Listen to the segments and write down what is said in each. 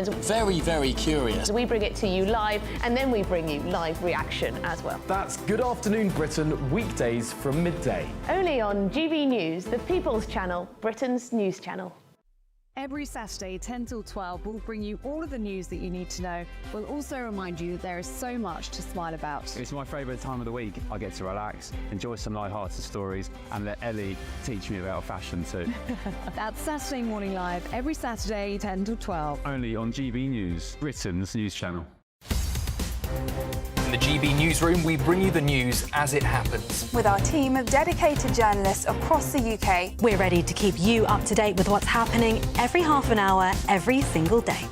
Very, very curious. We bring it to you live, and then we bring you live reaction as well. That's Good Afternoon Britain, weekdays from midday. Only on GB News, the People's Channel, Britain's news channel. Every Saturday, 10 till 12, we'll bring you all of the news that you need to know. We'll also remind you that there is so much to smile about. It's my favourite time of the week. I get to relax, enjoy some light-hearted stories, and let Ellie teach me about fashion too. That's Saturday Morning Live, every Saturday, 10 till 12. Only on GB News, Britain's news channel. In the GB Newsroom, we bring you the news as it happens. With our team of dedicated journalists across the UK. We're ready to keep you up to date with what's happening every half an hour, every single day.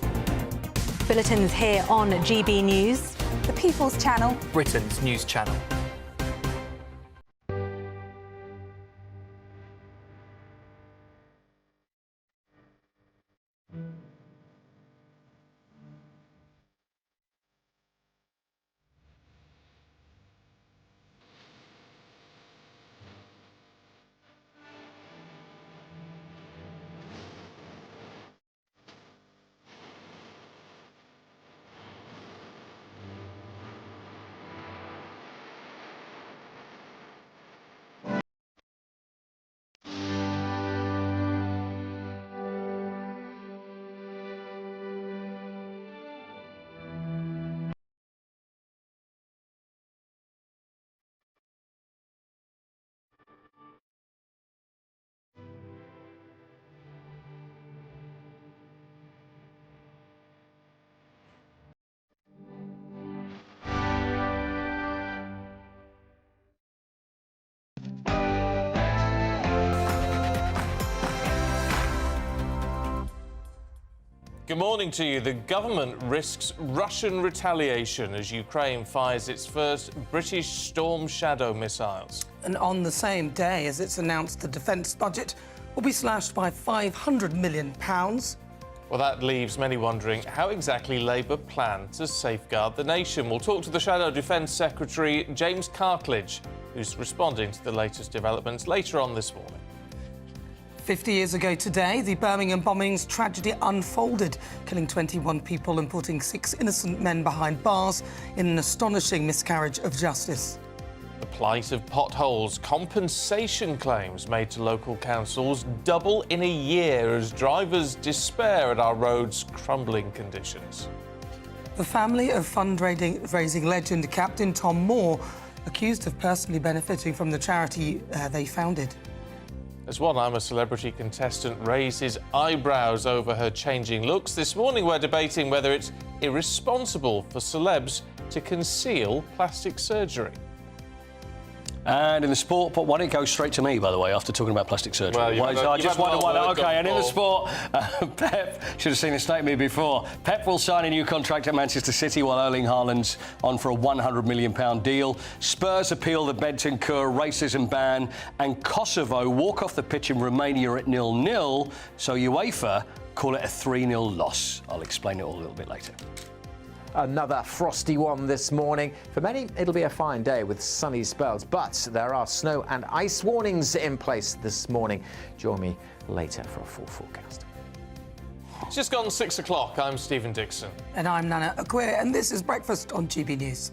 Bulletins here on GB News. The People's Channel. Britain's news channel. Good morning to you. The government risks Russian retaliation as Ukraine fires its first British Storm Shadow missiles. And on the same day as it's announced the defence budget will be slashed by £500 million. Well, that leaves many wondering how exactly Labour plan to safeguard the nation. We'll talk to the Shadow Defence Secretary, James Cartledge, who's responding to the latest developments later on this morning. 50 years ago today, the Birmingham bombings tragedy unfolded, killing 21 people and putting 6 innocent men behind bars in an astonishing miscarriage of justice. The plight of potholes, compensation claims made to local councils double in a year as drivers despair at our roads' crumbling conditions. The family of fundraising legend Captain Tom Moore, accused of personally benefiting from the charity they founded. As one I'm a Celebrity contestant raised his eyebrows over her changing looks, this morning we're debating whether it's irresponsible for celebs to conceal plastic surgery. And in the sport, but why did it go straight to me, by the way, after talking about plastic surgery? Well, I just wonder why. OK, and in the sport, Pep, should have seen this statement before. Pep will sign a new contract at Manchester City while Erling Haaland's on for a £100 million deal. Spurs appeal the Bentancur racism ban, and Kosovo walk off the pitch in Romania at 0-0, so UEFA call it a 3-0 loss. I'll explain it all a little bit later. Another frosty one this morning. For many, it'll be a fine day with sunny spells, but there are snow and ice warnings in place this morning. Join me later for a full forecast. It's just gone 6 o'clock. I'm Stephen Dixon. And I'm Nana Aguirre, and this is Breakfast on GB News.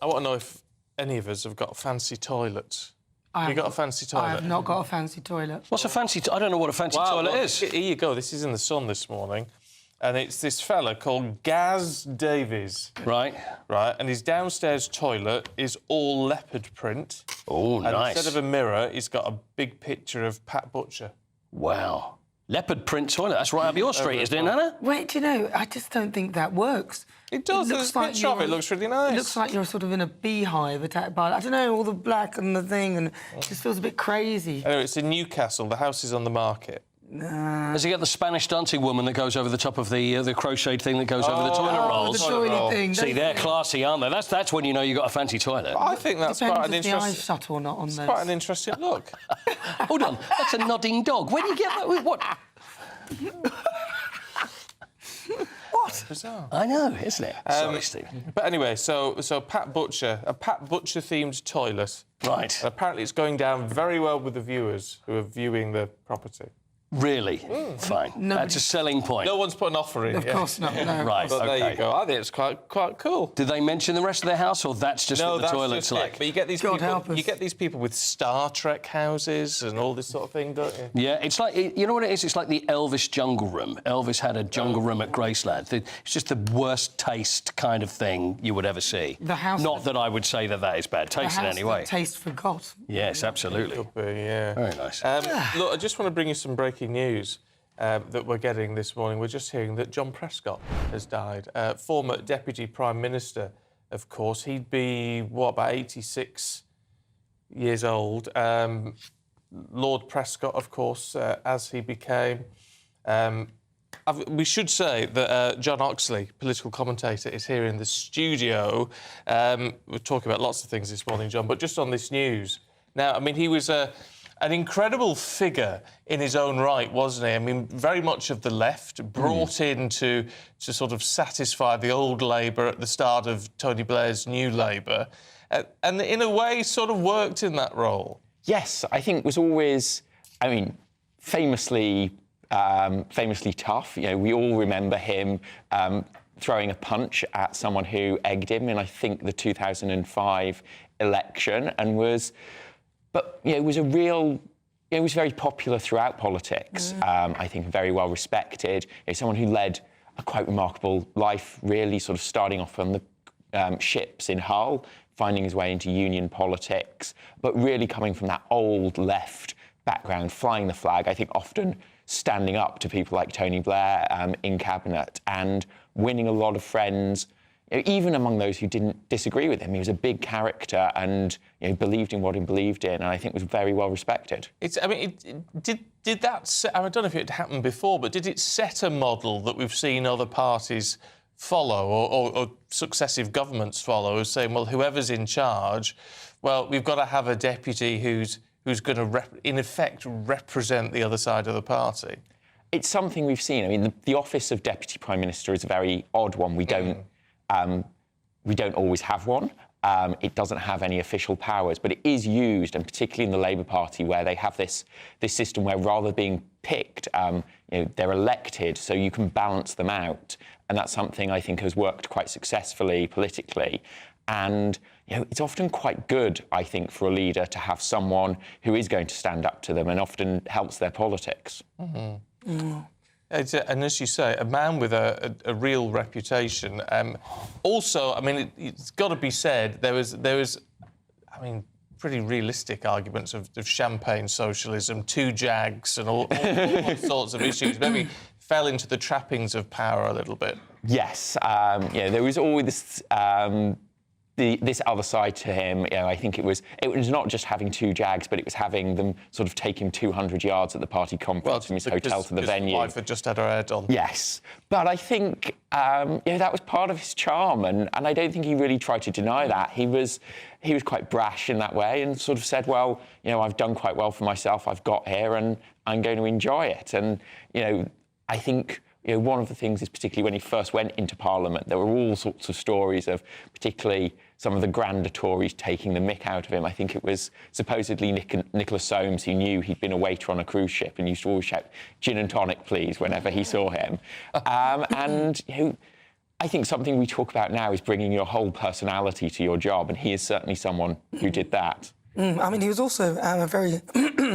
I want to know if any of us have got fancy toilets. Have you got a fancy toilet? I have not got a fancy toilet. What's a fancy... I don't know what a fancy toilet is. Here you go. This is in the Sun this morning. And it's this fella called Gaz Davies. Right. Right, and his downstairs toilet is all leopard print. Oh, nice. And instead of a mirror, he's got a big picture of Pat Butcher. Wow. Leopard print toilet. That's right up your street, isn't it, Nana? Wait, do you know, I just don't think that works. It does. There's a picture of it. It looks really nice. It looks like you're sort of in a beehive attacked by, I don't know, all the black and the thing, and it just feels a bit crazy. Anyway, it's in Newcastle. The house is on the market. Has he got the Spanish dancing woman that goes over the top of the crocheted thing that goes over the toilet rolls? The toilet thing. See, they're classy, aren't they? That's when you know you've got a fancy toilet. I think that's quite an interesting... Depends if the eyes shut or not on those. Quite an interesting look. Hold on, that's a nodding dog. Where do you get that? What? What? Bizarre. I know, isn't it? Sorry, Stephen. But anyway, so Pat Butcher, a Pat Butcher-themed toilet. Right. And apparently it's going down very well with the viewers who are viewing the property. Really? Fine. That's a selling point. No one's put an offer in. Of course not, no. Right, But okay. there you go. I think it's quite cool. Do they mention the rest of their house, or that's just what the toilet's like? But you get these God people. help us. You get these people with Star Trek houses and all this sort of thing, don't you? Yeah, it's like, you know what it is? It's like the Elvis jungle room. Elvis had a jungle room at Graceland. It's just the worst taste kind of thing you would ever see. The house Not that I would say that is bad taste in any way. Taste forgot. Yes, absolutely. Could be, yeah. Very nice. Look, I just want to bring you some breaking news that we're getting this morning. We're just hearing that John Prescott has died. Former Deputy Prime Minister, of course. He'd be, about 86 years old. Lord Prescott, of course, as he became. We should say that John Oxley, political commentator, is here in the studio. We're talking about lots of things this morning, John, but just on this news. Now, I mean, he was an incredible figure in his own right, wasn't he? I mean, very much of the left, brought in to sort of satisfy the old Labour at the start of Tony Blair's new Labour, and in a way sort of worked in that role. Yes, I think was always, I mean, famously tough. You know, we all remember him throwing a punch at someone who egged him in, I think, the 2005 election, and was... But, you know, it was very popular throughout politics. I think very well respected. You know, someone who led a quite remarkable life, really, sort of starting off on the ships in Hull, finding his way into union politics, but really coming from that old left background, flying the flag, I think often standing up to people like Tony Blair in cabinet and winning a lot of friends. Even among those who didn't disagree with him, he was a big character and believed in what he believed in, and I think was very well respected. Did that? I don't know if it happened before, but did it set a model that we've seen other parties follow, or successive governments follow, saying, well, whoever's in charge, well, we've got to have a deputy who's going to, in effect, represent the other side of the party? It's something we've seen. I mean, the office of Deputy Prime Minister is a very odd one. We don't always have one. It doesn't have any official powers, but it is used, and particularly in the Labour Party, where they have this system where rather being picked, they're elected, so you can balance them out, and that's something I think has worked quite successfully politically. And it's often quite good, I think, for a leader to have someone who is going to stand up to them, and often helps their politics. And as you say, a man with a real reputation. Also, I mean, it's got to be said, there was, I mean, pretty realistic arguments of champagne socialism, two jags, and all sorts of issues. Maybe fell into the trappings of power a little bit. Yes, there was always this. This other side to him, I think it was not just having two jags, but it was having them sort of take him 200 yards at the party conference from his hotel to the venue. His wife had just had her head on. Yes, but I think that was part of his charm, and I don't think he really tried to deny that. He was quite brash in that way, and sort of said, well, I've done quite well for myself. I've got here, and I'm going to enjoy it. And I think. One of the things is particularly when he first went into Parliament, there were all sorts of stories of particularly some of the grander Tories taking the mick out of him. I think it was supposedly Nicholas Soames, who knew he'd been a waiter on a cruise ship and used to always shout, "Gin and tonic, please," whenever he saw him. And I think something we talk about now is bringing your whole personality to your job, and he is certainly someone who did that. I mean, he was also a very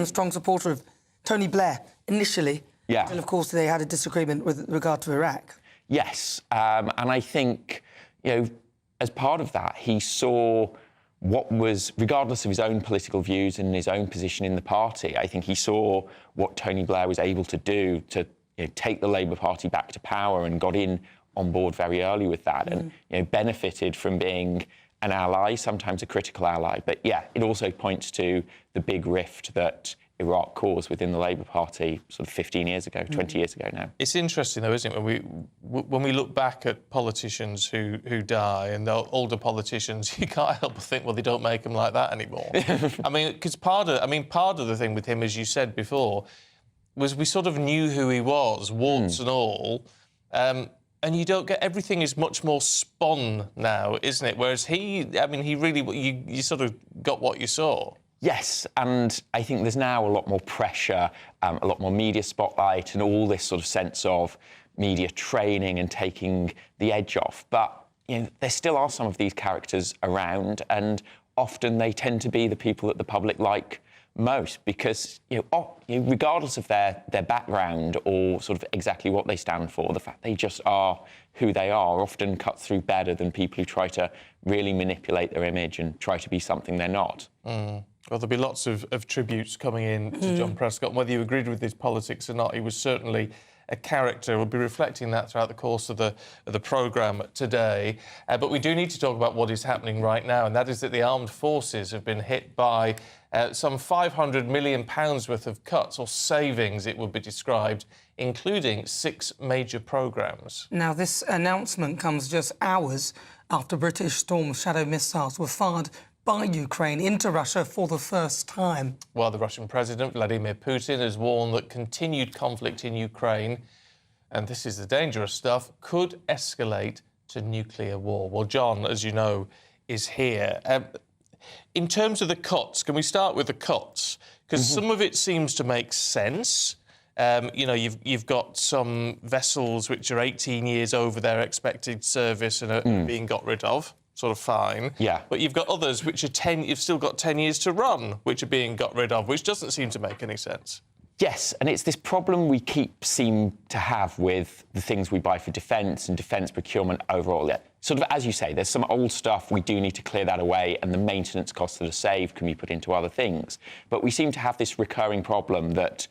strong supporter of Tony Blair initially. Yeah. Until, of course, they had a disagreement with regard to Iraq. Yes, and I think, as part of that, he saw what was, regardless of his own political views and his own position in the party, I think he saw what Tony Blair was able to do to take the Labour Party back to power, and got on board very early with that, and benefited from being an ally, sometimes a critical ally. But yeah, it also points to the big rift that Iraq caused within the Labour Party sort of 15 years ago, 20 years ago now. It's interesting, though, isn't it, when we look back at politicians who die, and the older politicians, you can't help but think, well, they don't make them like that anymore. I mean, because part of the thing with him, as you said before, was we sort of knew who he was, warts and all. and you don't get... Everything is much more spun now, isn't it? Whereas he really... You sort of got what you saw. Yes, and I think there's now a lot more pressure, a lot more media spotlight and all this sort of sense of media training and taking the edge off. But, you know, there still are some of these characters around, and often they tend to be the people that the public like most because, regardless of their background or sort of exactly what they stand for, the fact they just are who they are often cuts through better than people who try to really manipulate their image and try to be something they're not. Well, there'll be lots of tributes coming in to John Prescott. Whether you agreed with his politics or not, he was certainly a character. We'll be reflecting that throughout the course of the programme today. But we do need to talk about what is happening right now, and that is that the armed forces have been hit by some £500 million worth of cuts, or savings it would be described, including 6 major programmes. Now, this announcement comes just hours after British Storm Shadow missiles were fired by Ukraine into Russia for the first time. Well, the Russian President, Vladimir Putin, has warned that continued conflict in Ukraine, and this is the dangerous stuff, could escalate to nuclear war. Well, John, as you know, is here. In terms of the cuts, can we start with the cuts? Because some of it seems to make sense. You've got some vessels which are 18 years over their expected service and are being got rid of. Sort of fine. Yeah. But you've got others which are you've still got 10 years to run, which are being got rid of, which doesn't seem to make any sense. Yes, and it's this problem we seem to have with the things we buy for defence and defence procurement overall. Sort of, as you say, there's some old stuff, we do need to clear that away, and the maintenance costs that are saved can be put into other things. But we seem to have this recurring problem that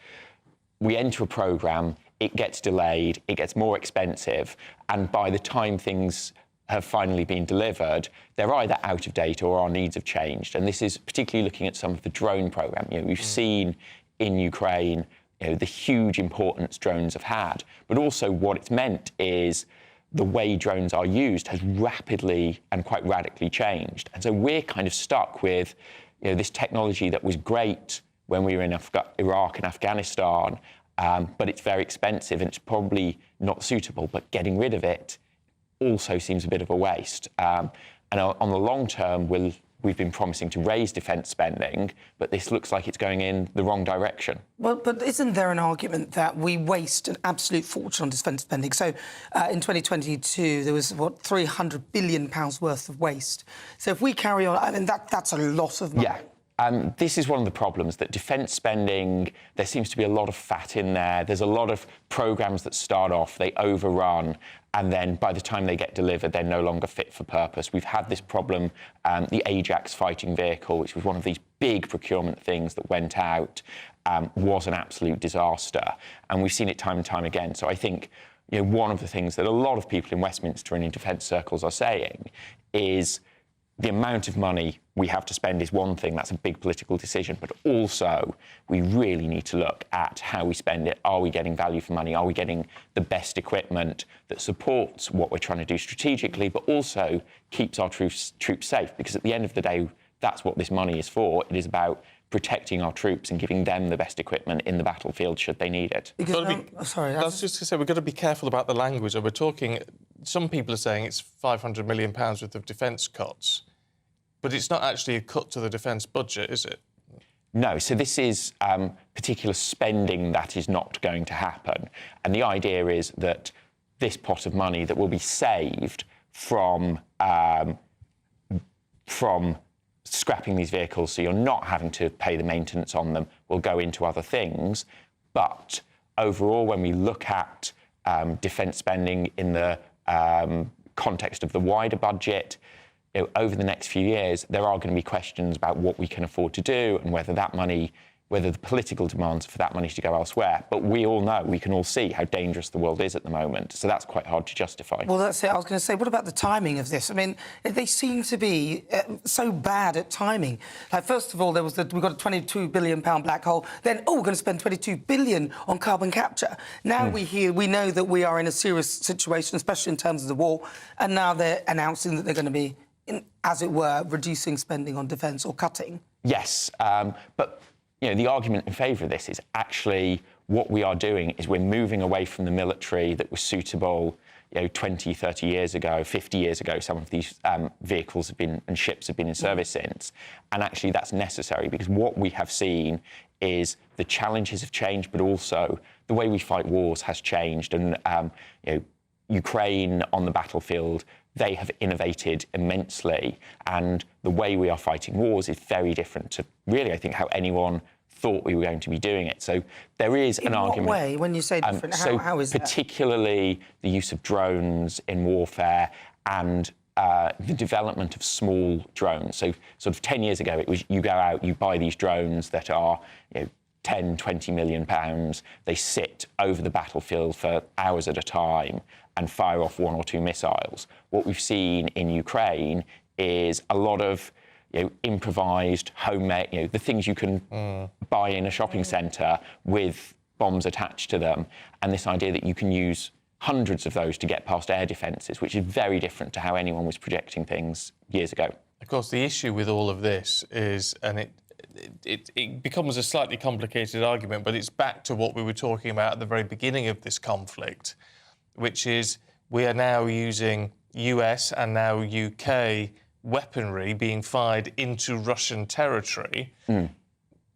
we enter a programme, it gets delayed, it gets more expensive, and by the time things have finally been delivered, they're either out of date or our needs have changed. And this is particularly looking at some of the drone programme. We've seen in Ukraine, the huge importance drones have had, but also what it's meant is the way drones are used has rapidly and quite radically changed. And so we're kind of stuck with, this technology that was great when we were in Iraq and Afghanistan, but it's very expensive and it's probably not suitable, but getting rid of it also seems a bit of a waste. And on the long term, we've been promising to raise defence spending, but this looks like it's going in the wrong direction. Well, but isn't there an argument that we waste an absolute fortune on defence spending? So in 2022, there was, £300 billion worth of waste. So if we carry on, I mean, that's a lot of money. Yeah. This is one of the problems, that defence spending, there seems to be a lot of fat in there. There's a lot of programmes that start off, they overrun, and then by the time they get delivered, they're no longer fit for purpose. We've had this problem, the Ajax fighting vehicle, which was one of these big procurement things that went out, was an absolute disaster. And we've seen it time and time again. So I think, one of the things that a lot of people in Westminster and in defence circles are saying is the amount of money we have to spend is one thing, that's a big political decision, but also we really need to look at how we spend it. Are we getting value for money? Are we getting the best equipment that supports what we're trying to do strategically, but also keeps our troops safe? Because at the end of the day, that's what this money is for. It is about protecting our troops and giving them the best equipment in the battlefield should they need it. I was just going to say, we've got to be careful about the language. We're talking, some people are saying it's £500 million worth of defence cuts, but it's not actually a cut to the defence budget, is it? No, so this is particular spending that is not going to happen. And the idea is that this pot of money that will be saved from scrapping these vehicles, so you're not having to pay the maintenance on them, will go into other things. But overall, when we look at defence spending in the context of the wider budget, over the next few years, there are going to be questions about what we can afford to do and whether the political demands for that money to go elsewhere. But we all know, we can all see how dangerous the world is at the moment. So that's quite hard to justify. Well, that's it. I was going to say, what about the timing of this? I mean, they seem to be so bad at timing. Like, first of all, we've got a £22 billion black hole. Then, we're going to spend £22 billion on carbon capture. Now we know that we are in a serious situation, especially in terms of the war. And now they're announcing that they're going to be, as it were, reducing spending on defence or cutting. Yes, but the argument in favour of this is actually what we are doing is we're moving away from the military that was suitable 20, 30 years ago, 50 years ago, some of these vehicles have been and ships have been in service since. And actually that's necessary because what we have seen is the challenges have changed, but also the way we fight wars has changed. And Ukraine on the battlefield, they have innovated immensely. And the way we are fighting wars is very different to really, I think, how anyone thought we were going to be doing it. So there is an argument. In what way? When you say different, how is that? Particularly the use of drones in warfare and the development of small drones. So sort of 10 years ago, it was you go out, you buy these drones that are 10, 20 million pounds. They sit over the battlefield for hours at a time and fire off 1 or 2 missiles. What we've seen in Ukraine is a lot of improvised, homemade, the things you can buy in a shopping centre with bombs attached to them, and this idea that you can use hundreds of those to get past air defences, which is very different to how anyone was projecting things years ago. Of course, the issue with all of this is, and it becomes a slightly complicated argument, but it's back to what we were talking about at the very beginning of this conflict, which is we are now using US and now UK weaponry being fired into Russian territory.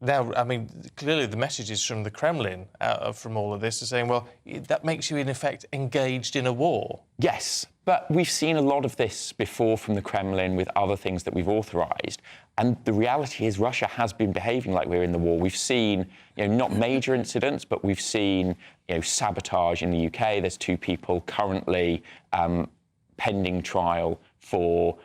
Now, I mean, clearly the messages from the Kremlin from all of this are saying, well, that makes you, in effect, engaged in a war. Yes, but we've seen a lot of this before from the Kremlin with other things that we've authorised. And the reality is Russia has been behaving like we're in the war. We've seen, not major incidents, but we've seen, sabotage in the UK. There's 2 people currently pending trial for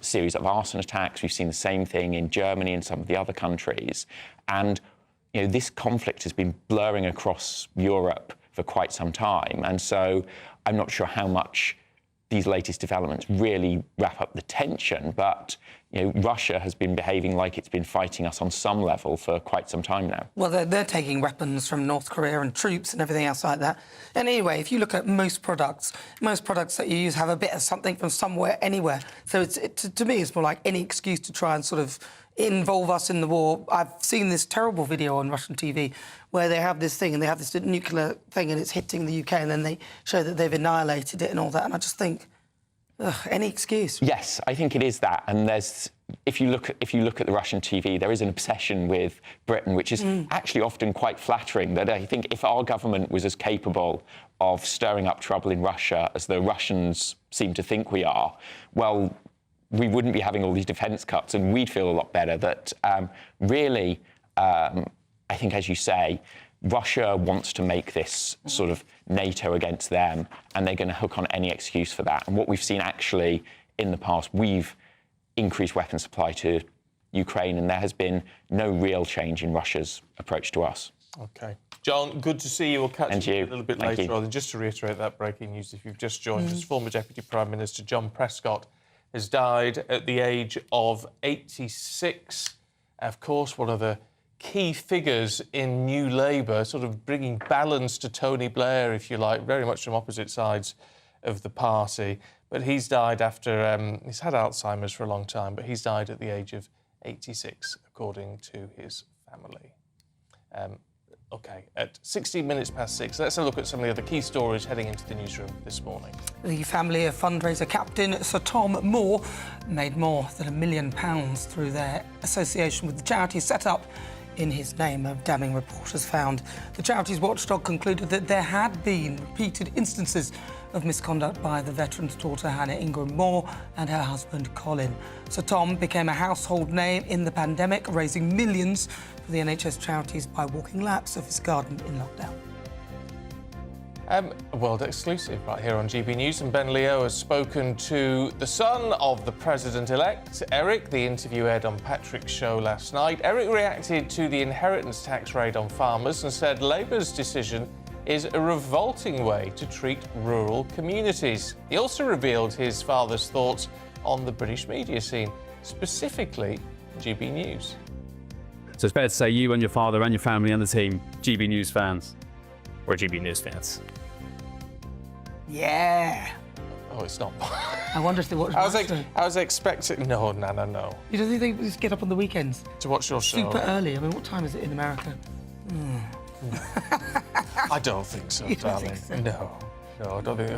series of arson attacks. We've seen the same thing in Germany and some of the other countries. And, this conflict has been blurring across Europe for quite some time. And so I'm not sure how much these latest developments really wrap up the tension, but Russia has been behaving like it's been fighting us on some level for quite some time now. Well, they're taking weapons from North Korea and troops and everything else like that. And anyway, if you look at most products that you use have a bit of something from somewhere, anywhere. So to me, it's more like any excuse to try and sort of involve us in the war. I've seen this terrible video on Russian TV where they have this thing and they have this nuclear thing and it's hitting the UK and then they show that they've annihilated it and all that. And I just think, any excuse. Yes, I think it is that. And if you look at the Russian TV, there is an obsession with Britain, which is actually often quite flattering. That I think if our government was as capable of stirring up trouble in Russia as the Russians seem to think we are, well, we wouldn't be having all these defence cuts, and we'd feel a lot better. That really, I think, as you say, Russia wants to make this sort of NATO against them, and they're going to hook on any excuse for that. And what we've seen actually in the past, we've increased weapon supply to Ukraine, and there has been no real change in Russia's approach to us. OK. John, good to see you. We'll catch you a little bit Thank later you. on. And just to reiterate that breaking news, if you've just joined us, former Deputy Prime Minister John Prescott has died at the age of 86. Of course, one of the key figures in New Labour, sort of bringing balance to Tony Blair, if you like, very much from opposite sides of the party. But he's died after, he's had Alzheimer's for a long time, but he's died at the age of 86, according to his family. OK, at 16 minutes past 6, let's have a look at some of the other key stories heading into the newsroom this morning. The family of fundraiser captain Sir Tom Moore made more than £1 million through their association with the charity set up in his name, a damning report has found. The charity's watchdog concluded that there had been repeated instances of misconduct by the veteran's daughter Hannah Ingram Moore and her husband Colin. Sir Tom became a household name in the pandemic, raising millions for the NHS charities by walking laps of his garden in lockdown. A world exclusive right here on GB News, and Ben Leo has spoken to the son of the president-elect, Eric. The interview aired on Patrick's show last night. Eric reacted to the inheritance tax raid on farmers and said Labour's decision is a revolting way to treat rural communities. He also revealed his father's thoughts on the British media scene, specifically GB News. So it's fair to say you and your father and your family and the team, GB News fans. We're GB News fans. Yeah. Oh, it's not. I wonder if they watch. I was expecting. No. You don't think they just get up on the weekends to watch your show? Super early. I mean, what time is it in America? I don't think so, You don't darling. think so? No. No, I don't think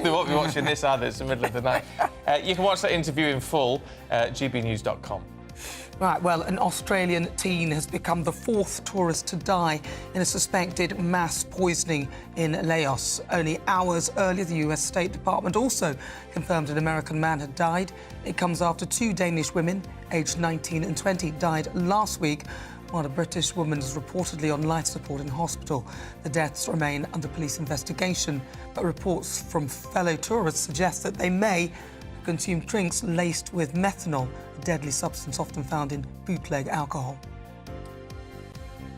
they won't be watching this either. It's the middle of the night. You can watch that interview in full at gbnews.com. Right, well, an Australian teen has become the 4th tourist to die in a suspected mass poisoning in Laos. Only hours earlier, the US State Department also confirmed an American man had died. It comes after 2 Danish women, aged 19 and 20, died last week, while a British woman is reportedly on life support in hospital. The deaths remain under police investigation, but reports from fellow tourists suggest that they may consume drinks laced with methanol, a deadly substance often found in bootleg alcohol.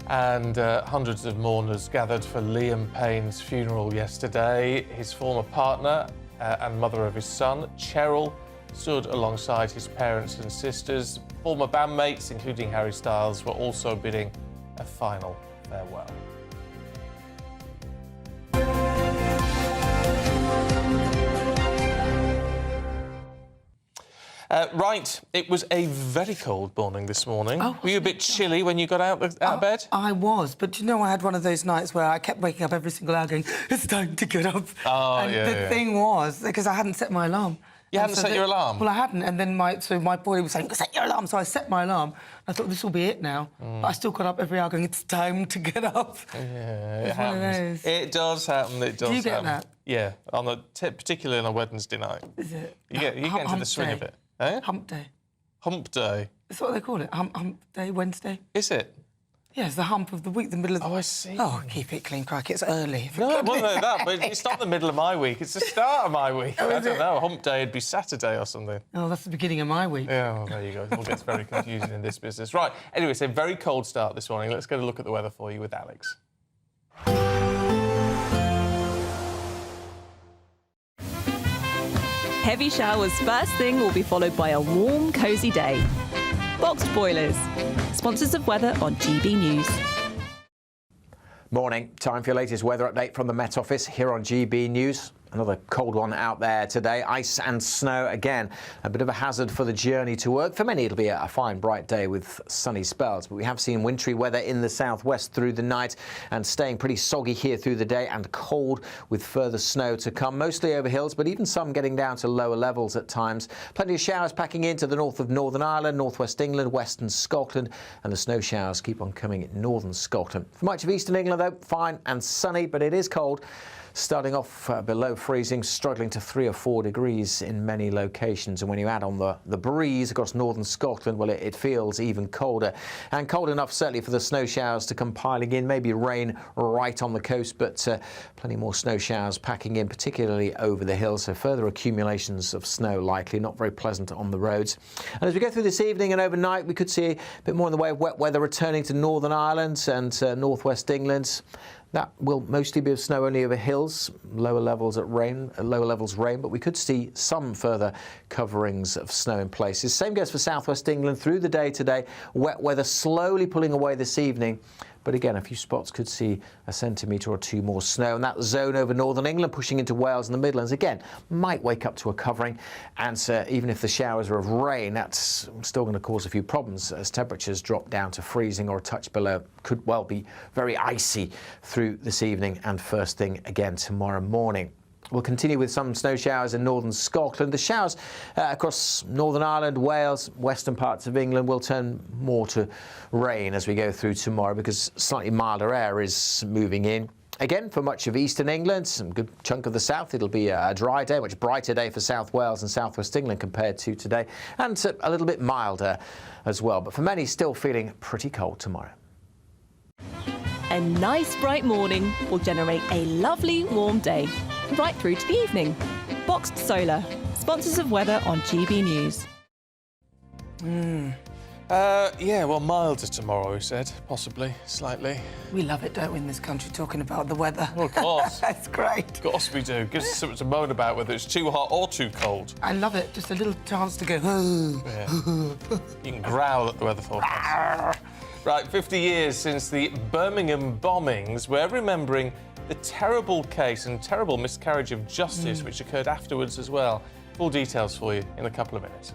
And hundreds of mourners gathered for Liam Payne's funeral yesterday. His former partner and mother of his son, Cheryl, stood alongside his parents and sisters. Former bandmates, including Harry Styles, were also bidding a final farewell. Right, it was a very cold morning this morning. Oh, were you a bit chilly when you got out of bed? I was, but you know, I had one of those nights where I kept waking up every single hour going, it's time to get up. Oh, and the thing was, because I hadn't set my alarm. You hadn't set your alarm? Well, I hadn't, and then my boy was saying, set your alarm, so I set my alarm. I thought, this will be it now. But I still got up every hour going, it's time to get up. Yeah, It's one of happens. those. It does happen, it does Do you get happen. that? Yeah, particularly on a Wednesday night. Is it? You get into Hump the swing day. of it. Eh? Hump day. Hump day. That's what they call it, hump day, Wednesday. Is it? Yeah, it's the hump of the week, the middle of the... Oh, I see. Oh, keep it clean, crack, it's early. No, it wasn't like that, but it's not the middle of my week, it's the start of my week. I don't know, hump day would be Saturday or something. Oh, that's the beginning of my week. Yeah, well, there you go. It all gets very confusing in this business. Right, anyway, it's a very cold start this morning. Let's get a look at the weather for you with Alex. Heavy showers first thing will be followed by a warm, cosy day. Boxed Boilers, sponsors of weather on GB News. Morning. Time for your latest weather update from the Met Office here on GB News. Another cold one out there today. Ice and snow again. A bit of a hazard for the journey to work. For many, it'll be a fine, bright day with sunny spells. But we have seen wintry weather in the southwest through the night and staying pretty soggy here through the day and cold with further snow to come. Mostly over hills, but even some getting down to lower levels at times. Plenty of showers packing into the north of Northern Ireland, northwest England, western Scotland, and the snow showers keep on coming in northern Scotland. For much of eastern England, though, fine and sunny, but it is cold. Starting off below freezing, struggling to 3 or 4 degrees in many locations. And when you add on the breeze across northern Scotland, well, it feels even colder. And cold enough, certainly, for the snow showers to come piling in. Maybe rain right on the coast, but plenty more snow showers packing in, particularly over the hills. So further accumulations of snow likely, not very pleasant on the roads. And as we go through this evening and overnight, we could see a bit more in the way of wet weather returning to Northern Ireland and northwest England. That will mostly be of snow only over hills, lower levels rain, but we could see some further coverings of snow in places. Same goes for southwest England through the day today. Wet weather slowly pulling away this evening. But again, a few spots could see a centimetre or 2 more snow. And that zone over northern England pushing into Wales and the Midlands, again, might wake up to a covering. And even if the showers are of rain, that's still going to cause a few problems as temperatures drop down to freezing or a touch below. Could well be very icy through this evening and first thing again tomorrow morning. We'll continue with some snow showers in northern Scotland. The showers across Northern Ireland, Wales, western parts of England will turn more to rain as we go through tomorrow because slightly milder air is moving in. Again, for much of eastern England, some good chunk of the south, it'll be a dry day, much brighter day for South Wales and southwest England compared to today, and a little bit milder as well. But for many, still feeling pretty cold tomorrow. A nice bright morning will generate a lovely warm day, right through to the evening. Boxed Solar, sponsors of weather on GB News. Yeah, well, milder tomorrow, we said. Possibly, slightly. We love it, don't we, in this country, talking about the weather. Well, of course. That's great. Of course we do. Gives us something to moan about, whether it's too hot or too cold. I love it. Just a little chance to go, oh. Yeah. You can growl at the weather forecast. Right, 50 years since the Birmingham bombings, we're remembering the terrible case and terrible miscarriage of justice which occurred afterwards as well. Full details for you in a couple of minutes.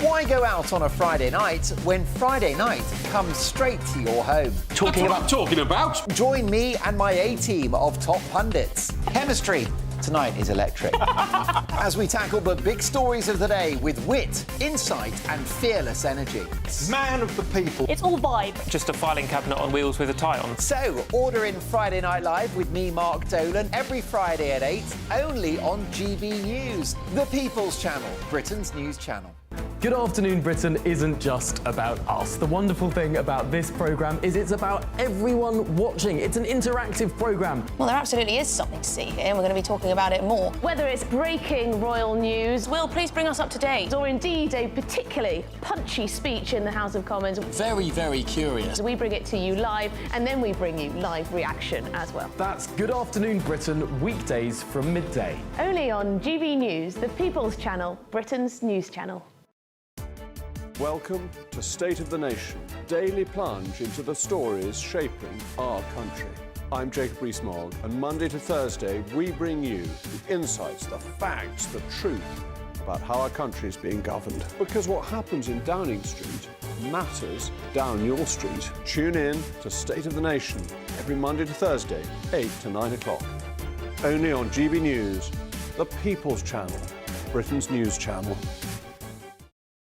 Why go out on a Friday night when Friday night comes straight to your home? Talking about? Join me and my A-team of top pundits. Chemistry tonight is electric. As we tackle the big stories of the day with wit, insight and fearless energy. Man of the people. It's all vibe. Just a filing cabinet on wheels with a tie on. So, order in Friday Night Live with me, Mark Dolan, every Friday at 8, only on GB News, the People's Channel, Britain's news channel. Good Afternoon Britain isn't just about us. The wonderful thing about this programme is it's about everyone watching. It's an interactive programme. Well, there absolutely is something to see here, and we're going to be talking about it more. Whether it's breaking royal news, Will, please bring us up to date. or indeed a particularly punchy speech in the House of Commons, Very, very curious. we bring it to you live, and then we bring you live reaction as well. That's Good Afternoon Britain, weekdays from midday. Only on GB News, the People's Channel, Britain's news channel. Welcome to State of the Nation, daily plunge into the stories shaping our country. I'm Jacob Rees-Mogg, and Monday to Thursday we bring you the insights, the facts, the truth about how our country is being governed. Because what happens in Downing Street matters down your street. Tune in to State of the Nation every Monday to Thursday, 8 to 9 o'clock. Only on GB News, the People's Channel, Britain's news channel.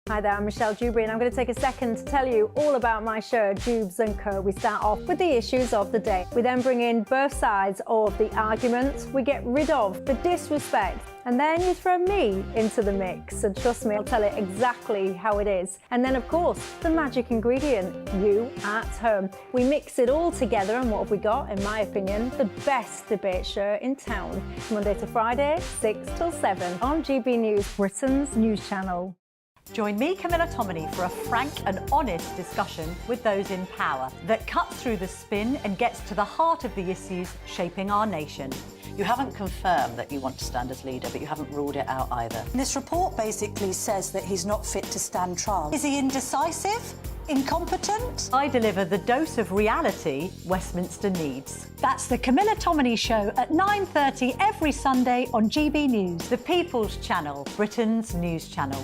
Hi there, I'm Michelle Dewberry, and I'm going to take a second to tell you all about my show, Dubes & Co. We start off with the issues of the day. We then bring in both sides of the argument. We get rid of the disrespect, and then you throw me into the mix. And trust me, I'll tell it exactly how it is. And then, of course, the magic ingredient, you at home. We mix it all together, and what have we got? In my opinion, the best debate show in town. Monday to Friday, 6 till 7 on GB News, Britain's news channel. Join me, Camilla Tominey, for a frank and honest discussion with those in power that cuts through the spin and gets to the heart of the issues shaping our nation. You haven't confirmed that you want to stand as leader, but you haven't ruled it out either. This report basically says that he's not fit to stand trial. Is he indecisive? Incompetent? I deliver the dose of reality Westminster needs. That's the Camilla Tominey Show at 9:30 every Sunday on GB News, the People's Channel, Britain's news channel.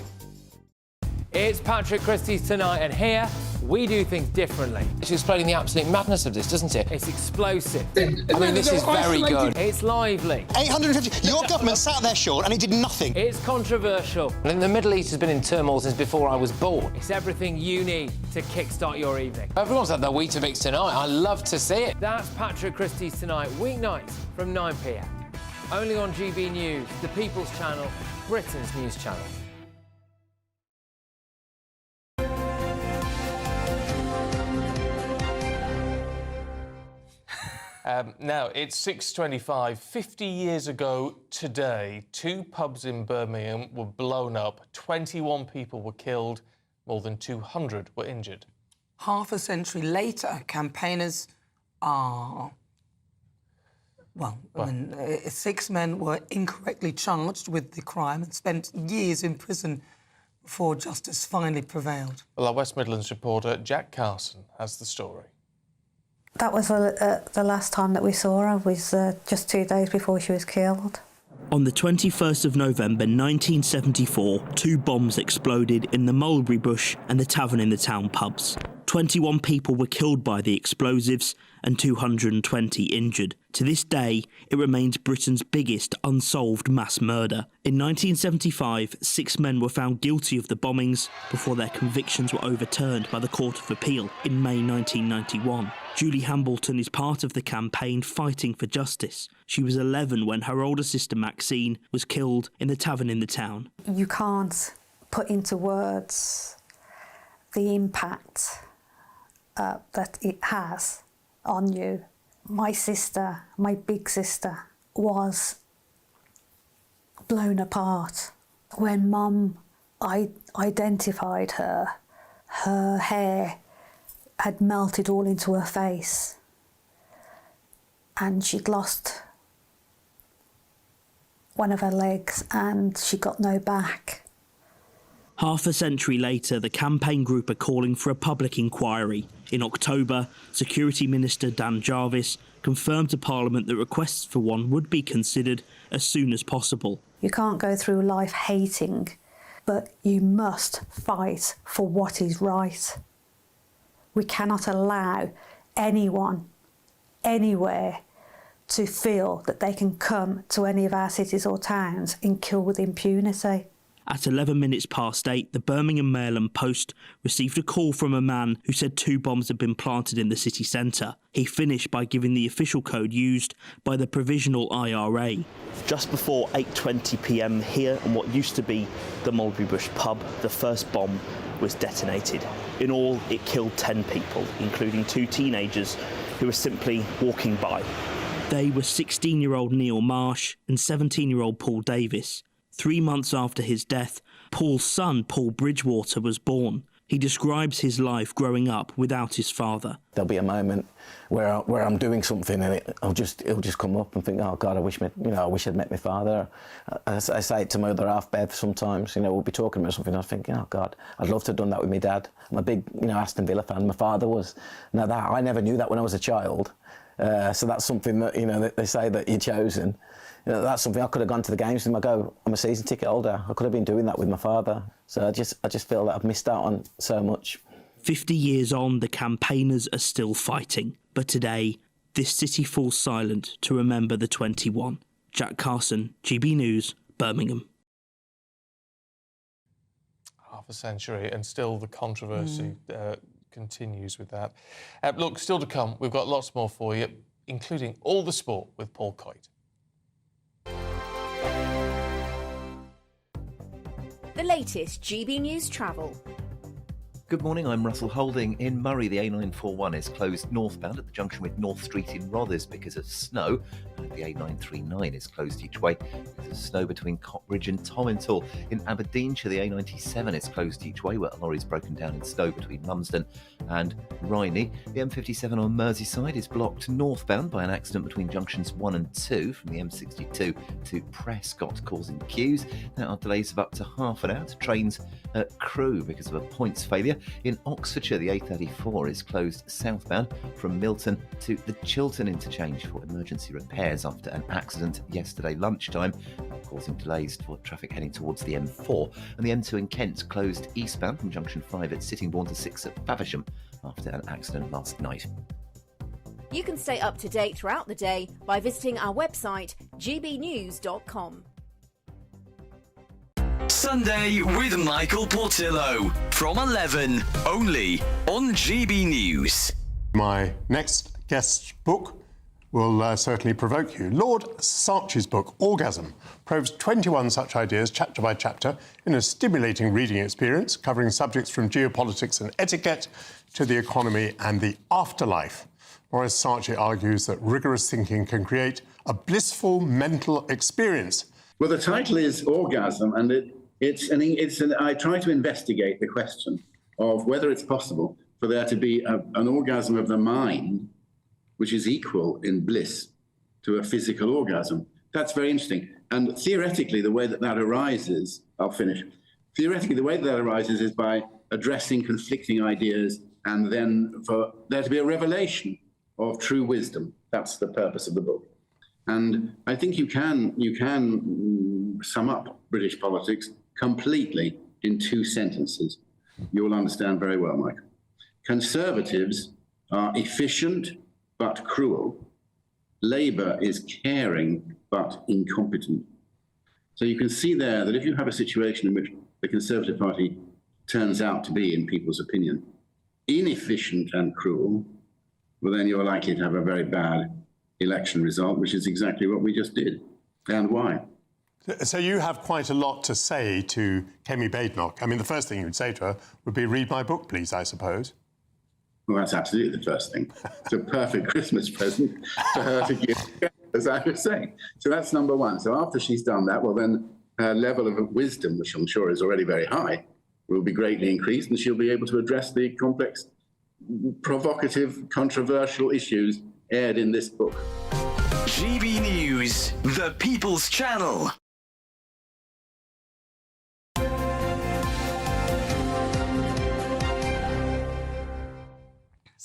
It's Patrick Christie's Tonight, and here we do things differently. It's explaining the absolute madness of this, doesn't it? It's explosive. I mean, this is very good. It's lively. 850. Your government sat there, Sean, and it did nothing. It's controversial. And the Middle East has been in turmoil since before I was born. It's everything you need to kickstart your evening. Everyone's had their Weetabix tonight. I love to see it. That's Patrick Christie's Tonight, weeknights from 9 p.m. Only on GB News, the People's Channel, Britain's news channel. Now, it's 6:25. 50 years ago today, 2 pubs in Birmingham were blown up. 21 people were killed. More than 200 were injured. Half a century later, campaigners are... Well, I mean, 6 men were incorrectly charged with the crime and spent years in prison before justice finally prevailed. Well, our West Midlands reporter Jack Carson has the story. That was the last time that we saw her, was just 2 days before she was killed. On the 21st of November 1974, 2 bombs exploded in the Mulberry Bush and the Tavern in the Town pubs. 21 people were killed by the explosives and 220 injured. To this day, it remains Britain's biggest unsolved mass murder. In 1975, 6 men were found guilty of the bombings before their convictions were overturned by the Court of Appeal in May 1991. Julie Hambleton is part of the campaign fighting for justice. She was 11 when her older sister Maxine was killed in the Tavern in the Town. You can't put into words the impact that it has on you. My sister, my big sister, was blown apart. When Mum identified her, her hair had melted all into her face and she'd lost one of her legs and she got no back. Half a century later, the campaign group are calling for a public inquiry. In October, Security Minister Dan Jarvis confirmed to Parliament that requests for one would be considered as soon as possible. You can't go through life hating but you must fight for what is right. We cannot allow anyone, anywhere, to feel that they can come to any of our cities or towns and kill with impunity. At 11 minutes past 8, the Birmingham Mail and Post received a call from a man who said 2 bombs had been planted in the city centre. He finished by giving the official code used by the Provisional IRA. Just before 8:20 p.m. here on what used to be the Mulberry Bush pub, the first bomb was detonated. In all, it killed 10 people, including 2 teenagers who were simply walking by. They were 16-year-old Neil Marsh and 17-year-old Paul Davis. 3 months after his death, Paul's son, Paul Bridgewater, was born. He describes his life growing up without his father. There'll be a moment where I'm doing something and it'll just come up and think, oh God, I wish I'd met my father. I say it to my other half, Bev, sometimes. We'll be talking about something. I think, oh God, I'd love to have done that with my dad. I'm a big, Aston Villa fan. My father was. Now that I never knew that when I was a child. So that's something that that they say that you're chosen. That's something I could have gone to the games with him. I go, I'm a season ticket holder. I could have been doing that with my father. So I just feel that I've missed out on so much. 50 years on, the campaigners are still fighting. But today, this city falls silent to remember the 21. Jack Carson, GB News, Birmingham. Half a century and still the controversy continues with that. Look, still to come, we've got lots more for you, including all the sport with Paul Coyte. The latest GB News travel. Good morning, I'm Russell Holding. In Murray, the A941 is closed northbound at the junction with North Street in Rothes because of snow, and the A939 is closed each way because of snow between Cottbridge and Tomintoul. In Aberdeenshire, the A97 is closed each way where a lorry's broken down in snow between Lumsden and Rhiney. The M57 on Merseyside is blocked northbound by an accident between junctions 1 and 2 from the M62 to Prescott, causing queues. There are delays of up to half an hour to trains at Crewe because of a points failure. In Oxfordshire, the A34 is closed southbound from Milton to the Chiltern interchange for emergency repairs after an accident yesterday lunchtime, causing delays for traffic heading towards the M4. And the M2 in Kent closed eastbound from junction 5 at Sittingbourne to 6 at Faversham after an accident last night. You can stay up to date throughout the day by visiting our website, gbnews.com. Sunday with Michael Portillo from 11, only on GB News. My next guest's book will certainly provoke you. Lord Sarch's book, Orgasm, probes 21 such ideas, chapter by chapter, in a stimulating reading experience, covering subjects from geopolitics and etiquette to the economy and the afterlife. Maurice Sarchi argues that rigorous thinking can create a blissful mental experience. Well, the title is Orgasm, and I try to investigate the question of whether it's possible for there to be an orgasm of the mind which is equal in bliss to a physical orgasm. That's very interesting. And theoretically, the way that arises, I'll finish. Theoretically, the way that arises is by addressing conflicting ideas and then for there to be a revelation of true wisdom. That's the purpose of the book. And I think you can sum up British politics completely in 2 sentences. You'll understand very well, Michael. Conservatives are efficient but cruel. Labour is caring but incompetent. So you can see there that if you have a situation in which the Conservative Party turns out to be, in people's opinion, inefficient and cruel, well, then you're likely to have a very bad election result, which is exactly what we just did. And why? So you have quite a lot to say to Kemi Badenoch. I mean, the first thing you would say to her would be, read my book, please, I suppose. Well, that's absolutely the first thing. It's a perfect Christmas present for her to give, as I was saying. So that's number one. So after she's done that, well, then her level of wisdom, which I'm sure is already very high, will be greatly increased, and she'll be able to address the complex, provocative, controversial issues aired in this book. GB News, the People's Channel.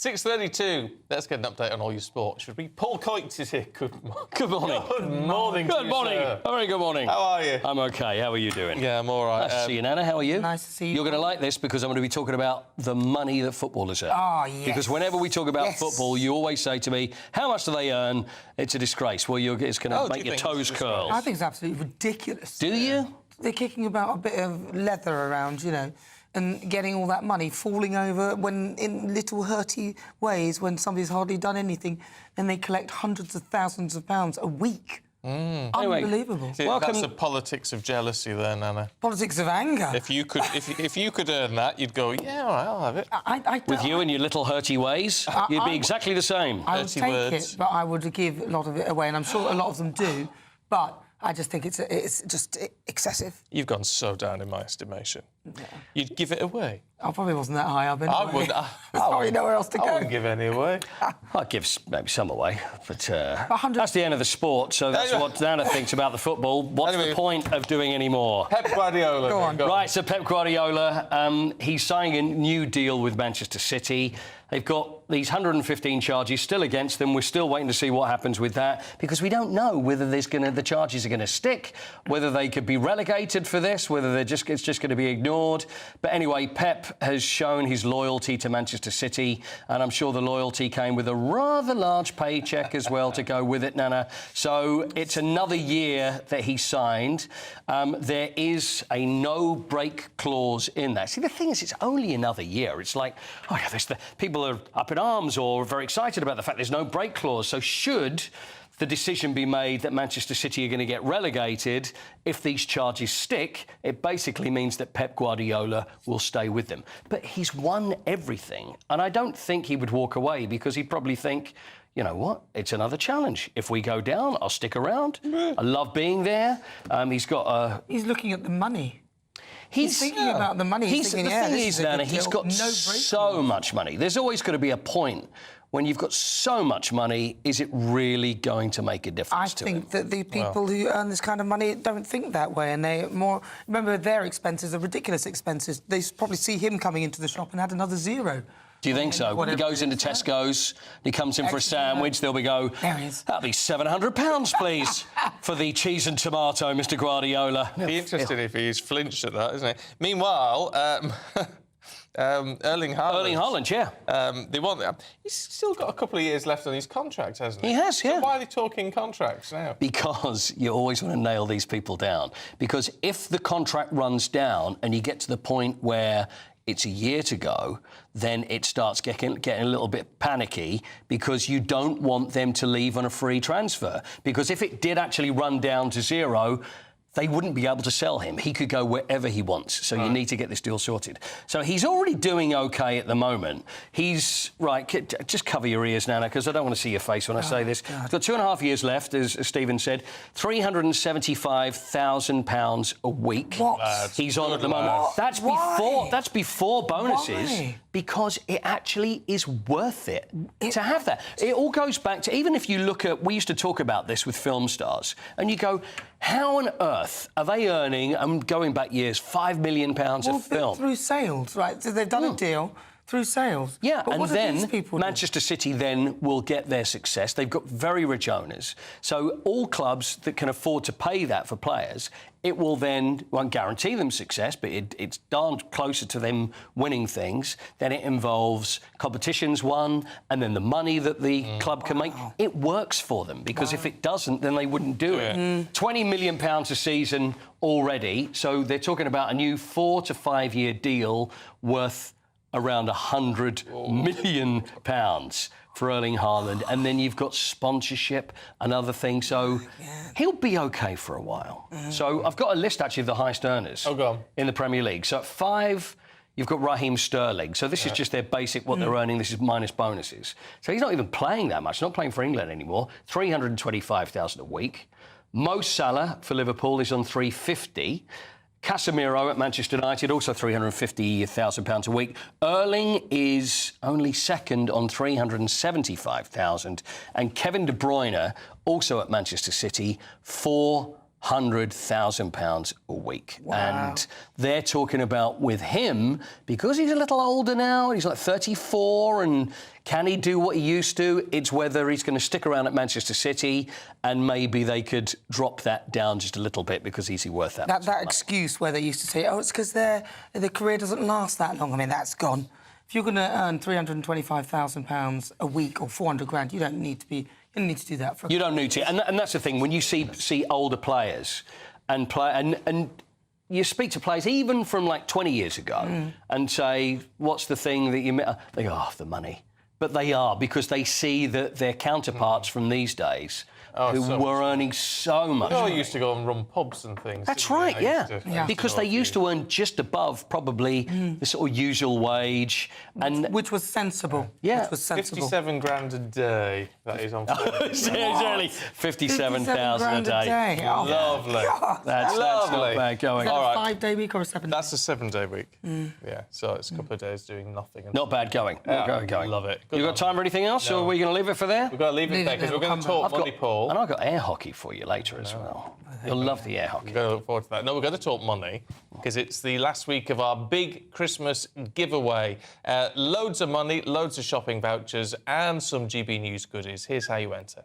6:32. Let's get an update on all your sport. Should we? Paul Coates is here. Good morning. Good morning. Good morning. Good morning. Very good morning. How are you? I'm okay. How are you doing? Yeah, I'm all right. Nice to see you, Nana. How are you? Nice to see you. You're going to like this because I'm going to be talking about the money that footballers earn. Oh, yes. Because whenever we talk about football, you always say to me, how much do they earn? It's a disgrace. Well, it's going to make your toes curl. I think it's absolutely ridiculous. Do you? They're kicking about a bit of leather around, you know, and getting all that money, falling over when in little hurty ways when somebody's hardly done anything, then they collect hundreds of thousands of pounds a week. Unbelievable. See, that's the politics of jealousy there, Nana. Politics of anger. If you could earn that, you'd go, yeah, all right, I'll have it. With you and your little hurty ways, you'd be exactly the same. I would take it, but I would give a lot of it away, and I'm sure a lot of them do, but I just think it's just excessive. You've gone so down in my estimation. Yeah. You'd give it away. I probably wasn't that high up anyway. I would. There's probably nowhere else to go. I wouldn't give any away. I'd give maybe some away, but that's the end of the sport, so that's what Nana thinks about the football. What's the point of doing any more? Pep Guardiola. Go on. Right, so Pep Guardiola, he's signing a new deal with Manchester City. They've got these 115 charges still against them. We're still waiting to see what happens with that because we don't know whether the charges are going to stick, whether they could be relegated for this, whether it's just going to be ignored. But anyway, Pep has shown his loyalty to Manchester City, and I'm sure the loyalty came with a rather large paycheck as well to go with it, Nana. So it's another year that he signed. There is a no-break clause in that. See, the thing is, it's only another year. It's like, oh, yeah, people are up in arms or very excited about the fact there's no break clause. So should the decision be made that Manchester City are going to get relegated, if these charges stick, it basically means that Pep Guardiola will stay with them. But he's won everything, and I don't think he would walk away because he'd probably think, you know what, it's another challenge. If we go down, I'll stick around. I love being there. He's looking at the money. He's thinking about the money. He's thinking, the thing is, Nana, he's got so much money. There's always got to be a point when you've got so much money, is it really going to make a difference to him? I think that the people who earn this kind of money don't think that way, and they more... Remember, their expenses are ridiculous expenses. They probably see him coming into the shop and had another zero. Do you think so? When he goes into Tesco's, he comes in for a sandwich, they'll be that'll be £700, please, for the cheese and tomato, Mr. Guardiola. Be interested if he's flinched at that, isn't it? Meanwhile, Erling Haaland. They want him. He's still got a couple of years left on his contract, hasn't he? He has, yeah. So why are they talking contracts now? Because you always want to nail these people down. Because if the contract runs down and you get to the point where it's a year to go, then it starts getting a little bit panicky because you don't want them to leave on a free transfer. Because if it did actually run down to zero, they wouldn't be able to sell him. He could go wherever he wants, so you need to get this deal sorted. So he's already doing OK at the moment. He's... Right, just cover your ears, Nana, because I don't want to see your face when I say this. He's got 2.5 years left, as Stephen said. £375,000 a week. He's on at the moment. That's before bonuses. Why? Because it actually is worth it to have that. It all goes back to... Even if you look at... We used to talk about this with film stars, and you go, how on earth are they earning, and going back years, £5 million a film? Through sales, right? So they've done a deal through sales. Yeah, but and then Manchester City then will get their success. They've got very rich owners. So all clubs that can afford to pay that for players, it will then, won't guarantee them success, but it's darn closer to them winning things. Then it involves competitions won, and then the money that the club can make. It works for them, because if it doesn't, then they wouldn't do it. £20 million a season already, so they're talking about a new 4 to 5 year deal worth around £100 million for Erling Haaland, and then you've got sponsorship and other things, so he'll be OK for a while. So I've got a list, actually, of the highest earners in the Premier League. So at 5, you've got Raheem Sterling. So this is just their basic, what they're earning. This is minus bonuses. So he's not even playing that much, not playing for England anymore. £325,000 a week. Mo Salah for Liverpool is on £350,000. Casemiro at Manchester United, also £350,000 a week. Erling is only second on £375,000. And Kevin De Bruyne, also at Manchester City, £400,000 £100,000 a week. And they're talking about with him, because he's a little older now, he's like 34, and can he do what he used to? It's whether he's going to stick around at Manchester City, and maybe they could drop that down just a little bit because he's worth that much That money. excuse where they used to say, oh, it's because their career doesn't last that long. I mean, that's gone. If you're going to earn £325,000 a week or 400 grand, you don't need to do that for. You don't need to, and that's the thing. When you see older players and you speak to players even from like 20 years ago and say, "What's the thing that you?" They go, "Oh, the money." But they are, because they see that their counterparts from these days who were earning so much. We all money. used to go and run pubs and things. That's didn't we? right, I yeah. used to Because they used to earn just above probably the sort of usual wage, and which was sensible. Yeah, which was sensible. 57 grand a day. That is on. It's only 57,000 a day. Oh, Lovely. That's not bad going. Is that a 5-day week or a 7-day? That's a 7-day week. Yeah, so it's a couple of days doing nothing. Not bad going. Not bad going. Love it. You got time for anything else, or are we going to leave it for there? We've got to leave it there because we're going to talk money, Paul. And I've got air hockey for you later as well. You'll love the air hockey. We're going to look forward to that. No, we're going to talk money because it's the last week of our big Christmas giveaway. Loads of money, loads of shopping vouchers and some GB News goodies. Here's how you enter.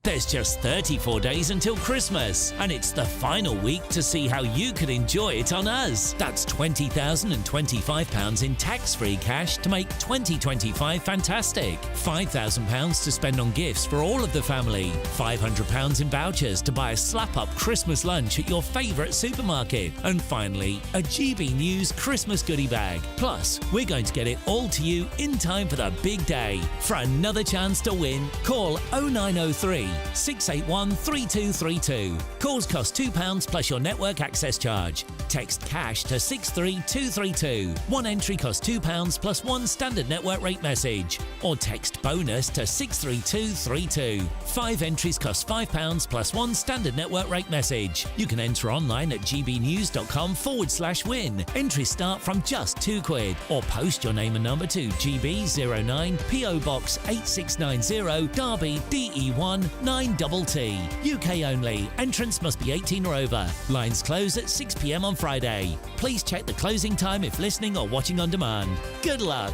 There's just 34 days until Christmas, and it's the final week to see how you could enjoy it on us. That's £20,025 in tax-free cash to make 2025 fantastic. £5,000 to spend on gifts for all of the family. £500 in vouchers to buy a slap-up Christmas lunch at your favourite supermarket. And finally, a GB News Christmas goodie bag. Plus, we're going to get it all to you in time for the big day. For another chance to win, call 0903 681 3232. Calls cost £2 plus your network access charge. Text cash to 63232. One entry costs £2 plus one standard network rate message. Or text bonus to 63232. 5 entries cost £5 plus one standard network rate message. You can enter online at gbnews.com/win. Entries start from just £2. Or post your name and number to GB09 PO Box 8690 Derby DE1 9TT. UK only. Entrance must be 18 or over. Lines close at 6 p.m. on Friday. Please check the closing time if listening or watching on demand. Good luck.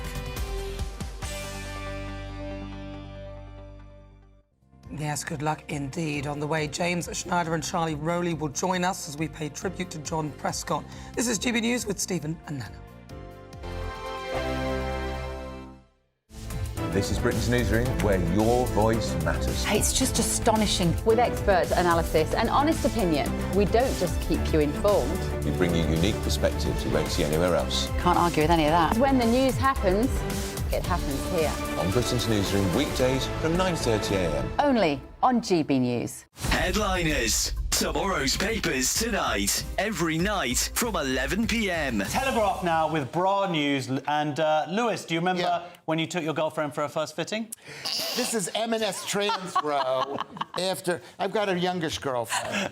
Yes, good luck indeed. On the way, James Schneider and Charlie Rowley will join us as we pay tribute to John Prescott. This is GB News with Stephen and Nana. This is Britain's Newsroom, where your voice matters. It's just astonishing. With expert analysis and honest opinion, we don't just keep you informed. We bring you unique perspectives you won't see anywhere else. Can't argue with any of that. When the news happens, it happens here. On Britain's Newsroom, weekdays from 9:30 a.m. Only on GB News. Headliners. Tomorrow's papers tonight, every night from 11 p.m. Telegraph now with bra news. And Lewis, do you remember when you took your girlfriend for her first fitting? This is M&S Trans Row. After I've got a youngish girlfriend.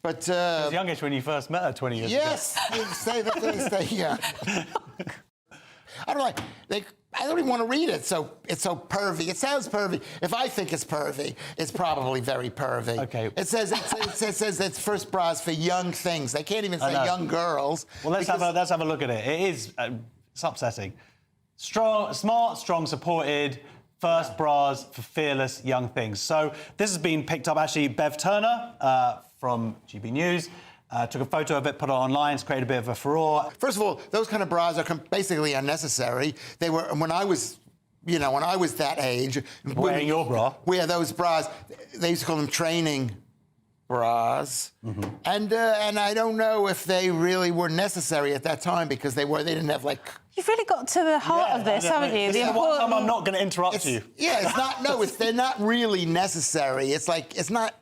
But She was youngish when you first met her 20 years ago. yes, stay young. I don't like. I don't even want to read it. So it's so pervy. It sounds pervy. If I think it's pervy, it's probably very pervy. Okay. It says it's first bras for young things. They can't even say young girls. Well, let's have a look at it. It is it's upsetting. Smart, strong, supported. First bras for fearless young things. So this has been picked up. Actually, Bev Turner from GB News. Took a photo of it, put it online. It's created a bit of a furore. First of all, those kind of bras are basically unnecessary. They were when I was that age. Wearing your bra. Wear those bras. They used to call them training bras, and I don't know if they really were necessary at that time because they didn't have like. You've really got to the heart of this, haven't you? This is one time I'm not going to interrupt you. Yeah, it's not. No, they're not really necessary. It's not.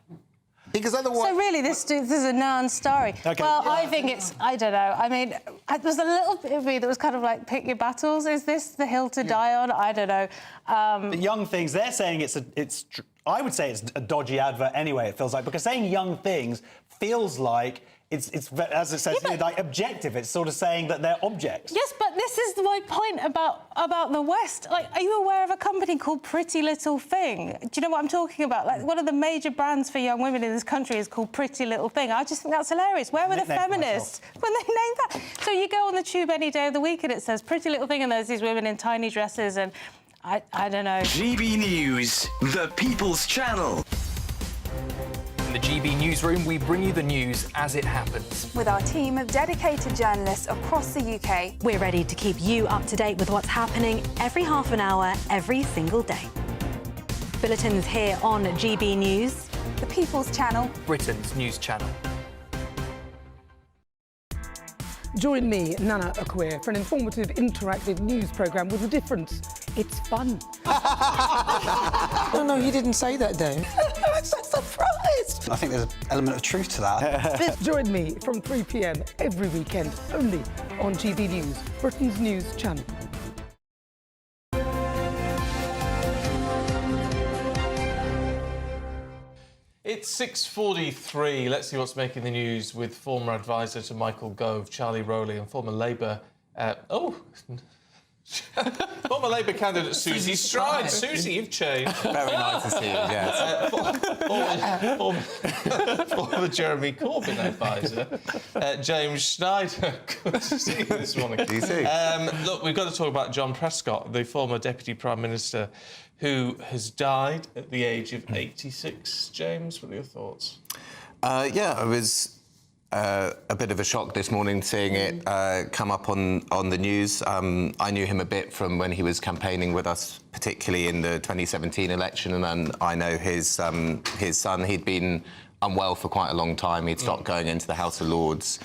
Because otherwise... So really, this is a non-story. Okay. Well, yeah. I think it's... I don't know. I mean, there's a little bit of me that was kind of like, pick your battles. Is this the hill to die on? I don't know. The young things, they're saying I would say it's a dodgy advert anyway, it feels like, because saying young things feels like it's as it says here, like objective. It's sort of saying that they're objects. Yes, but this is my point about the West. Like, are you aware of a company called Pretty Little Thing? Do you know what I'm talking about? Like, one of the major brands for young women in this country is called Pretty Little Thing. I just think that's hilarious. Where were the feminists when they named that? So you go on the tube any day of the week and it says Pretty Little Thing, and there's these women in tiny dresses, and I don't know. GB News, the People's Channel. In the GB Newsroom, we bring you the news as it happens. With our team of dedicated journalists across the UK. We're ready to keep you up to date with what's happening every half an hour, every single day. Bulletins here on GB News. The People's Channel. Britain's news channel. Join me, Nana Akwe, for an informative, interactive news programme with a difference. It's fun. No, he didn't say that, Dave. I'm so surprised. I think there's an element of truth to that. Join me from 3 p.m. every weekend, only on GB News, Britain's news channel. It's 6:43. Let's see what's making the news with former advisor to Michael Gove, Charlie Rowley, and former Labour... former Labour candidate Susie Stride. Susie, you've changed. Very nice to see you, yes. Former Jeremy Corbyn advisor, James Schneider. Good to see you this morning. Look, we've got to talk about John Prescott, the former Deputy Prime Minister, who has died at the age of 86. James, what are your thoughts? Yeah, it was a bit of a shock this morning seeing it come up on the news. I knew him a bit from when he was campaigning with us, particularly in the 2017 election, and I know his son. He'd been unwell for quite a long time. He'd stopped going into the House of Lords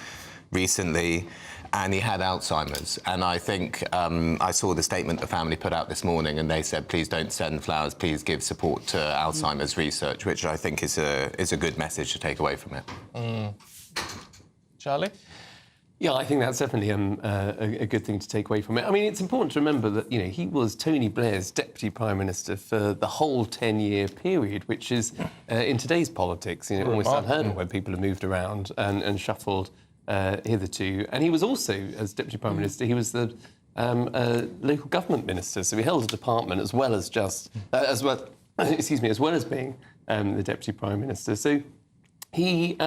recently, and he had Alzheimer's. And I think I saw the statement the family put out this morning, and they said, please don't send flowers, please give support to Alzheimer's research, which I think is a good message to take away from it. Charlie? Yeah, I think that's definitely a good thing to take away from it. I mean, it's important to remember that, he was Tony Blair's Deputy Prime Minister for the whole 10-year period, which is, in today's politics, almost unheard of, when people have moved around and shuffled hitherto. And he was also, as Deputy Prime Minister, he was the local government minister, so he held a department as well as as well as being the Deputy Prime Minister. So he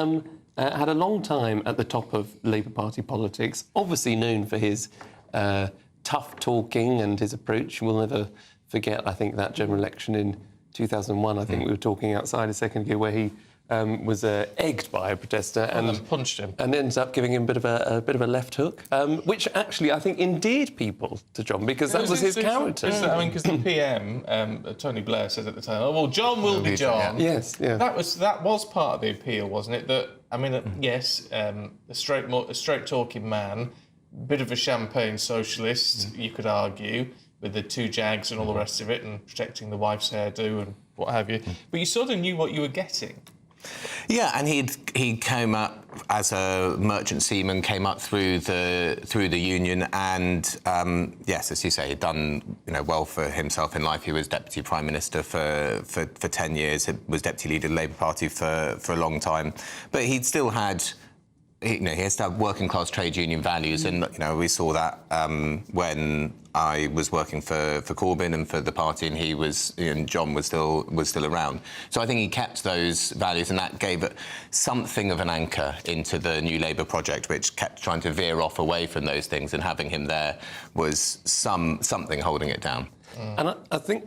had a long time at the top of Labour Party politics, obviously known for his tough talking and his approach. We'll never forget, I think, that general election in 2001. I think we were talking outside a second ago, where he was egged by a protester and punched him, and ended up giving him a bit of a left hook, which actually I think endeared people to John, because that was his character. I mean, because the PM, Tony Blair, said at the time, "Oh well, John will be John." Yes, yeah. That was part of the appeal, wasn't it? That yes, a straight talking man, bit of a champagne socialist, you could argue, with the two Jags and all the rest of it, and protecting the wife's hairdo and what have you. But you sort of knew what you were getting. Yeah, and he came up as a merchant seaman, came up through the union, and yes, as you say, he'd done well for himself in life. He was Deputy Prime Minister for 10 years. Was Deputy Leader of the Labour Party for a long time, but he'd still had. He has to have working class trade union values, and we saw that when I was working for Corbyn and for the party, and he was, John was still around. So I think he kept those values, and that gave it something of an anchor into the New Labour project, which kept trying to veer off away from those things, and having him there was something holding it down. And I think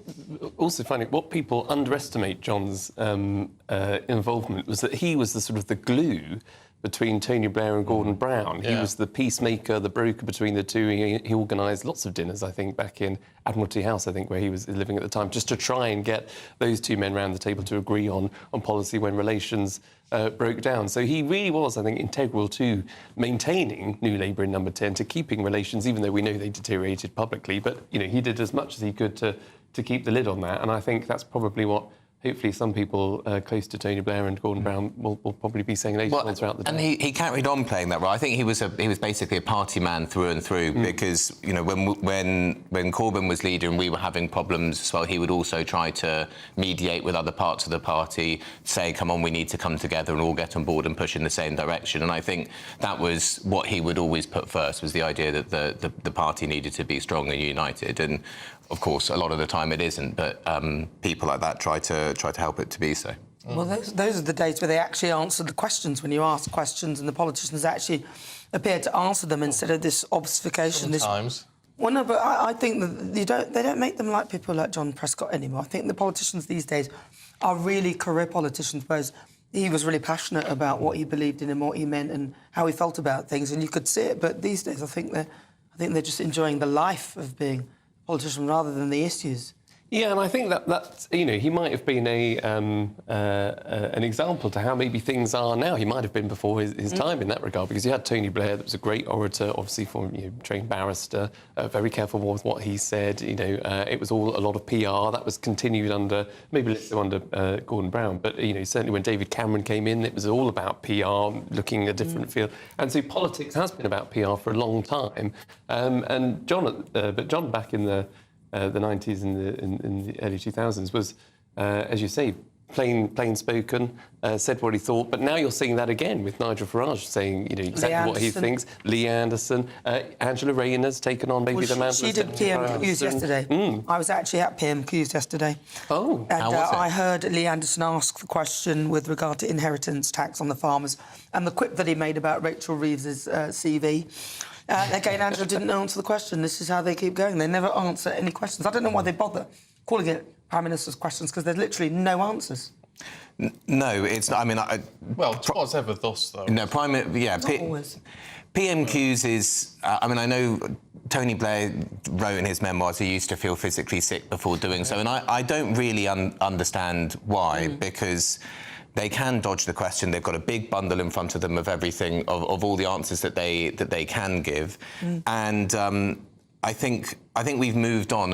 also finding what people underestimate John's involvement was that he was the sort of the glue between Tony Blair and Gordon Brown. He was the peacemaker, the broker between the two. He organised lots of dinners, I think, back in Admiralty House, I think, where he was living at the time, just to try and get those two men round the table to agree on policy when relations broke down. So he really was, I think, integral to maintaining New Labour in Number 10, to keeping relations, even though we know they deteriorated publicly. But, he did as much as he could to keep the lid on that. And I think that's probably what hopefully some people close to Tony Blair and Gordon Brown will probably be saying later on throughout the day. And he carried on playing that role. I think he was basically a party man through and through because, you know, when Corbyn was leader and we were having problems as well, he would also try to mediate with other parts of the party, say, come on, we need to come together and all get on board and push in the same direction. And I think that was what he would always put first, was the idea that the party needed to be strong and united. And of course, a lot of the time it isn't, but people like that try to help it to be so. Well, those are the days where they actually answer the questions, when you ask questions and the politicians actually appear to answer them instead of this obfuscation. Sometimes. Well, no, but I think that they don't make them like people like John Prescott anymore. I think the politicians these days are really career politicians, whereas he was really passionate about what he believed in and what he meant and how he felt about things, and you could see it. But these days, I think they're just enjoying the life of being a politician rather than the issues. Yeah, and I think that you know, he might have been an example to how maybe things are now. He might have been before his time in that regard, because you had Tony Blair, that was a great orator, obviously from trained barrister, very careful with what he said. You know, it was all a lot of PR that was continued under maybe less so under Gordon Brown, but you know, certainly when David Cameron came in, it was all about PR, looking at a different field, and so politics has been about PR for a long time. And John back in the 90s and in the early 2000s was, as you say, plain spoken, said what he thought. But now you're seeing that again with Nigel Farage saying, you know, exactly what he thinks. Lee Anderson, Angela Rayner's taken on maybe the man. She did PMQs yesterday. I was actually at PMQs yesterday. Oh, and how was it? I heard Lee Anderson ask the question with regard to inheritance tax on the farmers and the quip that he made about Rachel Reeves's CV. Again, Angela didn't answer the question. This is how they keep going. They never answer any questions. I don't know why they bother calling it Prime Minister's questions, because there's literally no answers. No, it's not. I mean, well, it was ever thus, though. No, always. PMQs is. I mean, I know Tony Blair wrote in his memoirs he used to feel physically sick before doing so, and I don't really understand why, because they can dodge the question. They've got a big bundle in front of them of everything, of all the answers that they can give, and I think we've moved on.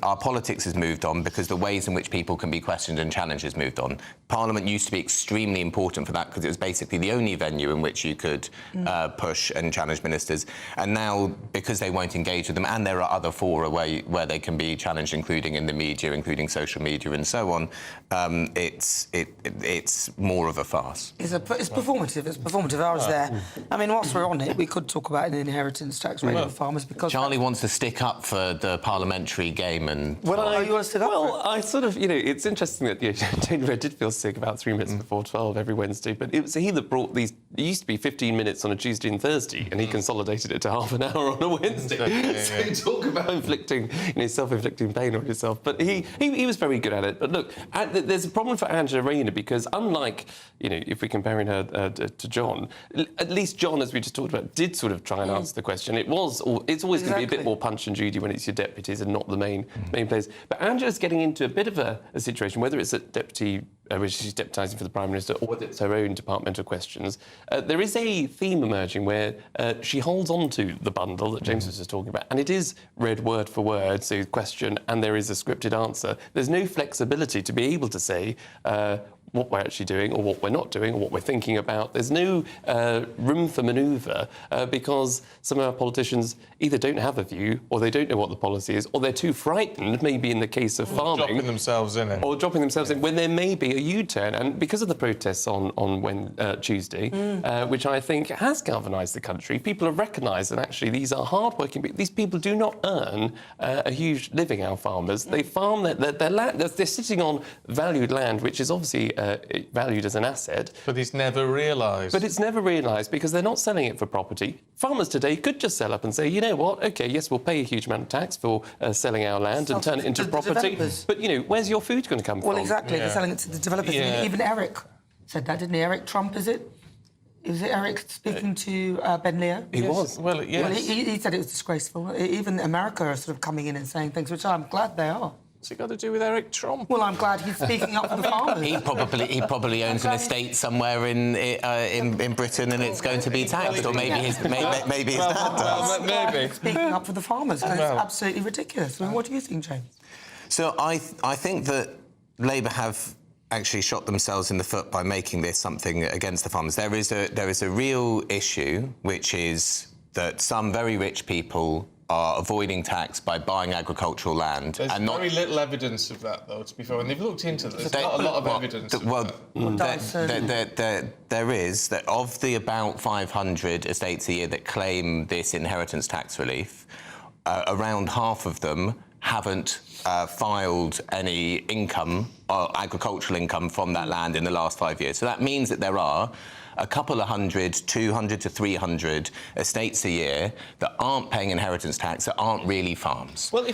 Our politics has moved on because the ways in which people can be questioned and challenged has moved on. Parliament used to be extremely important for that because it was basically the only venue in which you could push and challenge ministers. And now, because they won't engage with them, and there are other fora where they can be challenged, including in the media, including social media and so on, it's more of a farce. It's performative. It's performative. I was there. I mean, whilst we're on it, we could talk about an inheritance tax rate for farmers, because Charlie wants to stick up for the parliamentary game and... I sort of, you know, it's interesting that Tony Blair did feel sick about 3 minutes before 12 every Wednesday, but it was he that brought these... It used to be 15 minutes on a Tuesday and Thursday, and he consolidated it to half an hour on a Wednesday. So talk about inflicting, you know, self-inflicting pain on yourself. But he was very good at it. But look, there's a problem for Angela Rayner, because unlike, you know, if we're comparing her to John, at least John, as we just talked about, did sort of try and answer the question. It's always going to be a bit more Punch and Judy when it's your deputies and not the main players. But Angela's getting into a bit of a situation, whether it's a deputy, where she's deputising for the Prime Minister, or whether it's her own departmental questions. There is a theme emerging where she holds on to the bundle that James was just talking about, and it is read word for word, so question, and there is a scripted answer. There's no flexibility to be able to say what we're actually doing or what we're not doing or what we're thinking about. There's no room for manoeuvre because some of our politicians either don't have a view, or they don't know what the policy is, or they're too frightened, maybe in the case of farming. Dropping themselves in it. Or dropping themselves in when there may be a U-turn. And because of the protests on Tuesday, which I think has galvanised the country, people have recognised that actually these are hard-working people. These people do not earn a huge living, our farmers. They farm their land. They're sitting on valued land, which is obviously valued as an asset. But it's never realised. But it's never realised because they're not selling it for property. Farmers today could just sell up and say, you know what, OK, yes, we'll pay a huge amount of tax for selling our land and turn it into property. But, you know, where's your food going to come from? Well, exactly. They're selling it to the developers. I mean, even Eric said that, didn't he? Eric Trump, is it? Was it Eric speaking to Ben Leo? He was. Well, yes. Well, he said it was disgraceful. Even America are sort of coming in and saying things, which I'm glad they are. What's it got to do with Eric Trump? Well, I'm glad he's speaking up for the farmers. He probably owns an estate somewhere in Britain, and it's going to be taxed, or maybe his dad does. Maybe speaking up for the farmers. It's absolutely ridiculous. I mean, what do you think, James? So I think that Labour have actually shot themselves in the foot by making this something against the farmers. There is a real issue, which is that some very rich people are avoiding tax by buying agricultural land. There's and very little evidence of that, though, to be fair. When they've looked into this, there's not a lot of evidence of that. There is, that of the about 500 estates a year that claim this inheritance tax relief, around half of them haven't filed any income, agricultural income from that land in the last 5 years. So that means that there are a couple of hundred, 200 to 300 estates a year that aren't paying inheritance tax, that aren't really farms. Well,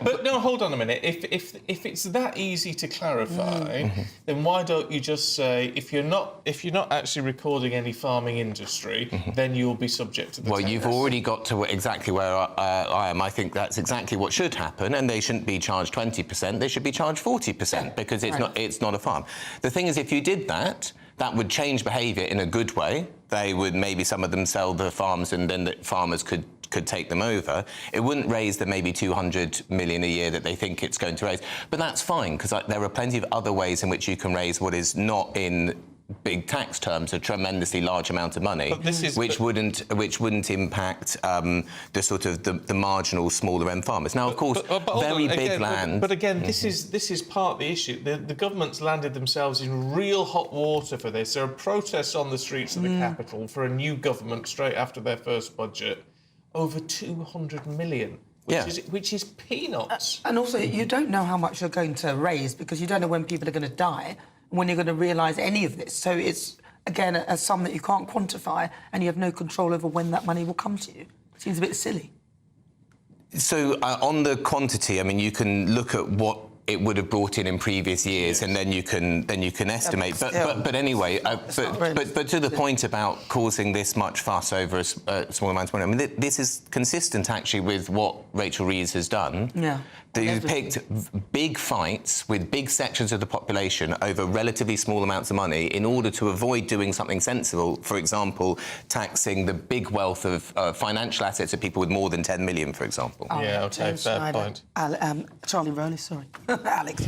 but no, hold on a minute. If it's that easy to clarify, then why don't you just say if you're not actually recording any farming industry, then you'll be subject to the tax? You've already got to exactly where I am. I think that's exactly what should happen, and they shouldn't be charged 20%. They should be charged 40% because it's not a farm. The thing is, if you did that, that would change behaviour in a good way. They would, maybe some of them sell the farms and then the farmers could take them over. It wouldn't raise the maybe 200 million a year that they think it's going to raise. But that's fine, because there are plenty of other ways in which you can raise what is not in big tax terms a tremendously large amount of money, which wouldn't impact the sort of the marginal smaller end farmers. Now, of course, very big land. But again, this is part of the issue. The government's landed themselves in real hot water for this. There are protests on the streets of the capital for a new government straight after their first budget. Over 200 million. Which is peanuts. And also, you don't know how much you're going to raise because you don't know when people are going to die, when you're going to realise any of this. So it's, again, a sum that you can't quantify and you have no control over when that money will come to you. Seems a bit silly. So on the quantity, I mean, you can look at what it would have brought in previous years, and then you can estimate. But anyway, but to the point about causing this much fuss over a small amount of money, I mean, this is consistent actually with what Rachel Reeves has done. Yeah. You've picked big fights with big sections of the population over relatively small amounts of money in order to avoid doing something sensible. For example, taxing the big wealth of financial assets of people with more than 10 million, for example. Yeah, okay, fair point. Charlie Rowley, sorry. Alex.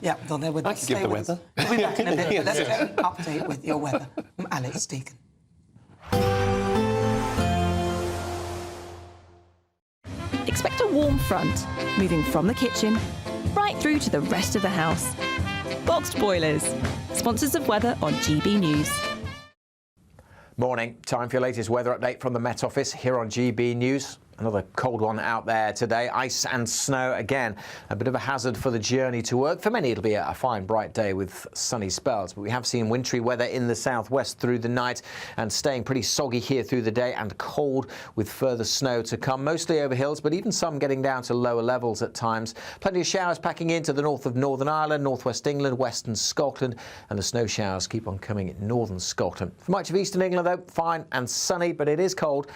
Yeah, well, there with I can give the weather. We'll be back in a bit. Let's get an update with your weather. Alex Deacon. Expect a warm front, moving from the kitchen right through to the rest of the house. Boxed Boilers, sponsors of weather on GB News. Morning. Time for your latest weather update from the Met Office here on GB News. Another cold one out there today. Ice and snow again. A bit of a hazard for the journey to work. For many, it'll be a fine, bright day with sunny spells. But we have seen wintry weather in the southwest through the night and staying pretty soggy here through the day and cold with further snow to come, mostly over hills, but even some getting down to lower levels at times. Plenty of showers packing into the north of Northern Ireland, northwest England, western Scotland, and the snow showers keep on coming in northern Scotland. For much of eastern England, though, fine and sunny, but it is cold.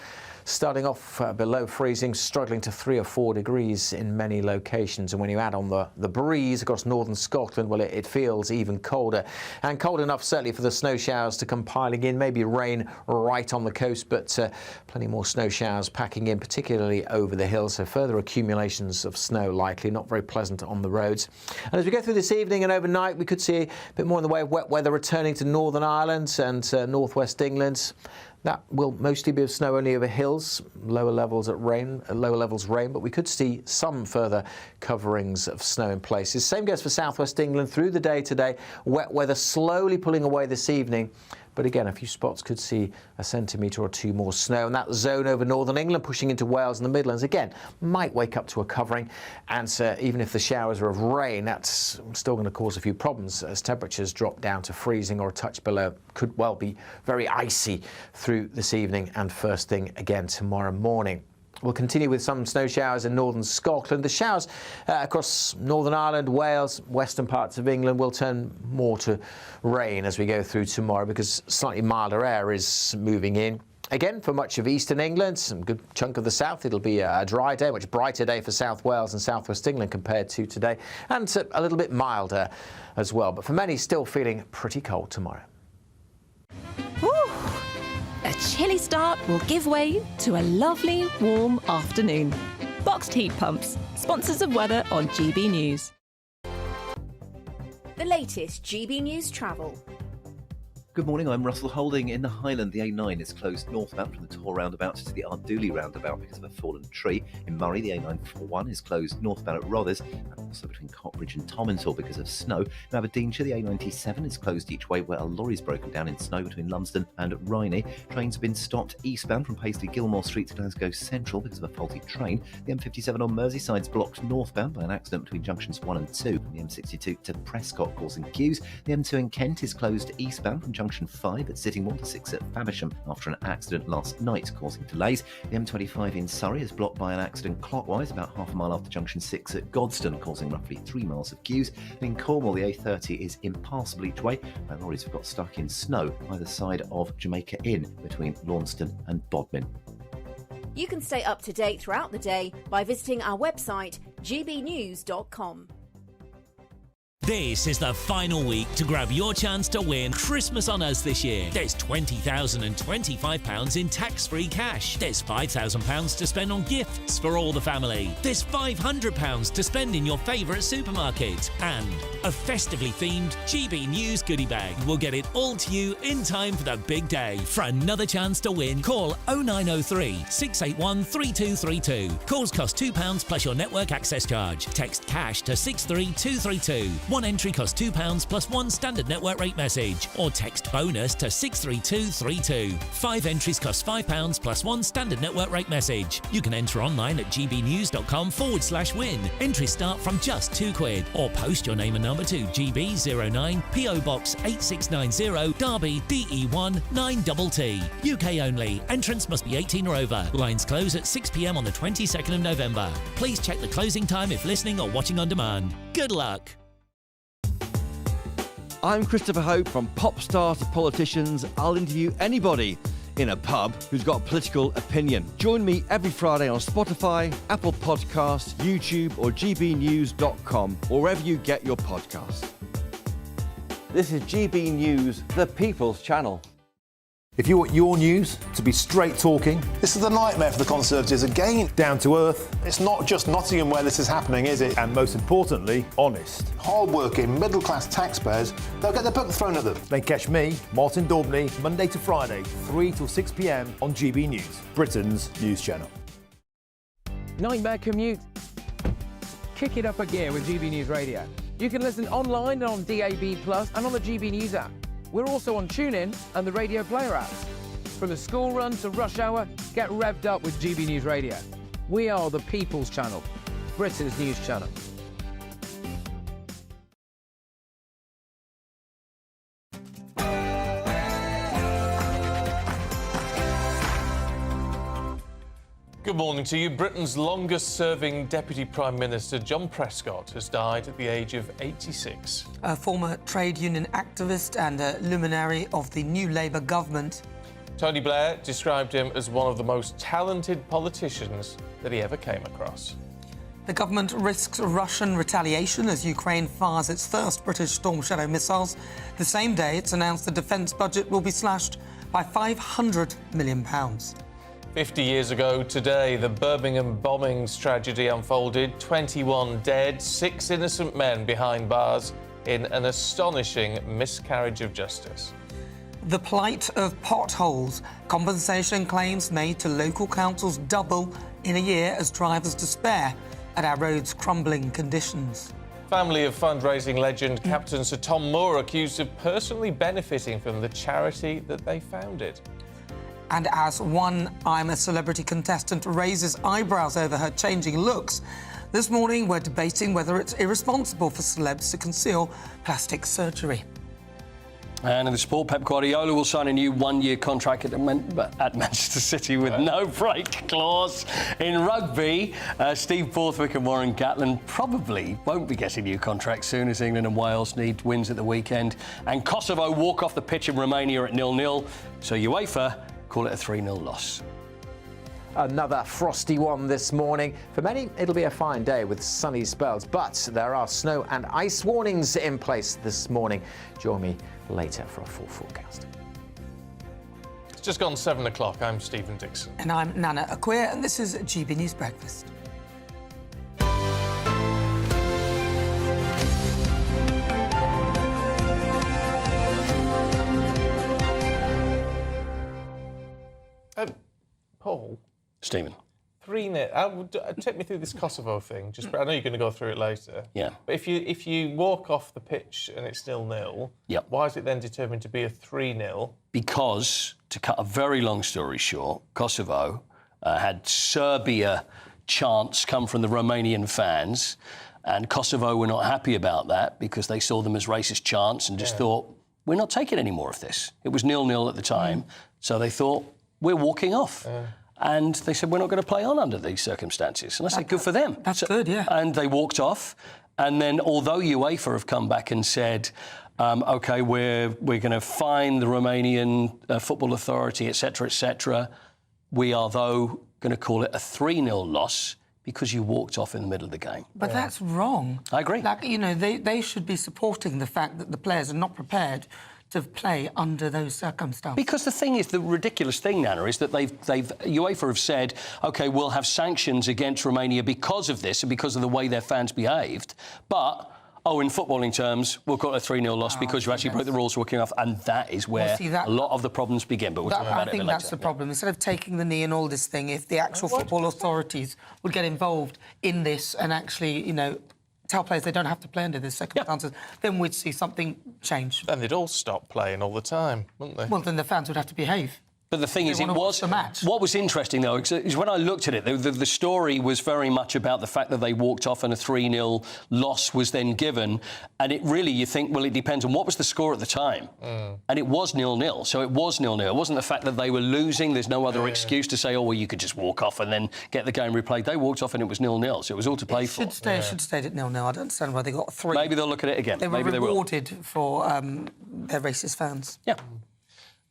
Starting off below freezing, struggling to 3 or 4 degrees in many locations. And when you add on the breeze across northern Scotland, well, it feels even colder. And cold enough, certainly, for the snow showers to come piling in. Maybe rain right on the coast, but plenty more snow showers packing in, particularly over the hills. So further accumulations of snow likely, not very pleasant on the roads. And as we go through this evening and overnight, we could see a bit more in the way of wet weather returning to Northern Ireland and northwest England. That will mostly be of snow only over hills, lower levels rain, but we could see some further coverings of snow in places. Same goes for southwest England through the day today. Wet weather slowly pulling away this evening. But again, a few spots could see a centimetre or two more snow. And that zone over northern England pushing into Wales and the Midlands, again, might wake up to a covering. And even if the showers are of rain, that's still going to cause a few problems as temperatures drop down to freezing or a touch below. Could well be very icy through this evening and first thing again tomorrow morning. We'll continue with some snow showers in northern Scotland. The showers across Northern Ireland, Wales, western parts of England will turn more to rain as we go through tomorrow because slightly milder air is moving in. Again, for much of eastern England, some good chunk of the south, it'll be a dry day, much brighter day for South Wales and southwest England compared to today, and a little bit milder as well. But for many, still feeling pretty cold tomorrow. A chilly start will give way to a lovely, warm afternoon. Boxed Heat Pumps, sponsors of weather on GB News. latest GB News travel. Good morning, I'm Russell Holding. In the Highland, the A9 is closed northbound from the Tor roundabout to the Ardooly roundabout because of a fallen tree. In Murray, the A941 is closed northbound at Rothers and also between Cottbridge and Tomintoul because of snow. In Aberdeenshire, the A97 is closed each way where a lorry's broken down in snow between Lumsden and Rhynie. Trains have been stopped eastbound from Paisley Gilmore Street to Glasgow Central because of a faulty train. The M57 on Merseyside is blocked northbound by an accident between junctions 1 and 2. And the M62 to Prescott causing queues. The M2 in Kent is closed eastbound from junction 5 at Sittingbourne to 6 at Faversham after an accident last night causing delays. The M25 in Surrey is blocked by an accident clockwise about half a mile after junction 6 at Godstone, causing roughly 3 miles of queues. And in Cornwall, the A30 is impassable each way where lorries have got stuck in snow either side of Jamaica Inn between Launceston and Bodmin. You can stay up to date throughout the day by visiting our website gbnews.com. This is the final week to grab your chance to win Christmas on Us this year. There's £20,025 in tax-free cash. There's £5,000 to spend on gifts for all the family. There's £500 to spend in your favourite supermarket. And a festively themed GB News goodie bag. We'll get it all to you in time for the big day. For another chance to win, call 0903 681 3232. Calls cost £2 plus your network access charge. Text cash to 63232. One entry costs £2 plus one standard network rate message, or text bonus to 63232. 5 entries cost £5 plus one standard network rate message. You can enter online at gbnews.com/win. Entries start from just £2, or post your name and number to GB09 PO Box 8690 Derby DE1 9TT. UK only. Entrance must be 18 or over. Lines close at 6 p.m. on the 22nd of November. Please check the closing time if listening or watching on demand. Good luck. I'm Christopher Hope. From pop star to politicians, I'll interview anybody in a pub who's got a political opinion. Join me every Friday on Spotify, Apple Podcasts, YouTube or gbnews.com, or wherever you get your podcasts. This is GB News, the People's Channel. If you want your news to be straight talking, this is a nightmare for the Conservatives again. Down to earth. It's not just Nottingham where this is happening, is it? And most importantly, honest. Hard-working, middle-class taxpayers, they'll get their book thrown at them. Then catch me, Martin Daubney, Monday to Friday, 3 till 6 p.m. on GB News, Britain's news channel. Nightmare commute? Kick it up a gear with GB News Radio. You can listen online and on DAB+ and on the GB News app. We're also on TuneIn and the Radio Player apps. From the school run to rush hour, get revved up with GB News Radio. We are the People's Channel, Britain's news channel. Good morning to you. Britain's longest-serving Deputy Prime Minister, John Prescott, has died at the age of 86. A former trade union activist and a luminary of the new Labour government. Tony Blair described him as one of the most talented politicians that he ever came across. The government risks Russian retaliation as Ukraine fires its first British Storm Shadow missiles. The same day, it's announced the defence budget will be slashed by £500 million. 50 years ago today, the Birmingham bombings tragedy unfolded. 21 dead, 6 innocent men behind bars in an astonishing miscarriage of justice. The plight of potholes. Compensation claims made to local councils double in a year as drivers despair at our roads' crumbling conditions. Family of fundraising legend Captain Sir Tom Moore accused of personally benefiting from the charity that they founded. And as one I'm a Celebrity contestant raises eyebrows over her changing looks, this morning we're debating whether it's irresponsible for celebs to conceal plastic surgery. And in the sport, Pep Guardiola will sign a new one-year contract at Manchester City with no break clause. In rugby, Steve Borthwick and Warren Gatland probably won't be getting new contracts soon as England and Wales need wins at the weekend. And Kosovo walk off the pitch in Romania at 0-0. So UEFA call it a 3-0 loss. Another frosty one this morning. For many, it'll be a fine day with sunny spells, but there are snow and ice warnings in place this morning. Join me later for a full forecast. It's just gone 7 o'clock. I'm Stephen Dixon. And I'm Nana Acquia, and this is GB News Breakfast. Paul? Stephen. 3-0. Take me through this Kosovo thing. I know you're going to go through it later. Yeah. But if you walk off the pitch and it's 0-0, why is it then determined to be a 3-0? Because, to cut a very long story short, Kosovo had Serbia chants come from the Romanian fans, and Kosovo were not happy about that because they saw them as racist chants and just thought, we're not taking any more of this. It was 0-0 at the time, so they thought, we're walking off. And they said, we're not going to play on under these circumstances. And I said, good for them. That's good, yeah. And they walked off. And then, although UEFA have come back and said, OK, we're going to fine the Romanian Football Authority, etc., we are, though, going to call it a 3-0 loss because you walked off in the middle of the game. But that's wrong. I agree. Like, you know, they should be supporting the fact that the players are not prepared to play under those circumstances. Because the thing is, the ridiculous thing, Nana, is that UEFA have said, OK, we'll have sanctions against Romania because of this and because of the way their fans behaved, but, in footballing terms, we'll call it a 3-0 loss because you actually broke the rules walking off, and that is where a lot of the problems begin. But we'll talk about it a bit later. I think that's the problem. Instead of taking the knee and all this thing, if the actual football authorities would get involved in this and actually, you know, tell players they don't have to play under these circumstances, then we'd see something change. Then they'd all stop playing all the time, wouldn't they? Well, then the fans would have to behave. But the thing is, what was interesting, though, is when I looked at it, the story was very much about the fact that they walked off and a 3-0 loss was then given. And it really, you think, well, it depends on what was the score at the time. And it was 0-0, so it was 0-0. It wasn't the fact that they were losing. There's no other excuse to say, well, you could just walk off and then get the game replayed. They walked off and it was 0-0, so it was all to play for. It should stay at 0-0. I don't understand why they got 3. Maybe they'll look at it again. They were Maybe rewarded for their racist fans. Yeah.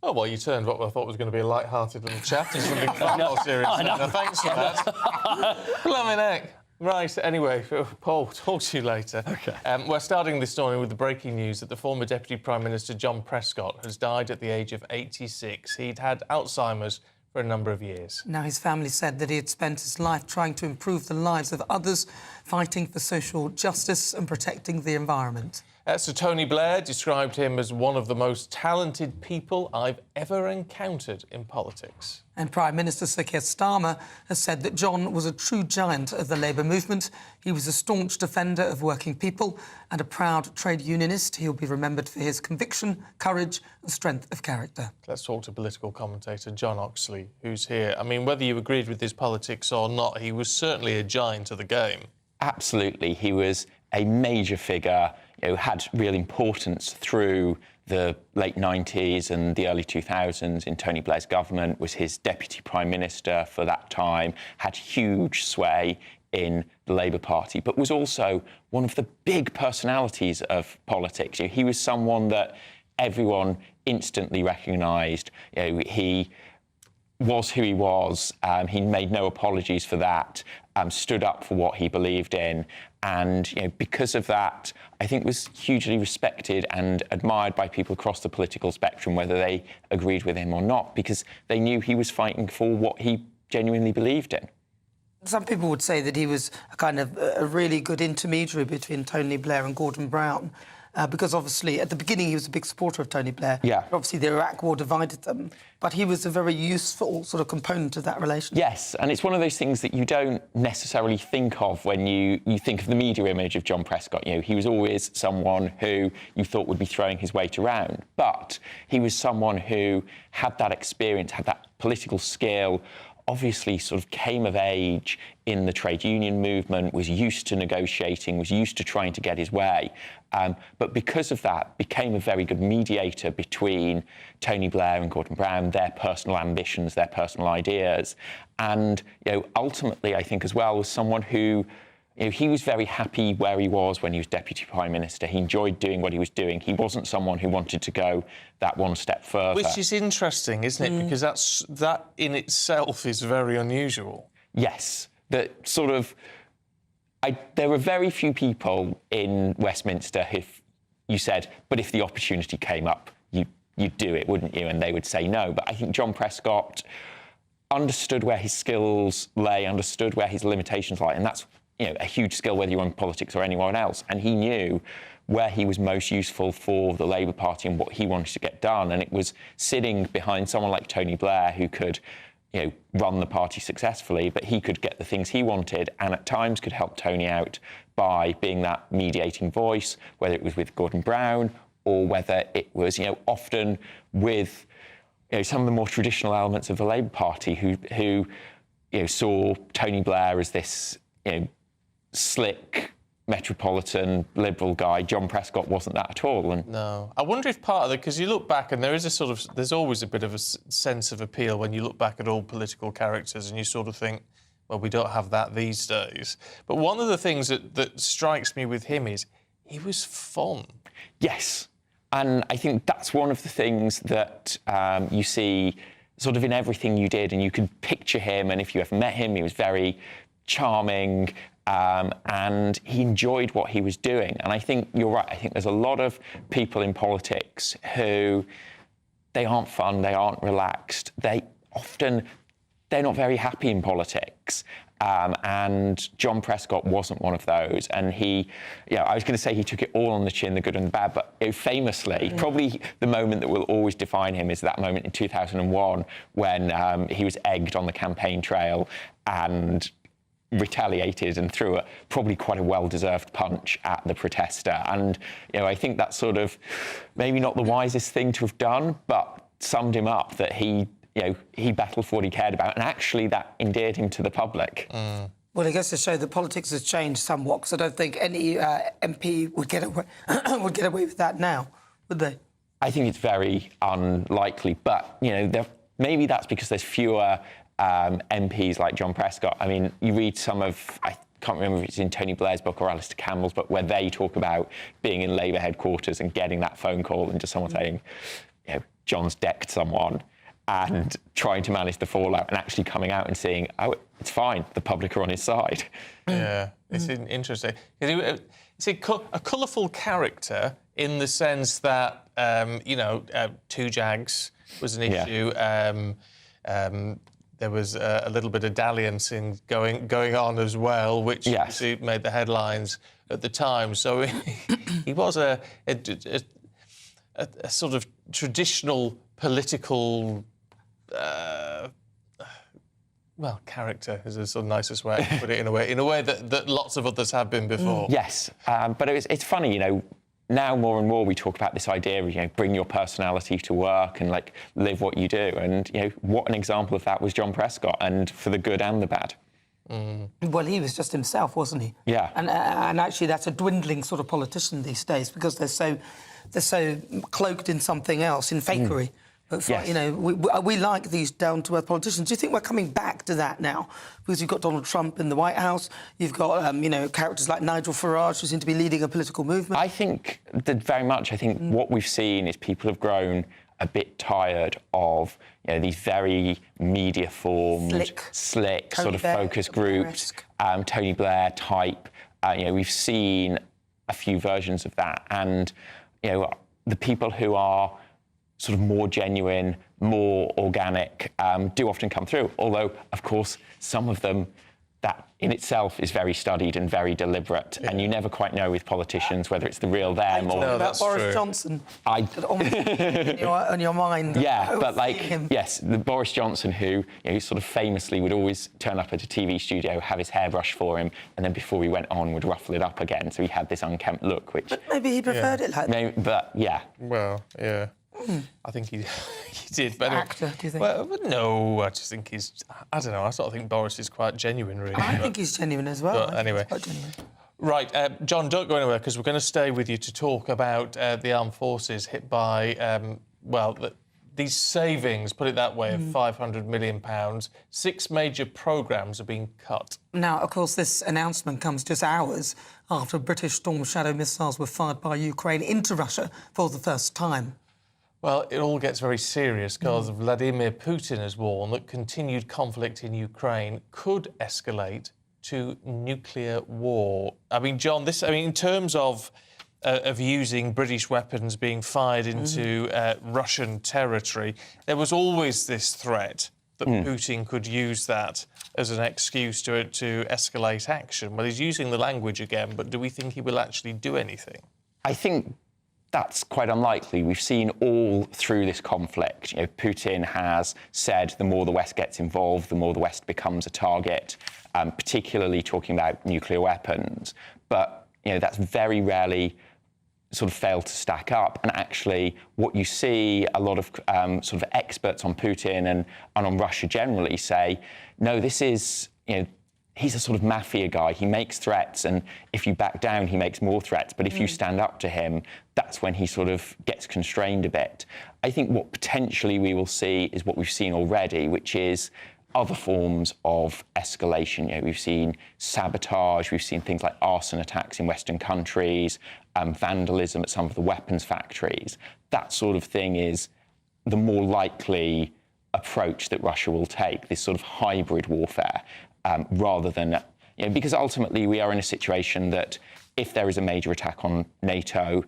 Oh, well, you turned what I thought was going to be a light-hearted little chat into something far more serious. Thanks for that. Blimey heck. Right, anyway, Paul, talk to you later. OK. We're starting this morning with the breaking news that the former Deputy Prime Minister John Prescott has died at the age of 86. He'd had Alzheimer's for a number of years. Now, his family said that he had spent his life trying to improve the lives of others, fighting for social justice and protecting the environment. Sir Tony Blair described him as one of the most talented people I've ever encountered in politics. And Prime Minister Sir Keir Starmer has said that John was a true giant of the Labour movement. He was a staunch defender of working people and a proud trade unionist. He'll be remembered for his conviction, courage and strength of character. Let's talk to political commentator John Oxley, who's here. I mean, whether you agreed with his politics or not, he was certainly a giant of the game. Absolutely. He was a major figure, had real importance through the late 90s and the early 2000s in Tony Blair's government, was his deputy prime minister for that time, had huge sway in the Labour Party, but was also one of the big personalities of politics. He was someone that everyone instantly recognised. He was who he was. He made no apologies for that, stood up for what he believed in. And because of that, I think was hugely respected and admired by people across the political spectrum, whether they agreed with him or not, because they knew he was fighting for what he genuinely believed in. Some people would say that he was a really good intermediary between Tony Blair and Gordon Brown. Because obviously, at the beginning, he was a big supporter of Tony Blair. Yeah. Obviously, the Iraq War divided them. But he was a very useful sort of component of that relationship. Yes, and it's one of those things that you don't necessarily think of when you think of the media image of John Prescott. He was always someone who you thought would be throwing his weight around. But he was someone who had that experience, had that political skill, obviously sort of came of age in the trade union movement, was used to negotiating, was used to trying to get his way. But because of that, became a very good mediator between Tony Blair and Gordon Brown, their personal ambitions, their personal ideas. And, ultimately, I think as well, was someone who, he was very happy where he was when he was Deputy Prime Minister. He enjoyed doing what he was doing. He wasn't someone who wanted to go that one step further. Which is interesting, isn't it? Because that in itself is very unusual. Yes. That sort of... there were very few people in Westminster who you said, but if the opportunity came up, you'd do it, wouldn't you? And they would say no. But I think John Prescott understood where his skills lay, understood where his limitations lie, and that's a huge skill, whether you're in politics or anyone else. And he knew where he was most useful for the Labour Party and what he wanted to get done. And it was sitting behind someone like Tony Blair, who could run the party successfully, but he could get the things he wanted and at times could help Tony out by being that mediating voice, whether it was with Gordon Brown or whether it was, often with some of the more traditional elements of the Labour Party who saw Tony Blair as this, slick, metropolitan Liberal guy. John Prescott wasn't that at all. And no, I wonder if part of it, because you look back and there's always a bit of a sense of appeal when you look back at all political characters and you sort of think, well, we don't have that these days. But one of the things that strikes me with him is he was fun. Yes, and I think that's one of the things that you see sort of in everything you did, and you could picture him, and if you ever met him, he was very charming, and he enjoyed what he was doing. And I think you're right. I think there's a lot of people in politics who they aren't fun, they aren't relaxed. They're not very happy in politics. And John Prescott wasn't one of those. And I was going to say he took it all on the chin, the good and the bad, but famously, probably the moment that will always define him is that moment in 2001 when he was egged on the campaign trail and retaliated and threw probably quite a well-deserved punch at the protester. And, I think that's sort of maybe not the wisest thing to have done, but summed him up that he battled for what he cared about, and actually that endeared him to the public. Well, I guess to show that politics has changed somewhat, because I don't think any MP would get away with that now, would they? I think it's very unlikely, but maybe that's because there's fewer MPs like John Prescott. I mean, you read some of, I can't remember if it's in Tony Blair's book or Alistair Campbell's book, where they talk about being in Labour headquarters and getting that phone call and just someone saying, John's decked someone, and trying to manage the fallout and actually coming out and seeing, oh, it's fine, the public are on his side. Yeah, it's interesting. It's a colourful character in the sense that, Two Jags was an issue. There was a little bit of dalliancing going on as well, which made the headlines at the time. So he was a sort of traditional political, character is the sort of nicest way to put it, in a way that lots of others have been before. Yes, but it's funny, now more and more we talk about this idea of, bring your personality to work and, live what you do. And, what an example of that was John Prescott, and for the good and the bad. Well, he was just himself, wasn't he? Yeah. And actually that's a dwindling sort of politician these days, because they're so cloaked in something else, in fakery. But, Yes. we like these down-to-earth politicians. Do you think we're coming back to that now? Because you've got Donald Trump in the White House, you've got, characters like Nigel Farage who seem to be leading a political movement. I think that very much. I think what we've seen is people have grown a bit tired of these very media-formed, slick sort of focus groups, Tony Blair type. We've seen a few versions of that, and the people who are sort of more genuine, more organic, do often come through. Although, of course, some of them, that in itself is very studied and very deliberate, and you never quite know with politicians whether it's the real them or... No, that's Boris Johnson. On your mind. Yeah, but yes, the Boris Johnson who sort of famously would always turn up at a TV studio, have his hair brushed for him, and then before he went on would ruffle it up again, so he had this unkempt look, which... But maybe he preferred it like that. But, yeah. Well, yeah. I think he did better. Actor, do you think? Well, no, I just think he's... I don't know, I sort of think Boris is quite genuine, really. I think he's genuine as well. But anyway. Right, John, don't go anywhere, because we're going to stay with you to talk about the armed forces hit by, these savings, put it that way, of £500 million. 6 major programmes are being cut. Now, of course, this announcement comes just hours after British Storm Shadow missiles were fired by Ukraine into Russia for the first time. Well, it all gets very serious because Vladimir Putin has warned that continued conflict in Ukraine could escalate to nuclear war. I mean, John, in terms of using British weapons being fired into Russian territory, there was always this threat that Putin could use that as an excuse to escalate action. Well, he's using the language again, but do we think he will actually do anything? I think that's quite unlikely. We've seen all through this conflict, Putin has said the more the West gets involved, the more the West becomes a target, particularly talking about nuclear weapons. But, that's very rarely sort of failed to stack up. And actually, what you see a lot of sort of experts on Putin and on Russia generally say, no, this is, he's a sort of mafia guy. He makes threats, and if you back down, he makes more threats. But if you stand up to him, that's when he sort of gets constrained a bit. I think what potentially we will see is what we've seen already, which is other forms of escalation. We've seen sabotage, we've seen things like arson attacks in Western countries, vandalism at some of the weapons factories. That sort of thing is the more likely approach that Russia will take, this sort of hybrid warfare. Rather than, because ultimately we are in a situation that if there is a major attack on NATO,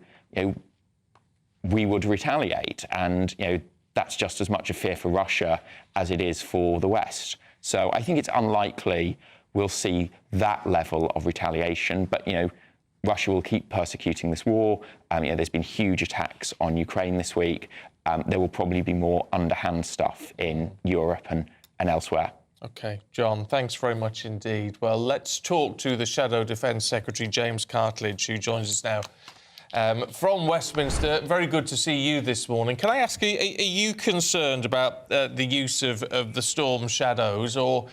we would retaliate. And, that's just as much a fear for Russia as it is for the West. So I think it's unlikely we'll see that level of retaliation. But, Russia will keep persecuting this war. There's been huge attacks on Ukraine this week. There will probably be more underhand stuff in Europe and elsewhere. OK, John, thanks very much indeed. Well, let's talk to the Shadow Defence Secretary, James Cartledge, who joins us now from Westminster. Very good to see you this morning. Can I ask, are you concerned about the use of the Storm Shadows, or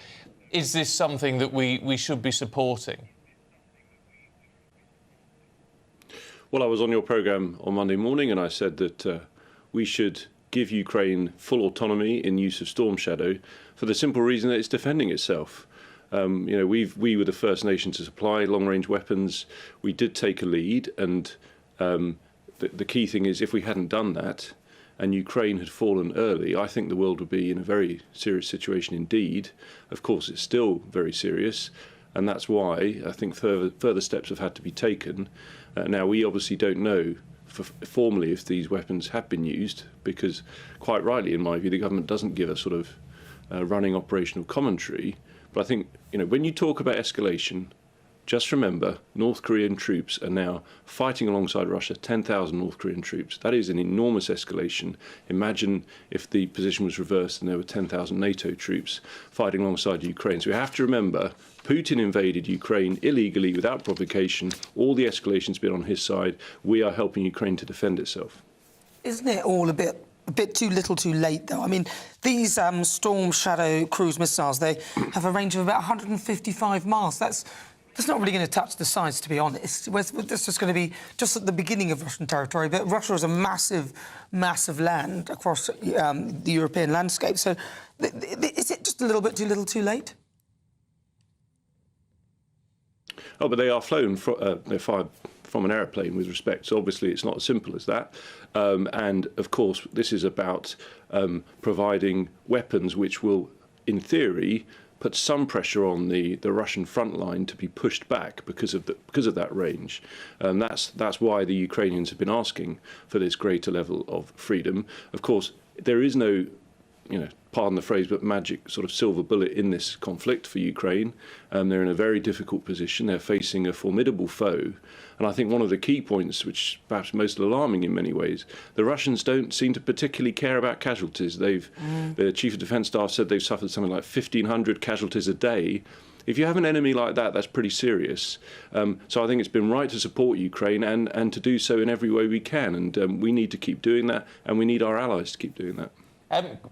is this something that we should be supporting? Well, I was on your programme on Monday morning and I said that we should give Ukraine full autonomy in use of Storm Shadow for the simple reason that it's defending itself. We were the first nation to supply long-range weapons. We did take a lead, and the key thing is if we hadn't done that and Ukraine had fallen early, I think the world would be in a very serious situation indeed. Of course, it's still very serious, and that's why I think further steps have had to be taken. Now, we obviously don't know formally if these weapons have been used, because quite rightly, in my view, the government doesn't give a sort of running operational commentary. But I think, when you talk about escalation, just remember North Korean troops are now fighting alongside Russia, 10,000 North Korean troops. That is an enormous escalation. Imagine if the position was reversed and there were 10,000 NATO troops fighting alongside Ukraine. So we have to remember Putin invaded Ukraine illegally without provocation. All the escalation's been on his side. We are helping Ukraine to defend itself. Isn't it all a bit too little too late, though? I mean, these Storm Shadow cruise missiles, they have a range of about 155 miles. That's not really going to touch the sides, to be honest. This is going to be just at the beginning of Russian territory, but Russia is a massive, massive land across the European landscape. So is it just a little bit too little too late? Oh, but they are flown, they're fired from an aeroplane with respect. So obviously it's not as simple as that. And of course, this is about providing weapons which will, in theory, put some pressure on the Russian front line to be pushed back because of that range. That's why the Ukrainians have been asking for this greater level of freedom. Of course, there is no, pardon the phrase, but magic sort of silver bullet in this conflict for Ukraine. They're in a very difficult position. They're facing a formidable foe. And I think one of the key points, which perhaps most alarming in many ways, the Russians don't seem to particularly care about casualties. The Chief of Defence Staff said they've suffered something like 1,500 casualties a day. If you have an enemy like that, that's pretty serious. So I think it's been right to support Ukraine and to do so in every way we can. And we need to keep doing that, and we need our allies to keep doing that.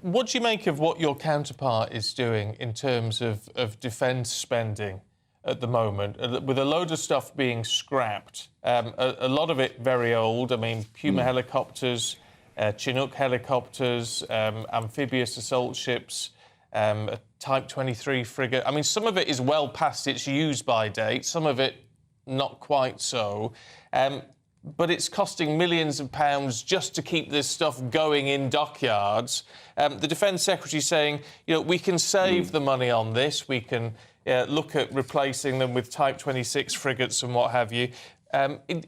What do you make of what your counterpart is doing in terms of defence spending at the moment, with a load of stuff being scrapped, a lot of it very old? I mean, Puma helicopters, Chinook helicopters, amphibious assault ships, a Type 23 frigate. I mean, some of it is well past its use-by date, some of it not quite so. But it's costing millions of pounds just to keep this stuff going in dockyards. The Defence Secretary saying, we can save the money on this. We can look at replacing them with Type 26 frigates and what have you.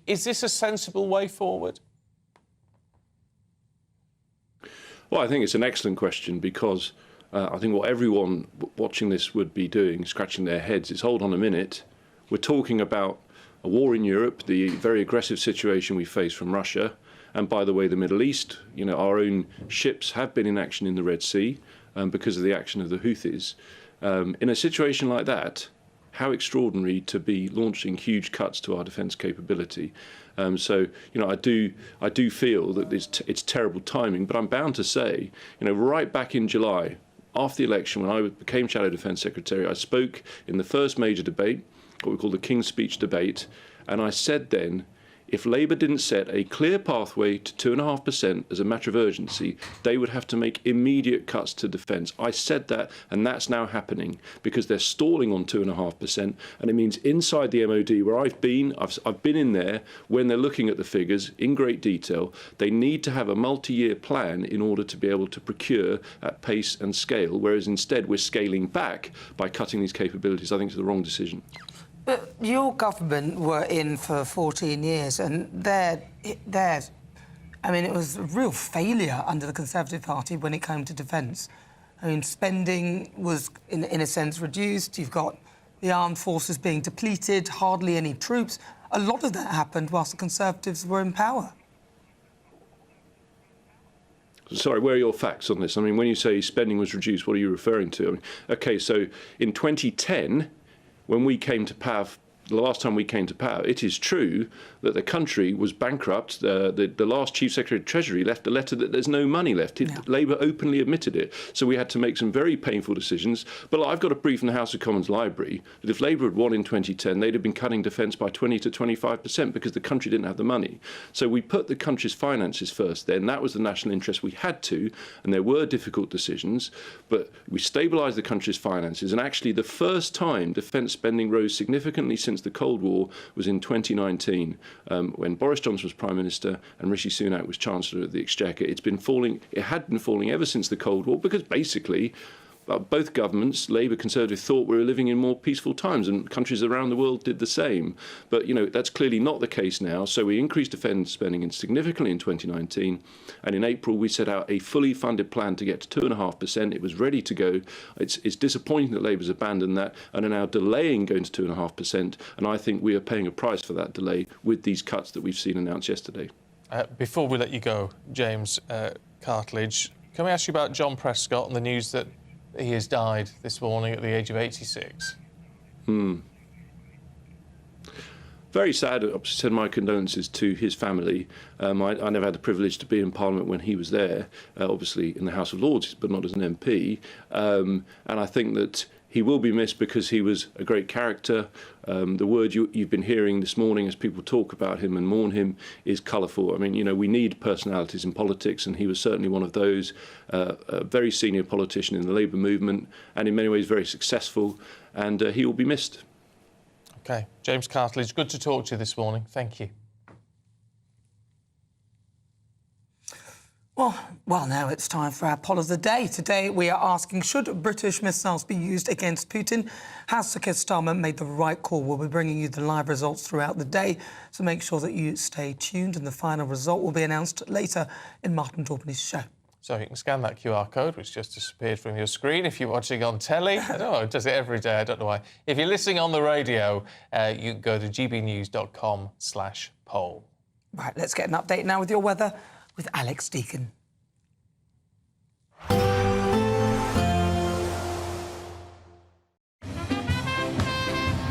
Is this a sensible way forward? Well, I think it's an excellent question, because I think what everyone watching this would be doing, scratching their heads, is hold on a minute. We're talking about a war in Europe, the very aggressive situation we face from Russia. And by the way, the Middle East, our own ships have been in action in the Red Sea because of the action of the Houthis. In a situation like that, how extraordinary to be launching huge cuts to our defence capability. So, I do feel that it's terrible timing, but I'm bound to say, right back in July, after the election, when I became Shadow Defence Secretary, I spoke in the first major debate, what we call the King's Speech debate, and I said then, if Labour didn't set a clear pathway to 2.5% as a matter of urgency, they would have to make immediate cuts to defence. I said that, and that's now happening because they're stalling on 2.5%, and it means inside the MOD, where I've been in there when they're looking at the figures in great detail. They need to have a multi-year plan in order to be able to procure at pace and scale, whereas instead we're scaling back by cutting these capabilities. I think it's the wrong decision. But your government were in for 14 years, and it was a real failure under the Conservative Party when it came to defence. I mean, spending was, in a sense, reduced. You've got the armed forces being depleted, hardly any troops. A lot of that happened whilst the Conservatives were in power. Sorry, where are your facts on this? I mean, when you say spending was reduced, what are you referring to? I mean, OK, so in 2010... when we came to power, the last time we came to power, it is true that the country was bankrupt. The last Chief Secretary of Treasury left a letter that there's no money left. Labour openly admitted it. So we had to make some very painful decisions. But I've got a brief in the House of Commons Library that if Labour had won in 2010, they'd have been cutting defence by 20 to 25% because the country didn't have the money. So we put the country's finances first then. That was the national interest. We had to, and there were difficult decisions, but we stabilised the country's finances. And actually the first time defence spending rose significantly since the Cold War was in 2019. When Boris Johnson was Prime Minister and Rishi Sunak was Chancellor of the Exchequer. It had been falling ever since the Cold War because basically both governments, Labour, Conservative, thought we were living in more peaceful times, and countries around the world did the same. But, that's clearly not the case now. So we increased defence spending significantly in 2019. And in April, we set out a fully funded plan to get to 2.5%. It was ready to go. It's disappointing that Labour's abandoned that and are now delaying going to 2.5%. And I think we are paying a price for that delay with these cuts that we've seen announced yesterday. Before we let you go, James Cartledge, can we ask you about John Prescott and the news that he has died this morning at the age of 86? Very sad. I send my condolences to his family. I never had the privilege to be in Parliament when he was there, obviously in the House of Lords, but not as an MP. And I think that he will be missed because he was a great character. The word you've been hearing this morning as people talk about him and mourn him is colourful. I mean, we need personalities in politics, and he was certainly one of those. A very senior politician in the Labour movement, and in many ways very successful, and he will be missed. OK. James Cartledge, good to talk to you this morning. Thank you. Well, now it's time for our poll of the day. Today we are asking, should British missiles be used against Putin? Has Sir Keir Starmer made the right call? We'll be bringing you the live results throughout the day, so make sure that you stay tuned, and the final result will be announced later in Martin Daubney's show. So you can scan that QR code, which just disappeared from your screen if you're watching on telly. I don't know, it does it every day, I don't know why. If you're listening on the radio, you can go to gbnews.com/poll. Right, let's get an update now with your weather with Alex Deacon.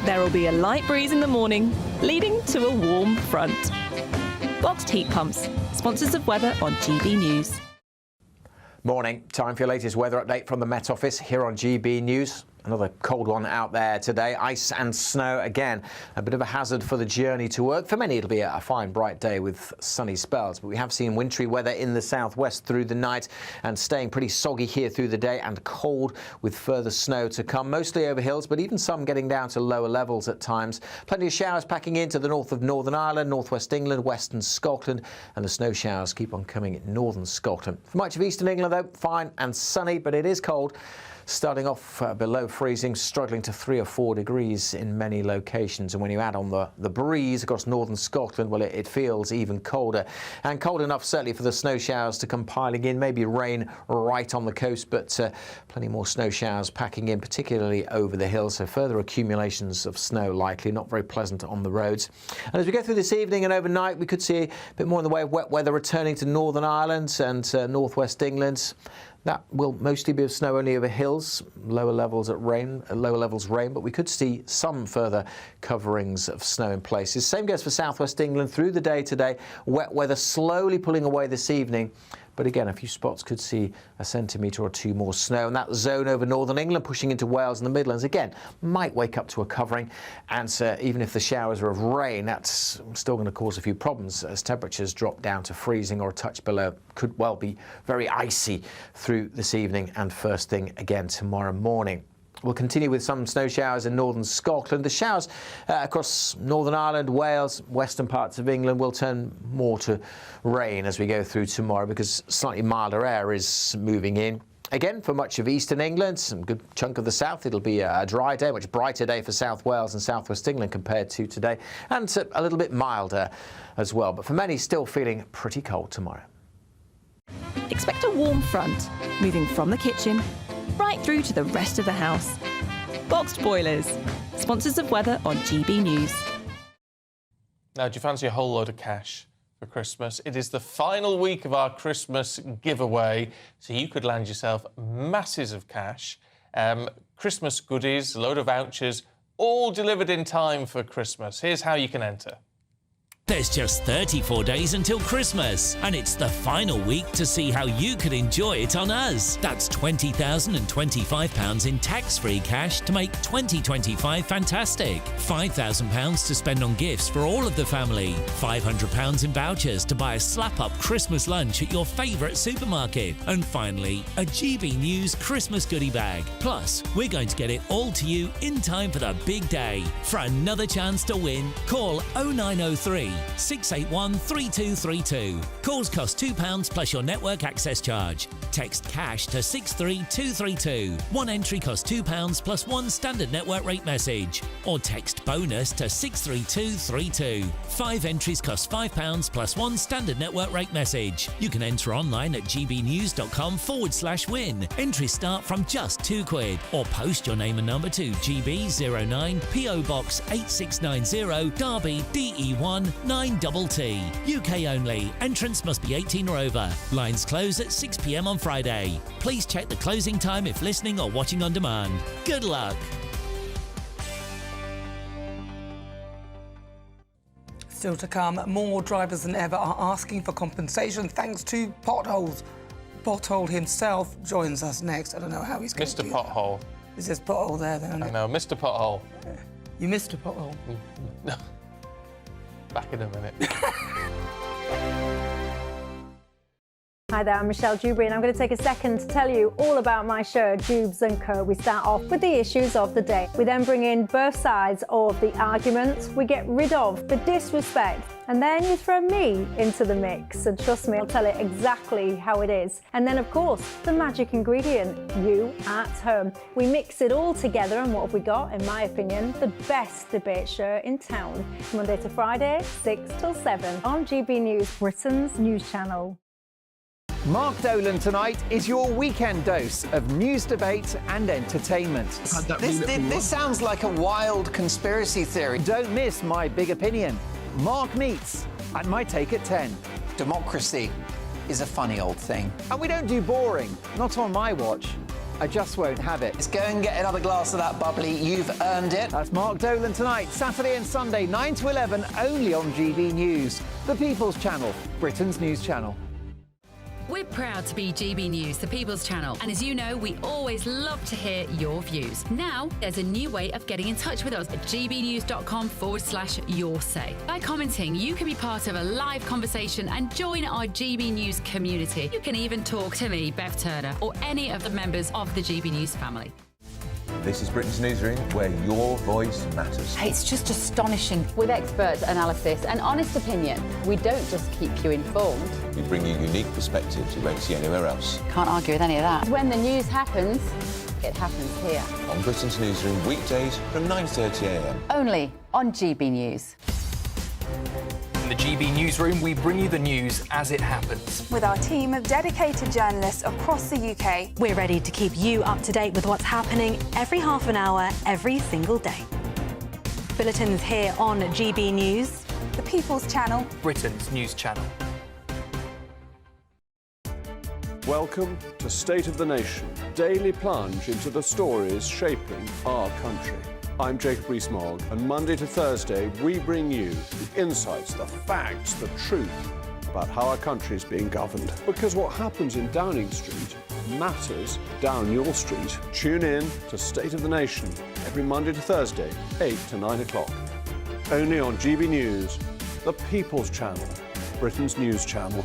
There will be a light breeze in the morning, leading to a warm front. Boxed heat pumps, sponsors of weather on GB News. Morning. Time for your latest weather update from the Met Office here on GB News. Another cold one out there today. Ice and snow again. A bit of a hazard for the journey to work. For many, it'll be a fine, bright day with sunny spells. But we have seen wintry weather in the southwest through the night and staying pretty soggy here through the day and cold with further snow to come. Mostly over hills, but even some getting down to lower levels at times. Plenty of showers packing into the north of Northern Ireland, northwest England, western Scotland. And the snow showers keep on coming in northern Scotland. For much of eastern England, though, fine and sunny, but it is cold. starting off below freezing, struggling to 3 or 4 degrees in many locations. And when you add on the breeze across northern Scotland, well, it feels even colder. And cold enough certainly for the snow showers to come piling in, maybe rain right on the coast, but plenty more snow showers packing in, particularly over the hills. So further accumulations of snow likely, not very pleasant on the roads. And as we go through this evening and overnight, we could see a bit more in the way of wet weather returning to Northern Ireland and northwest England. That will mostly be of snow only over hills, lower levels rain, but we could see some further coverings of snow in places. Same goes for southwest England through the day today. Wet weather slowly pulling away this evening. But again, a few spots could see a centimetre or two more snow. And that zone over northern England pushing into Wales and the Midlands, again, might wake up to a covering. And even if the showers are of rain, that's still going to cause a few problems as temperatures drop down to freezing or a touch below. Could well be very icy through this evening and first thing again tomorrow morning. We'll continue with some snow showers in northern Scotland. The showers across Northern Ireland, Wales, western parts of England will turn more to rain as we go through tomorrow because slightly milder air is moving in. Again, for much of eastern England, some good chunk of the south, it'll be a dry day, much brighter day for South Wales and southwest England compared to today, and a little bit milder as well. But for many, still feeling pretty cold tomorrow. Expect a warm front moving from the kitchen right through to the rest of the house. Boxed Boilers, sponsors of weather on GB News. Now, do you fancy a whole load of cash for Christmas? It is the final week of our Christmas giveaway, so you could land yourself masses of cash. Christmas goodies, a load of vouchers, all delivered in time for Christmas. Here's how you can enter. There's just 34 days until Christmas, and it's the final week to see how you could enjoy it on us. That's £20,025 in tax-free cash to make 2025 fantastic. £5,000 to spend on gifts for all of the family. £500 in vouchers to buy a slap-up Christmas lunch at your favourite supermarket. And finally, a GB News Christmas goodie bag. Plus, we're going to get it all to you in time for the big day. For another chance to win, call 0903 681 3232. Calls cost £2 plus your network access charge. Text cash to 63232. One entry costs £2 plus one standard network rate message. Or text bonus to 63232. 5 entries cost £5 plus one standard network rate message. You can enter online at gbnews.com/win. Entries start from just £2. Or post your name and number to GB09 PO Box 8690 Derby DE1 9TT. UK only. Entrance must be 18 or over. Lines close at 6 p.m. on Friday. Please check the closing time if listening or watching on demand. Good luck. Still to come, more drivers than ever are asking for compensation thanks to potholes. Pothole himself joins us next. I don't know how he's going to do Mr. Pothole. Is this pothole there then? I know, Mr. Pothole. You missed a pothole. Back in a minute. Hi there, I'm Michelle Dewberry and I'm going to take a second to tell you all about my show, Dubes & Co. We start off with the issues of the day. We then bring in both sides of the arguments. We get rid of the disrespect. And then you throw me into the mix. And trust me, I'll tell it exactly how it is. And then, of course, the magic ingredient, you at home. We mix it all together and what have we got, in my opinion, the best debate show in town. Monday to Friday, 6 till 7 on GB News, Britain's news channel. Mark Dolan tonight is your weekend dose of news, debate and entertainment. This sounds like a wild conspiracy theory. Don't miss My Big Opinion. Mark meets at My Take at 10. Democracy is a funny old thing. And we don't do boring, not on my watch. I just won't have it. Let's go and get another glass of that bubbly. You've earned it. That's Mark Dolan tonight, Saturday and Sunday, 9 to 11, only on GB News, the People's Channel, Britain's news channel. We're proud to be GB News, the People's Channel, and as you know, we always love to hear your views. Now, there's a new way of getting in touch with us at gbnews.com/yoursay. By commenting, you can be part of a live conversation and join our GB News community. You can even talk to me, Bev Turner, or any of the members of the GB News family. This is Britain's Newsroom, where your voice matters. It's just astonishing. With expert analysis and honest opinion, we don't just keep you informed. We bring you unique perspectives you won't see anywhere else. Can't argue with any of that. When the news happens, It happens here. On Britain's Newsroom, weekdays from 9:30am. Only on GB News. In the GB Newsroom, we bring you the news as it happens. With our team of dedicated journalists across the UK, we're ready to keep you up to date with what's happening every half an hour, every single day. Bulletins here on GB News, the People's Channel, Britain's news channel. Welcome to State of the Nation, daily plunge into the stories shaping our country. I'm Jacob Rees-Mogg, and Monday to Thursday we bring you the insights, the facts, the truth about how our country is being governed. Because what happens in Downing Street matters down your street. Tune in to State of the Nation every Monday to Thursday, 8 to 9 o'clock. Only on GB News, the People's Channel, Britain's news channel.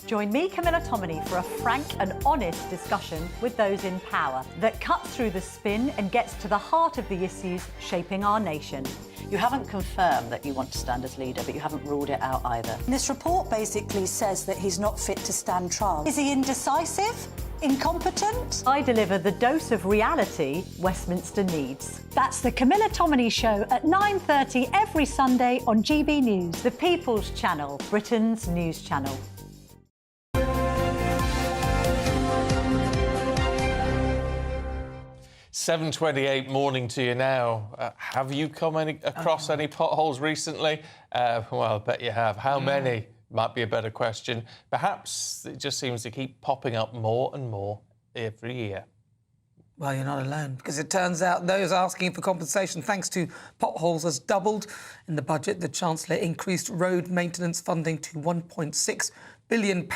Join me, Camilla Tominey, for a frank and honest discussion with those in power that cuts through the spin and gets to the heart of the issues shaping our nation. You haven't confirmed that you want to stand as leader, but you haven't ruled it out either. This report basically says that he's not fit to stand trial. Is he indecisive? Incompetent? I deliver the dose of reality Westminster needs. That's the Camilla Tominey Show at 9:30 every Sunday on GB News, the People's Channel, Britain's news channel. 7:28 morning to you now. Have you come across any potholes recently? Well, I bet you have. How many? Might be a better question. Perhaps it just seems to keep popping up more and more every year. Well, you're not alone, because it turns out those asking for compensation thanks to potholes has doubled. In the budget, the Chancellor increased road maintenance funding to £1.6 billion.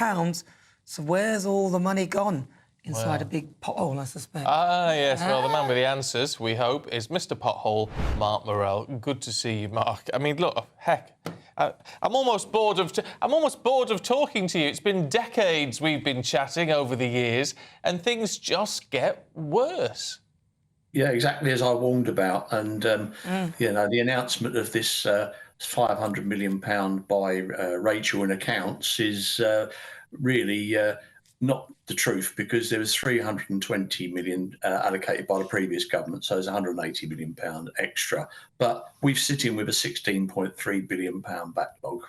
So where's all the money gone? Inside a big pothole, I suspect. Ah, yes. Well, the man with the answers, we hope, is Mr. Pothole, Mark Morell. Good to see you, Mark. I mean, look, heck, I'm almost bored of talking to you. It's been decades we've been chatting over the years, and things just get worse. Yeah, exactly as I warned about. And, you know, the announcement of this £500 million by Rachel in accounts is really not the truth, because there was 320 million allocated by the previous government, so there's 180 million pound extra. But we're sitting with a 16.3 billion pound backlog.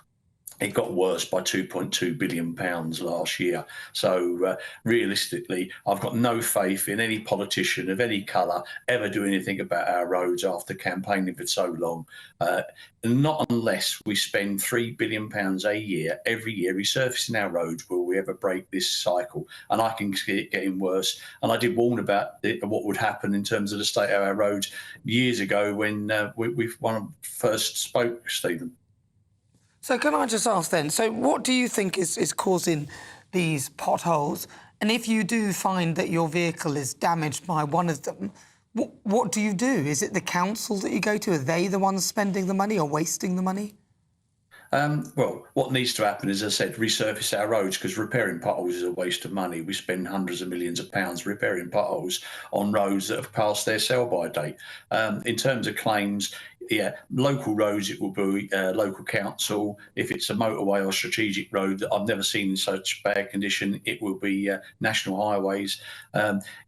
It got worse by 2.2 billion pounds last year. So realistically, I've got no faith in any politician of any colour ever do anything about our roads after campaigning for so long. Not unless we spend £3 billion a year, every year, resurfacing our roads, will we ever break this cycle. And I can see it getting worse. And I did warn about what would happen in terms of the state of our roads years ago when we first spoke, Stephen. So can I just ask then, so what do you think is causing these potholes? And if you do find that your vehicle is damaged by one of them, what do you do? Is it the council that you go to? Are they the ones spending the money or wasting the money? Well, what needs to happen is, as I said, resurface our roads, because repairing potholes is a waste of money. We spend hundreds of millions of pounds repairing potholes on roads that have passed their sell-by date. In terms of claims, yeah, local roads, it will be local council. If it's a motorway or strategic road that I've never seen in such bad condition, it will be national highways.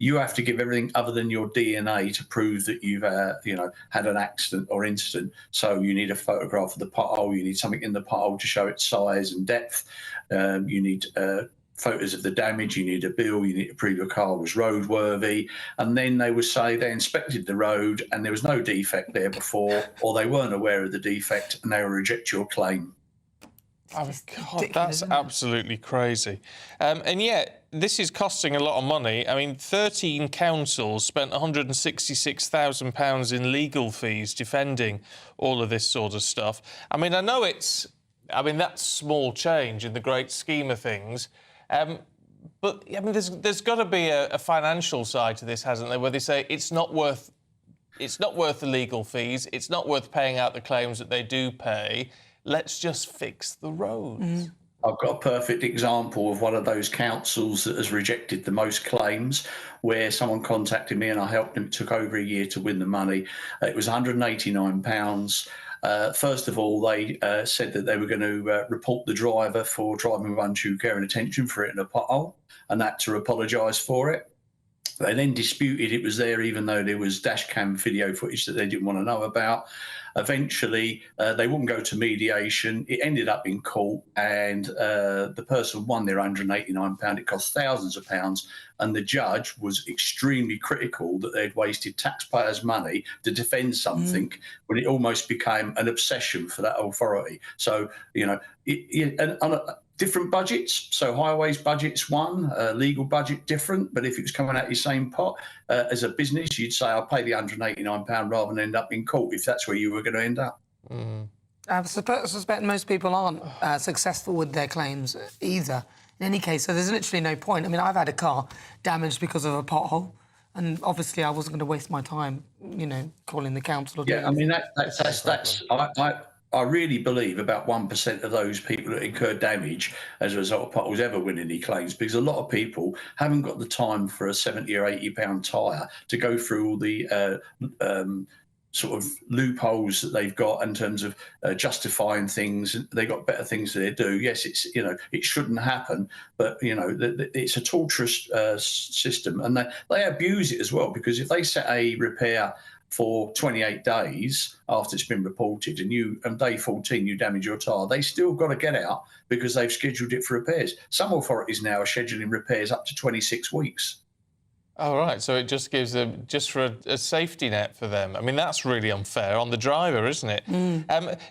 You have to give everything other than your DNA to prove that you've had an accident or incident. So you need a photograph of the pothole, you need something in the pothole to show its size and depth. You need photos of the damage, you need a bill, you need to prove your car was roadworthy, and then they would say they inspected the road and there was no defect there before, or they weren't aware of the defect and they will reject your claim. Oh, God, that's absolutely crazy. And yet, this is costing a lot of money. I mean, 13 councils spent £166,000 in legal fees defending all of this sort of stuff. I mean, that's small change in the great scheme of things. But I mean, there's got to be a financial side to this, hasn't there? Where they say it's not worth the legal fees, it's not worth paying out the claims that they do pay. Let's just fix the roads. I've got a perfect example of one of those councils that has rejected the most claims, where someone contacted me and I helped them. It took over a year to win the money. It was £189. First of all, they said that they were going to report the driver for driving with undue care and attention for it in a pothole, and had to apologise for it. They then disputed it was there, even though there was dash cam video footage that they didn't want to know about. Eventually, they wouldn't go to mediation. It ended up in court, and the person won their £189. It cost thousands of pounds, and the judge was extremely critical that they'd wasted taxpayers' money to defend something when it almost became an obsession for that authority. So, you know, different budgets. So highways budget's one, legal budget different. But if it was coming out of your same pot, as a business, you'd say, I'll pay the £189 rather than end up in court if that's where you were going to end up. I suspect most people aren't successful with their claims either. In any case, so there's literally no point. I mean, I've had a car damaged because of a pothole, and obviously I wasn't going to waste my time, you know, calling the council. Yeah, I mean, that's I really believe about 1% of those people that incur damage as a result of potholes ever win any claims, because a lot of people haven't got the time for a £70 or £80 tyre to go through all the sort of loopholes that they've got in terms of justifying things. They've got better things to do. Yes, it's, you know, it shouldn't happen, but, you know, it's a torturous system, and they abuse it as well, because if they set a repair for 28 days after it's been reported, and on day 14 you damage your tyre, they still got to get out because they've scheduled it for repairs. Some authorities now are scheduling repairs up to 26 weeks. Oh, right. So it just gives them, just for a safety net for them. I mean, that's really unfair on the driver, isn't it?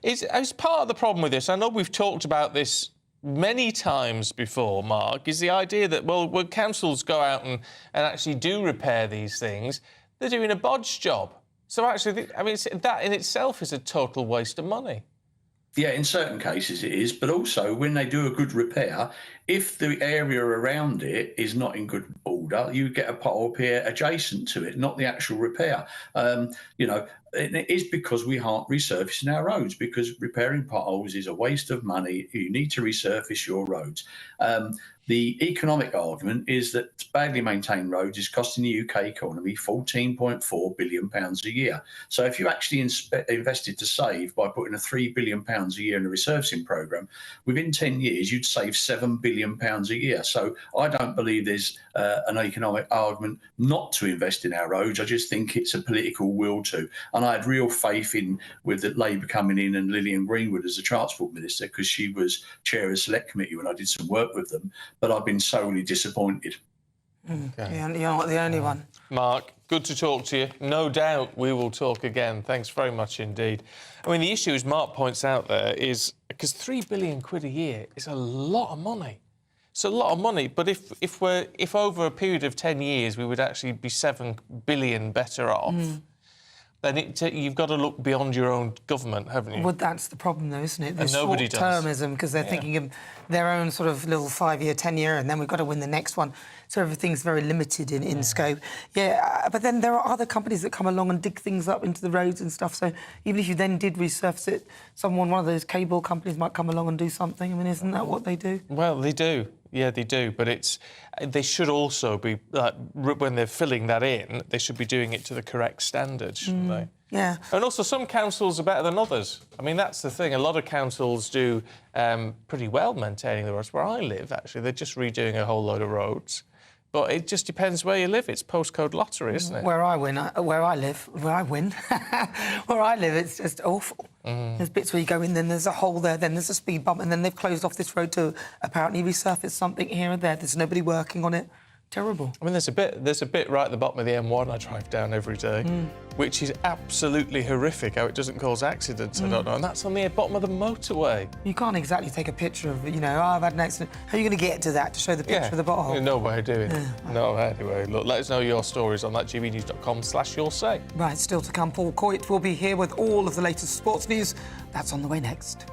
Is part of the problem with this, I know we've talked about this many times before, Mark, is the idea that, well, when councils go out and actually do repair these things, they're doing a bodge job. So actually, I mean, that in itself is a total waste of money. Yeah, in certain cases it is, but also when they do a good repair, if the area around it is not in good order, you get a pothole appear adjacent to it, not the actual repair. You know, it is because we aren't resurfacing our roads, because repairing potholes is a waste of money. You need to resurface your roads. The economic argument is that badly maintained roads is costing the UK economy £14.4 billion a year. So if you actually invested to save by putting a £3 billion a year in a resurfacing programme, within 10 years you'd save £7 billion a year. So I don't believe there's an economic argument not to invest in our roads. I just think it's a political will to. And I had real faith with the Labour coming in and Lillian Greenwood as the Transport Minister, because she was chair of the Select Committee when I did some work with them. But I've been sorely disappointed. Okay. You're not the only one. Mark, good to talk to you. No doubt we will talk again. Thanks very much indeed. I mean, the issue, as Mark points out there, is because £3 billion a year is a lot of money. It's a lot of money, but if over a period of 10 years we would actually be £7 billion better off, then you've got to look beyond your own government, haven't you? Well, that's the problem, though, isn't it? And nobody does. Short-termism, because they're thinking of their own sort of little 5-year, 10-year, and then we've got to win the next one. So everything's very limited in scope. Yeah, but then there are other companies that come along and dig things up into the roads and stuff. So even if you then did resurface it, one of those cable companies might come along and do something. I mean, isn't that what they do? Well, they do. Yeah, they do, but they should also be, when they're filling that in, they should be doing it to the correct standards, shouldn't they? Yeah. And also, some councils are better than others. I mean, that's the thing. A lot of councils do pretty well maintaining the roads. Where I live, actually, they're just redoing a whole load of roads. But it just depends where you live. It's postcode lottery, isn't it? Where I live, it's just awful. There's bits where you go in, then there's a hole there, then there's a speed bump, and then they've closed off this road to apparently resurface something here and there. There's nobody working on it. Terrible. I mean, there's a bit right at the bottom of the M1 I drive down every day, which is absolutely horrific, how it doesn't cause accidents, I don't know, and that's on the bottom of the motorway. You can't exactly take a picture of, you know, I've had an accident. How are you going to get to that, to show the picture of the bottom? No way of doing it. No, anyway, look, let us know your stories on that, gbnews.com/yoursay. Right, still to come, Paul Coit will be here with all of the latest sports news. That's on the way next.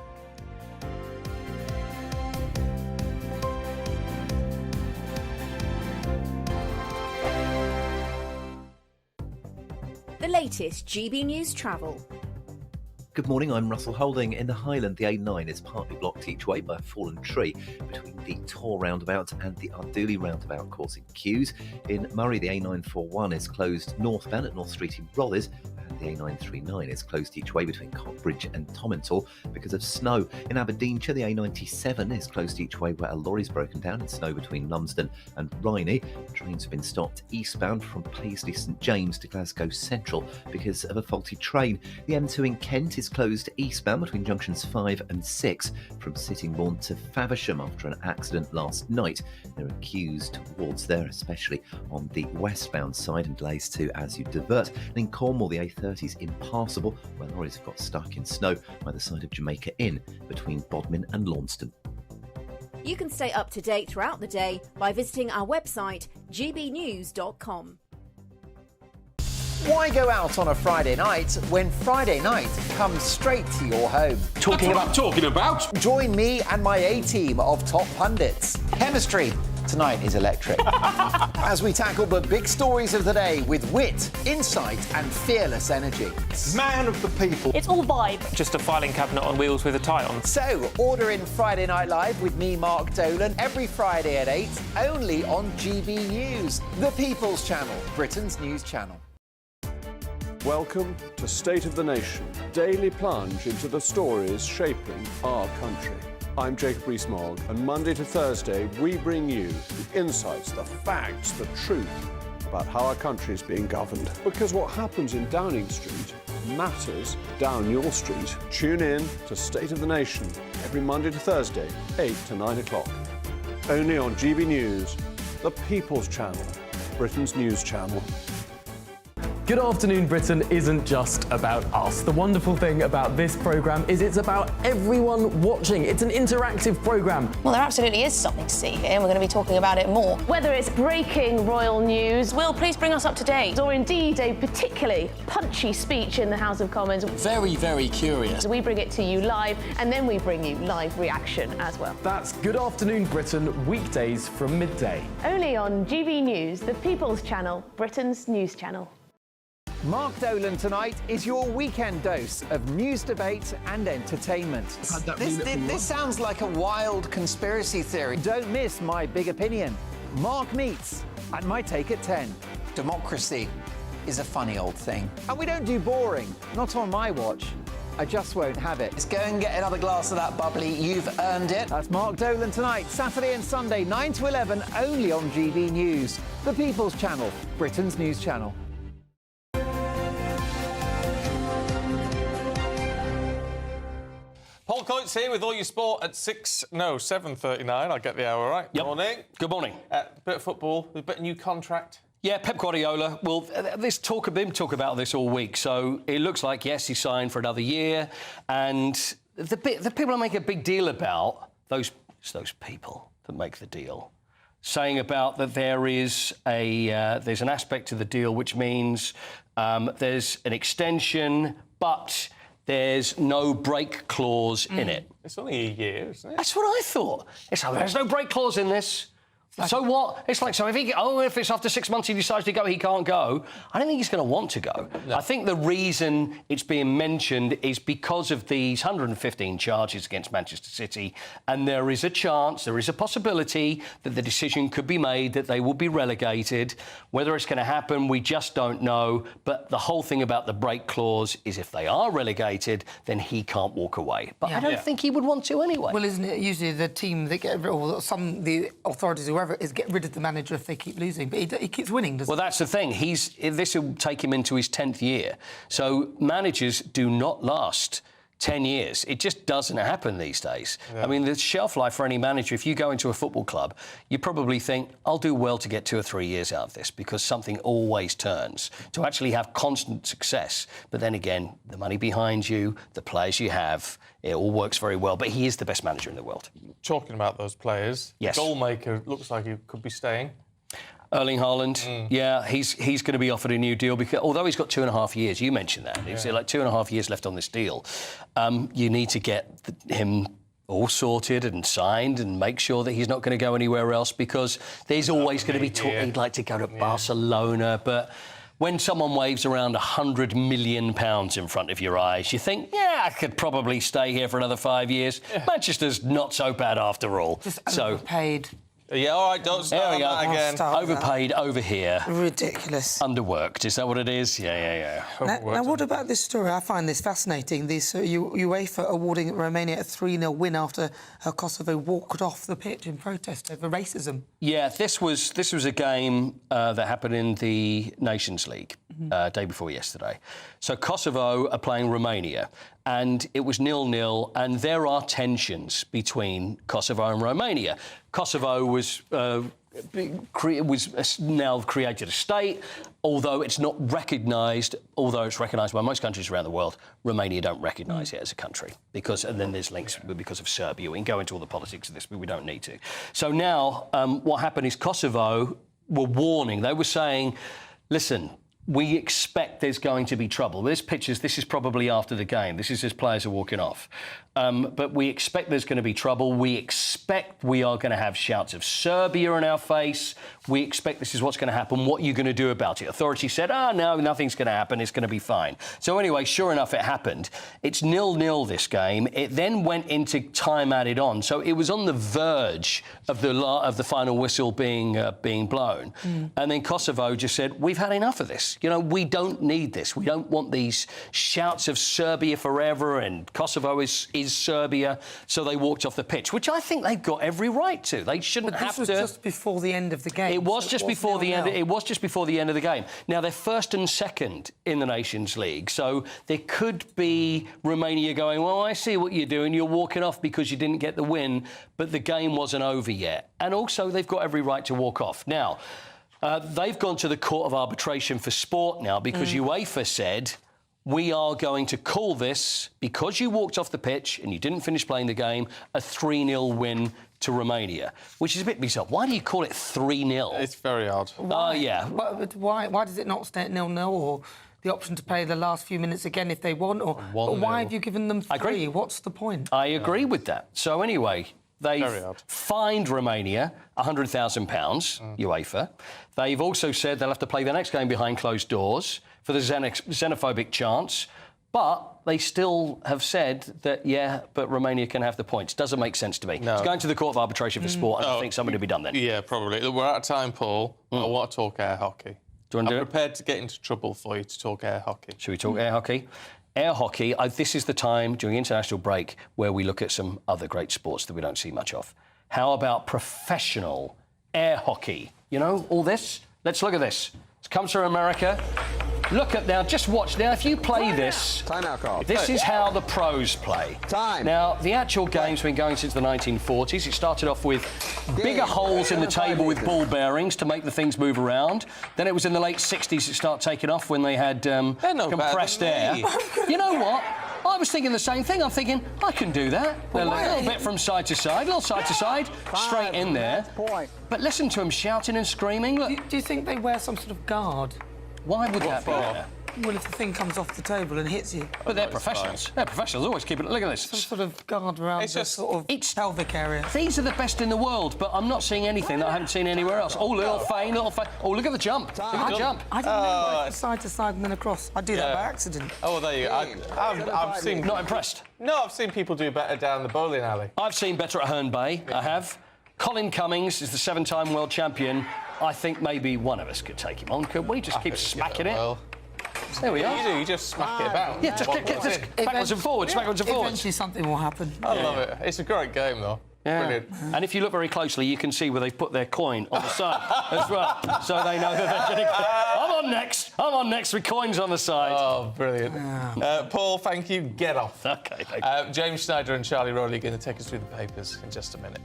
The latest GB News travel. Good morning, I'm Russell Holding. In the Highland, the A9 is partly blocked each way by a fallen tree between the Tor roundabout and the Arduli roundabout, causing queues. In Murray, the A941 is closed northbound at North Street in Rollis, and the A939 is closed each way between Cockbridge and Tomintoul because of snow. In Aberdeenshire, the A97 is closed each way where a lorry's broken down in snow between Lumsden and Rhynie. Trains have been stopped eastbound from Paisley St James to Glasgow Central because of a faulty train. The M2 in Kent is closed eastbound between junctions 5 and 6 from Sittingbourne to Faversham after an accident last night. There are queues towards there, especially on the westbound side, and delays too as you divert. And in Cornwall, the A30 is impassable where lorries have got stuck in snow by the side of Jamaica Inn between Bodmin and Launceston. You can stay up to date throughout the day by visiting our website gbnews.com. Why go out on a Friday night when Friday night comes straight to your home? Talking about. Join me and my A-team of top pundits. Chemistry tonight is electric. As we tackle the big stories of the day with wit, insight and fearless energy. Man of the people. It's all vibe. Just a filing cabinet on wheels with a tie on. So, order in Friday Night Live with me, Mark Dolan, every Friday at 8, only on GB News, the People's Channel, Britain's news channel. Welcome to State of the Nation, daily plunge into the stories shaping our country. I'm Jacob Rees-Mogg, and Monday to Thursday we bring you the insights, the facts, the truth about how our country is being governed. Because what happens in Downing Street matters down your street. Tune in to State of the Nation every Monday to Thursday, 8 to 9 o'clock. Only on GB News, the People's Channel, Britain's news channel. Good Afternoon Britain isn't just about us. The wonderful thing about this programme is it's about everyone watching. It's an interactive programme. Well, there absolutely is something to see here, and we're going to be talking about it more. Whether it's breaking royal news, Will, please bring us up to date. or indeed a particularly punchy speech in the House of Commons. Very, very curious. So we bring it to you live, and then we bring you live reaction as well. That's Good Afternoon Britain, weekdays from midday. Only on GB News, the People's Channel, Britain's news channel. Mark Dolan tonight is your weekend dose of news, debate and entertainment. This sounds like a wild conspiracy theory. Don't miss my big opinion. Mark meets and my take at 10. Democracy is a funny old thing. And we don't do boring, not on my watch. I just won't have it. Let's go and get another glass of that bubbly. You've earned it. That's Mark Dolan tonight, Saturday and Sunday, 9 to 11, only on GB News, the People's Channel, Britain's news channel. Paul Coates here with all your sport at 7:39. I'll get the hour right. Yep. Morning. Good morning. Bit of football, a bit of new contract. Yeah, Pep Guardiola. Well, this talk about this all week. So it looks like, yes, he signed for another year. And the people that make a big deal about, those people that make the deal, saying about that there's an aspect to the deal which means there's an extension, but there's no break clause in it. It's only a year, isn't it? That's what I thought. It's like, there's no break clause in this. So what? It's like, so if it's after 6 months he decides to go, he can't go. I don't think he's going to want to go. No. I think the reason it's being mentioned is because of these 115 charges against Manchester City, and there is a possibility that the decision could be made that they will be relegated. Whether it's going to happen, we just don't know. But the whole thing about the break clause is if they are relegated, then he can't walk away. But I don't think he would want to anyway. Well, isn't it usually the team that get, or the authorities, whoever, is get rid of the manager if they keep losing, but he keeps winning, doesn't he? Well, that's the thing. This will take him into his 10th year. So managers do not last 10 years. It just doesn't happen these days. Yeah. I mean, the shelf life for any manager, if you go into a football club, you probably think, I'll do well to get 2 or 3 years out of this because something always turns. To actually have constant success. But then again, the money behind you, the players you have, it all works very well. But he is the best manager in the world. Talking about those players, yes. The goalmaker looks like he could be staying. Erling Haaland, yeah, he's going to be offered a new deal because although he's got 2.5 years, you mentioned that, he's like 2.5 years left on this deal. You need to get him all sorted and signed and make sure that he's not going to go anywhere else because there's always going to be talk. He'd like to go to Barcelona, but when someone waves around £100 million in front of your eyes, you think, yeah, I could probably stay here for another 5 years. Yeah. Manchester's not so bad after all. Just overpaid. Yeah, all right, don't start on that again. Overpaid over here. Ridiculous. Underworked, is that what it is? Yeah. Now, what about this story? I find this fascinating. This UEFA awarding Romania a 3-0 win after Kosovo walked off the pitch in protest over racism. Yeah, this was a game that happened in the Nations League day before yesterday. So Kosovo are playing Romania, and it was 0-0, and there are tensions between Kosovo and Romania. Kosovo was now created a state, although it's not recognised. Although it's recognised by most countries around the world, Romania don't recognise it as a country and then there's links because of Serbia. We can go into all the politics of this, but we don't need to. So now, what happened is Kosovo were warning. They were saying, listen, we expect there's going to be trouble. There's pictures. This is probably after the game. This is as players are walking off. But we expect there's going to be trouble. We expect we are going to have shouts of Serbia in our face. We expect this is what's going to happen. What are you going to do about it? Authorities said, no, nothing's going to happen. It's going to be fine. So anyway, sure enough, it happened. It's 0-0 this game. It then went into time added on. So it was on the verge of the final whistle being blown. And then Kosovo just said, we've had enough of this. You know, we don't need this. We don't want these shouts of Serbia forever and Kosovo is Serbia. So they walked off the pitch, which I think they've got every right to. They shouldn't have to. This was just before the end of the game. It was just before the end. It was just before the end of the game. Now they're first and second in the Nations League, so there could be Romania going, well, I see what you're doing. You're walking off because you didn't get the win, but the game wasn't over yet. And also, they've got every right to walk off. Now, they've gone to the Court of Arbitration for Sport now because UEFA said, we are going to call this, because you walked off the pitch and you didn't finish playing the game, a 3-0 win to Romania, which is a bit bizarre. Why do you call it 3-0? It's very odd. Yeah. Why does it not stay at 0-0 or the option to play the last few minutes again if they want? Or why have you given them 3? I agree. What's the point? I agree with that. So anyway, they've fined Romania £100,000, UEFA. They've also said they'll have to play the next game behind closed doors for the xenophobic chants, but they still have said that, but Romania can have the points. Doesn't make sense to me. No. It's going to the Court of Arbitration for Sport, and I think something to be done then. Yeah, probably. We're out of time, Paul. I want to talk air hockey. Do you want to do it? I'm prepared to get into trouble for you to talk air hockey. Should we talk air hockey? Air hockey, this is the time during international break where we look at some other great sports that we don't see much of. How about professional air hockey? You know, all this? Let's look at this. It comes from America. Look at now, just watch. Now, if you play this, this is how the pros play. Now, the actual game's been going since the 1940s. It started off with bigger holes in the table with ball bearings to make the things move around. Then it was in the late 60s it started taking off when they had compressed air. You know what? I was thinking the same thing. I'm thinking, I can do that. A little bit from side to side, straight in there. But listen to them shouting and screaming. Look. Do you think they wear some sort of guard? Why would that be there? Well, if the thing comes off the table and hits you. But they're professionals. They're professionals. Always keep it. Look at this. Some sort of guard around the sort of pelvic area. These are the best in the world, but I'm not seeing anything that I haven't seen anywhere else. Oh, little feint. Oh, look at the jump. Look at the jump. I didn't know from side to side and then across. I do that by accident. Oh, well, there you go. I've seen... Not impressed? No, I've seen people do better down the bowling alley. I've seen better at Herne Bay. I have. Colin Cummings is the 7-time world champion. I think maybe one of us could take him on. Could we just keep smacking it? There we are. You just smack it about. Yeah, just backwards and forwards, backwards and forwards. Eventually something will happen. I love it. It's a great game, though. Yeah. Brilliant. And if you look very closely, you can see where they've put their coin on the side as well. So they know that they're going to... I'm on next with coins on the side. Oh, brilliant. Paul, thank you. Get off. OK, thank you. James Schneider and Charlie Rowley are going to take us through the papers in just a minute.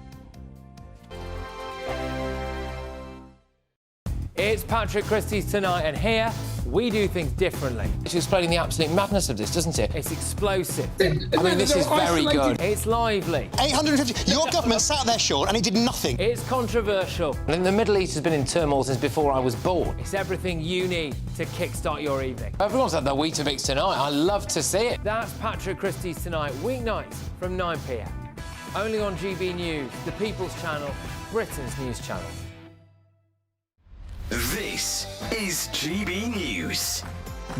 It's Patrick Christie's Tonight, and here we do things differently. It's explaining the absolute madness of this, doesn't it? It's explosive. I mean, this is very good. It's lively. 850. Your government sat there, Sean, and it did nothing. It's controversial. And the Middle East has been in turmoil since before I was born. It's everything you need to kickstart your evening. Everyone's had their Weetabix tonight. I love to see it. That's Patrick Christie's Tonight, weeknights from 9 p.m. Only on GB News, the People's Channel, Britain's news channel. This is GB News,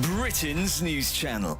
Britain's news channel.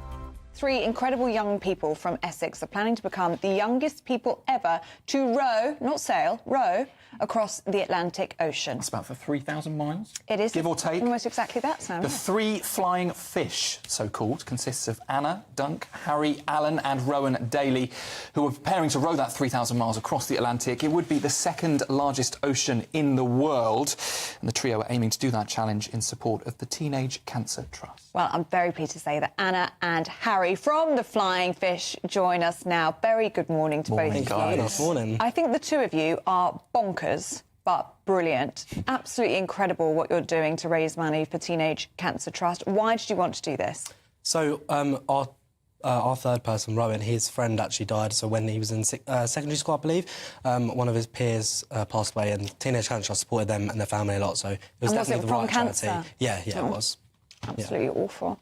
3 incredible young people from Essex are planning to become the youngest people ever to row, not sail, row, across the Atlantic Ocean. It's about for 3,000 miles. It is. Give or take. Almost exactly that, Sam. The 3 flying fish, so-called, consists of Anna, Dunk, Harry, Alan and Rowan Daly, who are preparing to row that 3,000 miles across the Atlantic. It would be the 2nd largest ocean in the world, and the trio are aiming to do that challenge in support of the Teenage Cancer Trust. Well, I'm very pleased to say that Anna and Harry from the Flying Fish join us now. Very good morning to both of you. Guys. Morning. I think the two of you are bonkers, but brilliant. Absolutely incredible what you're doing to raise money for Teenage Cancer Trust. Why did you want to do this? So our third person, Rowan, his friend actually died. So when he was in secondary school, I believe, one of his peers passed away, and Teenage Cancer Trust supported them and their family a lot. So it was definitely the right charity. Yeah, it was. Absolutely awful.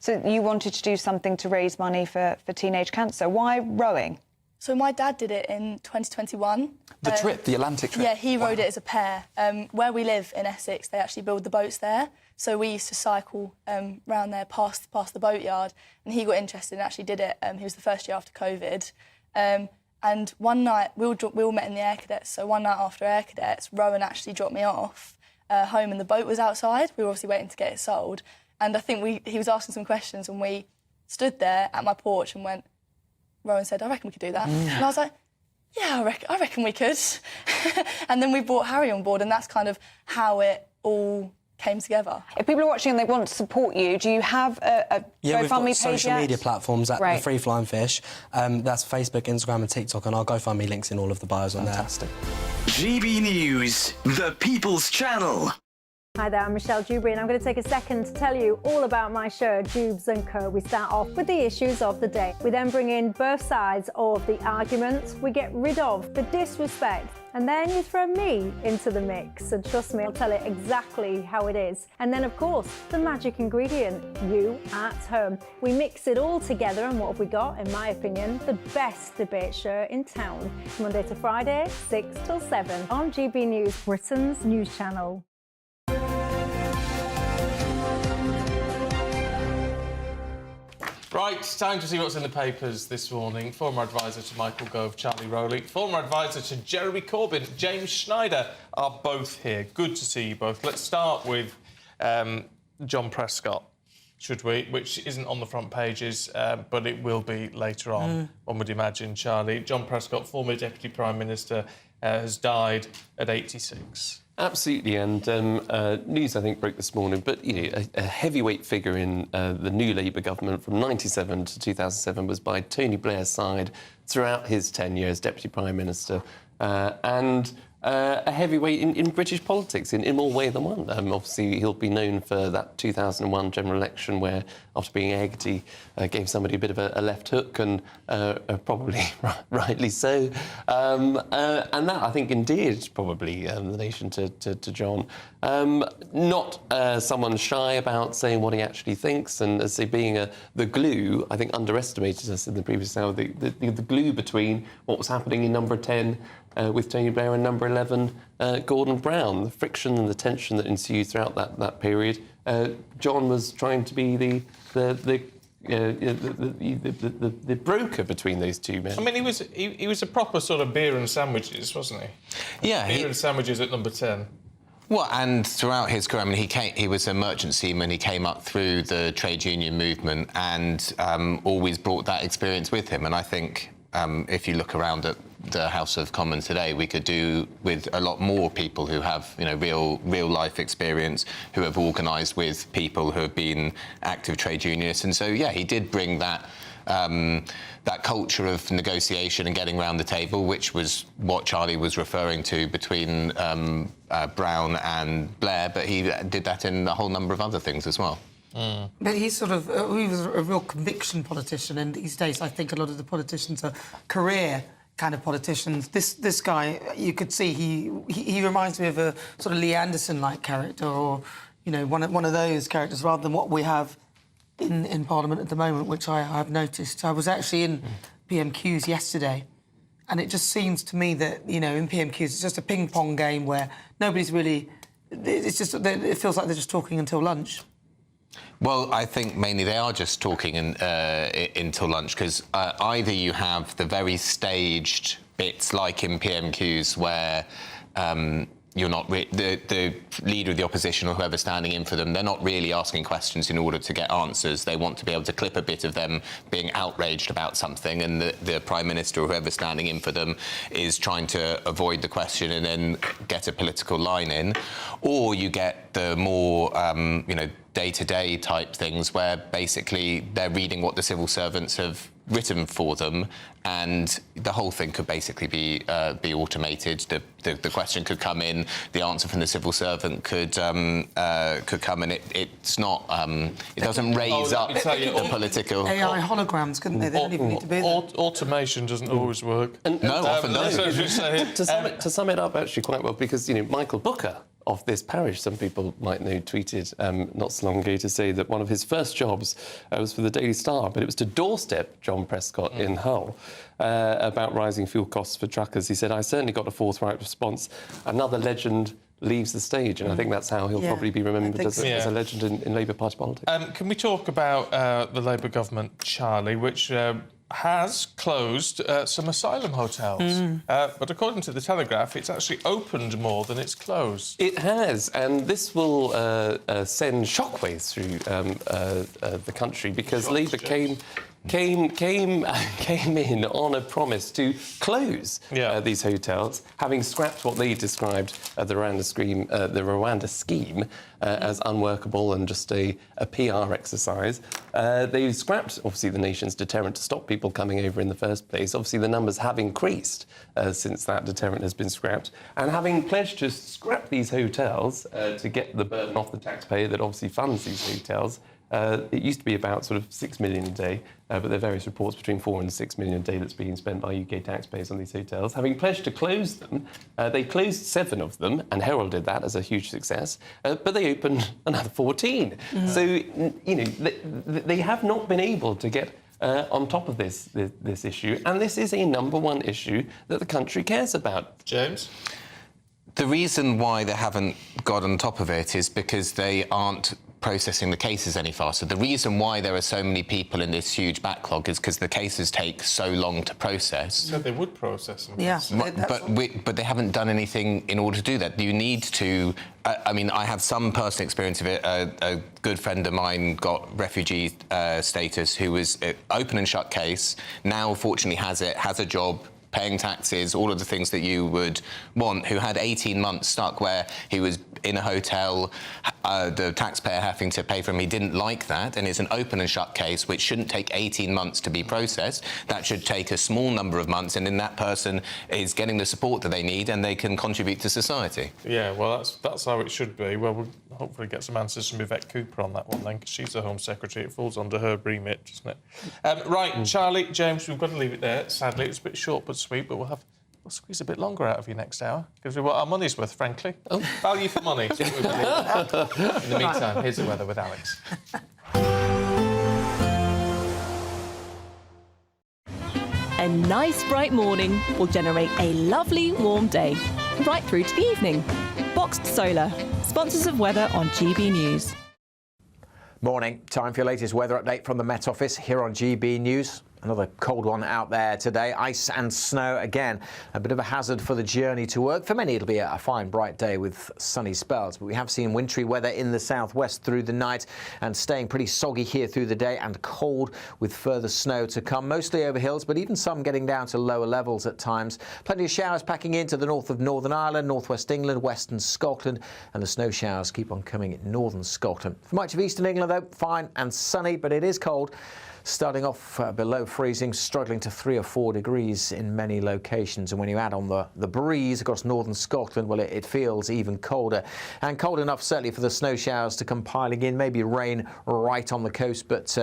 So you wanted to do something to raise money for teenage cancer. Why rowing? So my dad did it in 2021. The trip, the Atlantic trip? Yeah, he rowed it as a pair. Where we live in Essex, they actually build the boats there. So we used to cycle round there past the boatyard, and he got interested and actually did it. He was the first year after COVID. And one night, we all met in the Air Cadets, so one night after Air Cadets, Rowan actually dropped me off home and the boat was outside. We were obviously waiting to get it sold. And I think he was asking some questions, and we stood there at my porch and went, Rowan said, I reckon we could do that. And I was like, yeah, I reckon we could. And then we brought Harry on board, and that's kind of how it all came together. If people are watching and they want to support you, do you have a Yeah, we've got GoFundMe page social yet? media platforms at Right. the Free Flying Fish. That's Facebook, Instagram and TikTok, and our GoFundMe links in all of the bios on there. Fantastic. GB News, the People's Channel. Hi there, I'm Michelle Dewberry, and I'm going to take a second to tell you all about my show, Dubes & Co. We start off with the issues of the day. We then bring in both sides of the argument. We get rid of the disrespect. And then you throw me into the mix. And trust me, I'll tell it exactly how it is. And then, of course, the magic ingredient, you at home. We mix it all together, and what have we got? In my opinion, the best debate show in town. Monday to Friday, 6 till 7 on GB News, Britain's news channel. Right, time to see what's in the papers this morning. Former advisor to Michael Gove, Charlie Rowley. Former advisor to Jeremy Corbyn, James Schneider, are both here. Good to see you both. Let's start with John Prescott, should we? Which isn't on the front pages, but it will be later on, one would imagine, Charlie. John Prescott, former Deputy Prime Minister, has died at 86. Absolutely, and news I think broke this morning, but you know, a heavyweight figure in the new Labour government from 97 to 2007 was by Tony Blair's side throughout his tenure as Deputy Prime Minister, and a heavyweight in British politics in more ways than one. Obviously, he'll be known for that 2001 general election where, after being egged, he gave somebody a bit of a left hook, and probably rightly so. And that, I think, endeared probably the nation to John. Not someone shy about saying what he actually thinks, and as say being the glue, I think underestimated us in the previous hour, the glue between what was happening in number 10 with Tony Blair and number 11, Gordon Brown. The friction and the tension that ensued throughout that period. John was trying to be the broker between those two men. I mean, he was a proper sort of beer and sandwiches, wasn't he? Yeah. Beer and sandwiches at number 10. Well, and throughout his career, I mean, he was a merchant seaman. He came up through the trade union movement and always brought that experience with him. And I think if you look around at the House of Commons today, we could do with a lot more people who have, you know, real life experience, who have organised with people who have been active trade unionists. And so, yeah, he did bring that that culture of negotiation and getting around the table, which was what Charlie was referring to between Brown and Blair, but he did that in a whole number of other things as well. But he's sort of he was a real conviction politician, and these days I think a lot of the politicians are career kind of politicians. This guy, you could see he reminds me of a sort of Lee Anderson-like character, or you know, one of those characters, rather than what we have in Parliament at the moment, which I have noticed. I was actually in PMQs yesterday, and it just seems to me that, you know, in PMQs it's just a ping-pong game where nobody's really it's just it feels like they're just talking until lunch. Well, I think mainly they are just talking until lunch, because either you have the very staged bits like in PMQs where you're not the leader of the opposition or whoever's standing in for them, they're not really asking questions in order to get answers. They want to be able to clip a bit of them being outraged about something, and the Prime Minister or whoever's standing in for them is trying to avoid the question and then get a political line in. Or you get the more, day-to-day type things where basically they're reading what the civil servants have written for them, and the whole thing could basically be automated. The question could come in, the answer from the civil servant could come, and it's not. It doesn't raise up the political. AI holograms, couldn't they? They don't even need to be there. Automation doesn't always work. Often doesn't. To sum it up actually quite well, because Michael Booker of this parish, some people might know, tweeted not so long ago to say that one of his first jobs was for the Daily Star, but it was to doorstep John Prescott in Hull about rising fuel costs for truckers. He said, "I certainly got a forthright response. Another legend leaves the stage," and I think that's how he'll probably be remembered as a legend in Labour Party politics. Can we talk about the Labour government, Charlie, which has closed some asylum hotels. But according to the Telegraph, it's actually opened more than it's closed. It has, and this will send shockwaves through the country, because Labour came in on a promise to close these hotels, having scrapped what they described the Rwanda scheme as unworkable and just a PR exercise. They scrapped, obviously, the nation's deterrent to stop people coming over in the first place. Obviously, the numbers have increased since that deterrent has been scrapped. And having pledged to scrap these hotels to get the burden off the taxpayer that obviously funds these hotels, it used to be about sort of 6 million a day, but there are various reports between 4 and 6 million a day that's being spent by UK taxpayers on these hotels. Having pledged to close them, they closed 7 of them and heralded that as a huge success, but they opened another 14. So, they have not been able to get on top of this issue, and this is a number one issue that the country cares about. James? The reason why they haven't got on top of it is because they aren't processing the cases any faster. The reason why there are so many people in this huge backlog is because the cases take so long to process. So they would process them. Yeah. But they haven't done anything in order to do that. You need to... I have some personal experience of it. A good friend of mine got refugee status who was an open and shut case, now fortunately has a job, paying taxes, all of the things that you would want, who had 18 months stuck where he was in a hotel, the taxpayer having to pay for him. He didn't like that, and it's an open and shut case which shouldn't take 18 months to be processed. That should take a small number of months, and then that person is getting the support that they need and they can contribute to society. Yeah, well, that's how it should be. Well, we'll hopefully get some answers from Yvette Cooper on that one then, because she's the Home Secretary. It falls under her remit, doesn't it? Right, Charlie, James, we've got to leave it there. Sadly, it's a bit short but sweet, but we'll squeeze a bit longer out of you next hour, because we want our money's worth, frankly. Value for money. In the meantime, here's the weather with Alex. A nice bright morning will generate a lovely warm day, right through to the evening. Boxed Solar, sponsors of weather on GB News. Morning. Time for your latest weather update from the Met Office here on GB News. Another cold one out there today. Ice and snow again. A bit of a hazard for the journey to work. For many, it'll be a fine, bright day with sunny spells. But we have seen wintry weather in the southwest through the night and staying pretty soggy here through the day and cold with further snow to come. Mostly over hills, but even some getting down to lower levels at times. Plenty of showers packing into the north of Northern Ireland, northwest England, western Scotland, and the snow showers keep on coming in northern Scotland. For much of eastern England, though, fine and sunny, but it is cold. Starting off below freezing, struggling to 3 or 4 degrees in many locations. And when you add on the breeze across northern Scotland, well, it feels even colder. And cold enough, certainly, for the snow showers to come piling in. Maybe rain right on the coast, but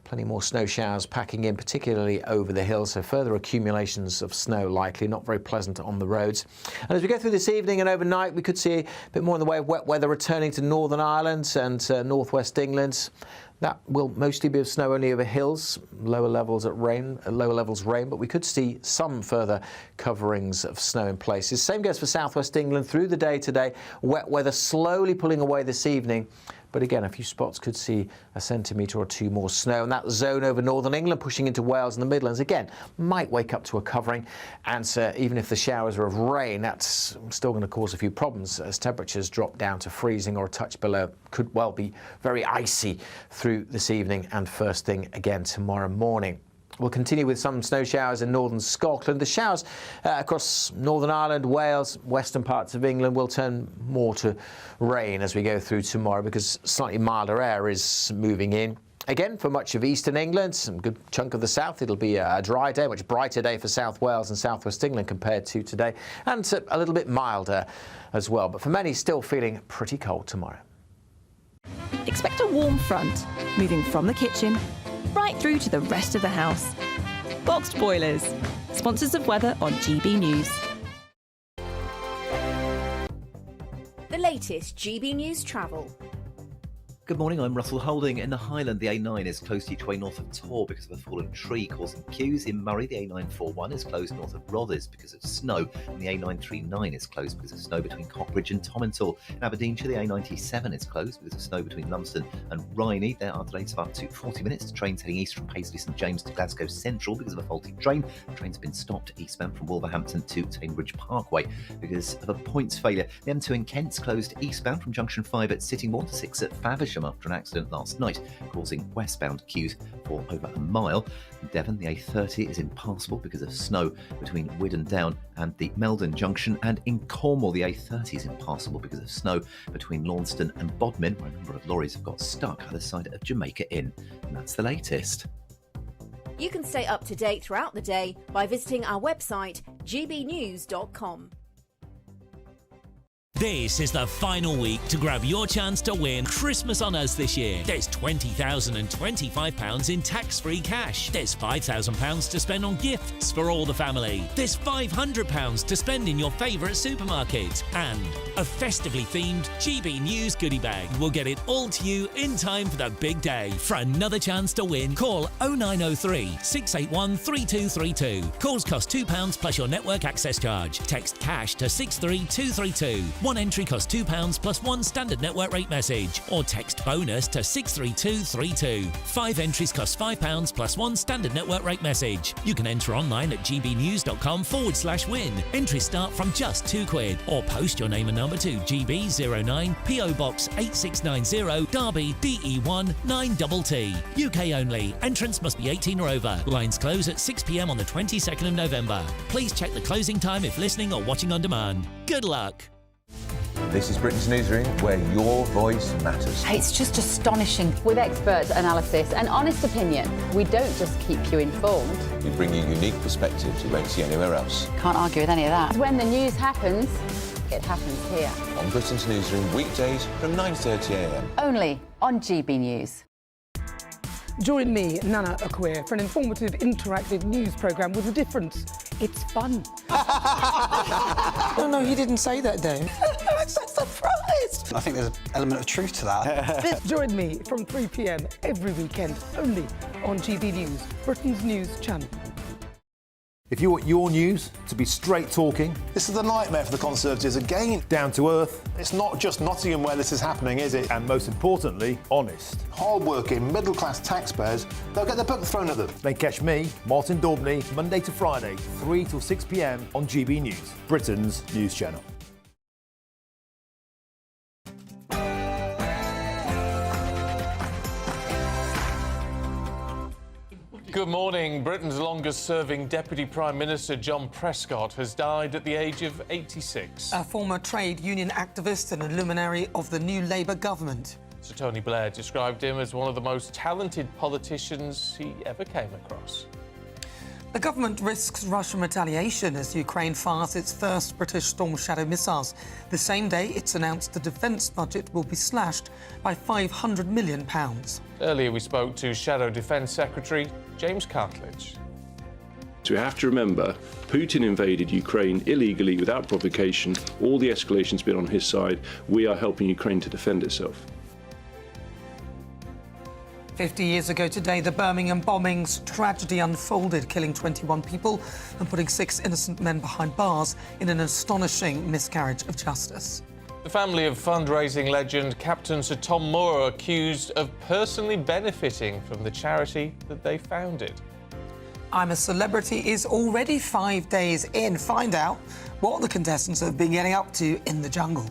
plenty more snow showers packing in, particularly over the hills. So further accumulations of snow likely, not very pleasant on the roads. And as we go through this evening and overnight, we could see a bit more in the way of wet weather returning to Northern Ireland and northwest England. That will mostly be of snow only over hills, lower levels rain, but we could see some further coverings of snow in places. Same goes for southwest England through the day today. Wet weather slowly pulling away this evening. But again, a few spots could see a centimetre or two more snow. And that zone over northern England pushing into Wales and the Midlands, again, might wake up to a covering. And even if the showers are of rain, that's still going to cause a few problems as temperatures drop down to freezing or a touch below. Could well be very icy through this evening and first thing again tomorrow morning. We'll continue with some snow showers in northern Scotland. The showers across Northern Ireland, Wales, western parts of England will turn more to rain as we go through tomorrow because slightly milder air is moving in. Again, for much of eastern England, some good chunk of the south, it'll be a dry day, much brighter day for South Wales and southwest England compared to today, and a little bit milder as well. But for many, still feeling pretty cold tomorrow. Expect a warm front moving from the kitchen right through to the rest of the house. Boxed Boilers, sponsors of weather on GB News. The latest GB News travel. Good morning, I'm Russell Holding. In the Highland, the A9 is closed each way north of Tor because of a fallen tree causing queues. In Murray, the A941 is closed north of Rothes because of snow, and the A939 is closed because of snow between Cockbridge and Tomintoul. In Aberdeenshire, the A97 is closed because of snow between Lumsden and Rhynie. There are delays of up to 40 minutes to trains heading east from Paisley St James to Glasgow Central because of a faulty train. The train's been stopped eastbound from Wolverhampton to Tamebridge Parkway because of a points failure. The M2 in Kent's closed eastbound from Junction 5 at Sittingbourne to 6 at Faversham after an accident last night, causing westbound queues for over a mile. In Devon, the A30 is impassable because of snow between Widden Down and the Meldon Junction, and in Cornwall, the A30 is impassable because of snow between Launceston and Bodmin, where a number of lorries have got stuck either side of Jamaica Inn. And that's the latest. You can stay up to date throughout the day by visiting our website, gbnews.com. This is the final week to grab your chance to win Christmas on Us this year. There's £20,025 in tax-free cash. There's £5,000 to spend on gifts for all the family. There's £500 to spend in your favourite supermarket. And a festively themed GB News goodie bag. We'll get it all to you in time for the big day. For another chance to win, call 0903 681 3232. Calls cost £2 plus your network access charge. Text cash to 63232. One entry costs £2 plus one standard network rate message, or text bonus to 63232. 5 entries cost £5 plus one standard network rate message. You can enter online at gbnews.com/win. Entries start from just £2, or post your name and number to GB09 PO Box 8690 Derby DE1 9TT. UK only. Entrance must be 18 or over. Lines close at 6 p.m. on the 22nd of November. Please check the closing time if listening or watching on demand. Good luck. This is Britain's Newsroom, where your voice matters. It's just astonishing. With expert analysis and honest opinion, we don't just keep you informed. We bring you unique perspectives you won't see anywhere else. Can't argue with any of that. When the news happens, it happens here. On Britain's Newsroom, weekdays from 9:30 a.m. Only on GB News. Join me, Nana Akwe, for an informative, interactive news programme with a difference. It's fun. No, he didn't say that, Dave. I'm so surprised. I think there's an element of truth to that. Join me from 3 p.m. every weekend, only on GB News, Britain's news channel. If you want your news to be straight talking... This is a nightmare for the Conservatives again. Down to earth. It's not just Nottingham where this is happening, is it? And most importantly, honest. Hard-working, middle-class taxpayers, they'll get their book thrown at them. Then catch me, Martin Daubney, Monday to Friday, 3 till 6 p.m. on GB News, Britain's news channel. Good morning. Britain's longest-serving Deputy Prime Minister, John Prescott, has died at the age of 86. A former trade union activist and a luminary of the new Labour government. Sir Tony Blair described him as one of the most talented politicians he ever came across. The government risks Russian retaliation as Ukraine fires its first British Storm Shadow missiles. The same day, it's announced the defence budget will be slashed by £500 million. Earlier, we spoke to Shadow Defence Secretary James Cartledge. So we have to remember, Putin invaded Ukraine illegally without provocation. All the escalation's been on his side. We are helping Ukraine to defend itself. 50 years ago today, the Birmingham bombings tragedy unfolded, killing 21 people and putting 6 innocent men behind bars in an astonishing miscarriage of justice. The family of fundraising legend Captain Sir Tom Moore are accused of personally benefiting from the charity that they founded. I'm a Celebrity is already 5 days in. Find out what the contestants have been getting up to in the jungle.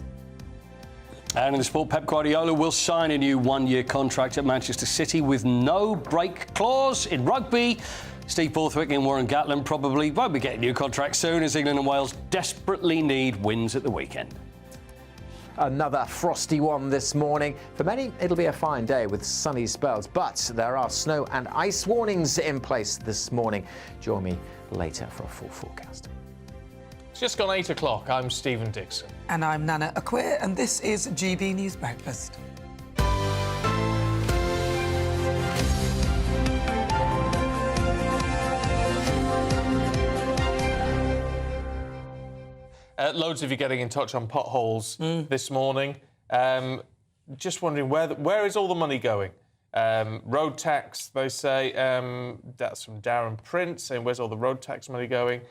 And in the sport, Pep Guardiola will sign a new one-year contract at Manchester City with no break clause. In rugby, Steve Borthwick and Warren Gatland probably won't be getting new contracts soon, as England and Wales desperately need wins at the weekend. Another frosty one this morning. For many, it'll be a fine day with sunny spells, but there are snow and ice warnings in place this morning. Join me later for a full forecast. It's just gone 8 o'clock. I'm Stephen Dixon. And I'm Nana Acquia, and this is GB News Breakfast. Loads of you getting in touch on potholes this morning. Just wondering, where is all the money going? Road tax, they say. That's from Darren Prince, saying, where's all the road tax money going?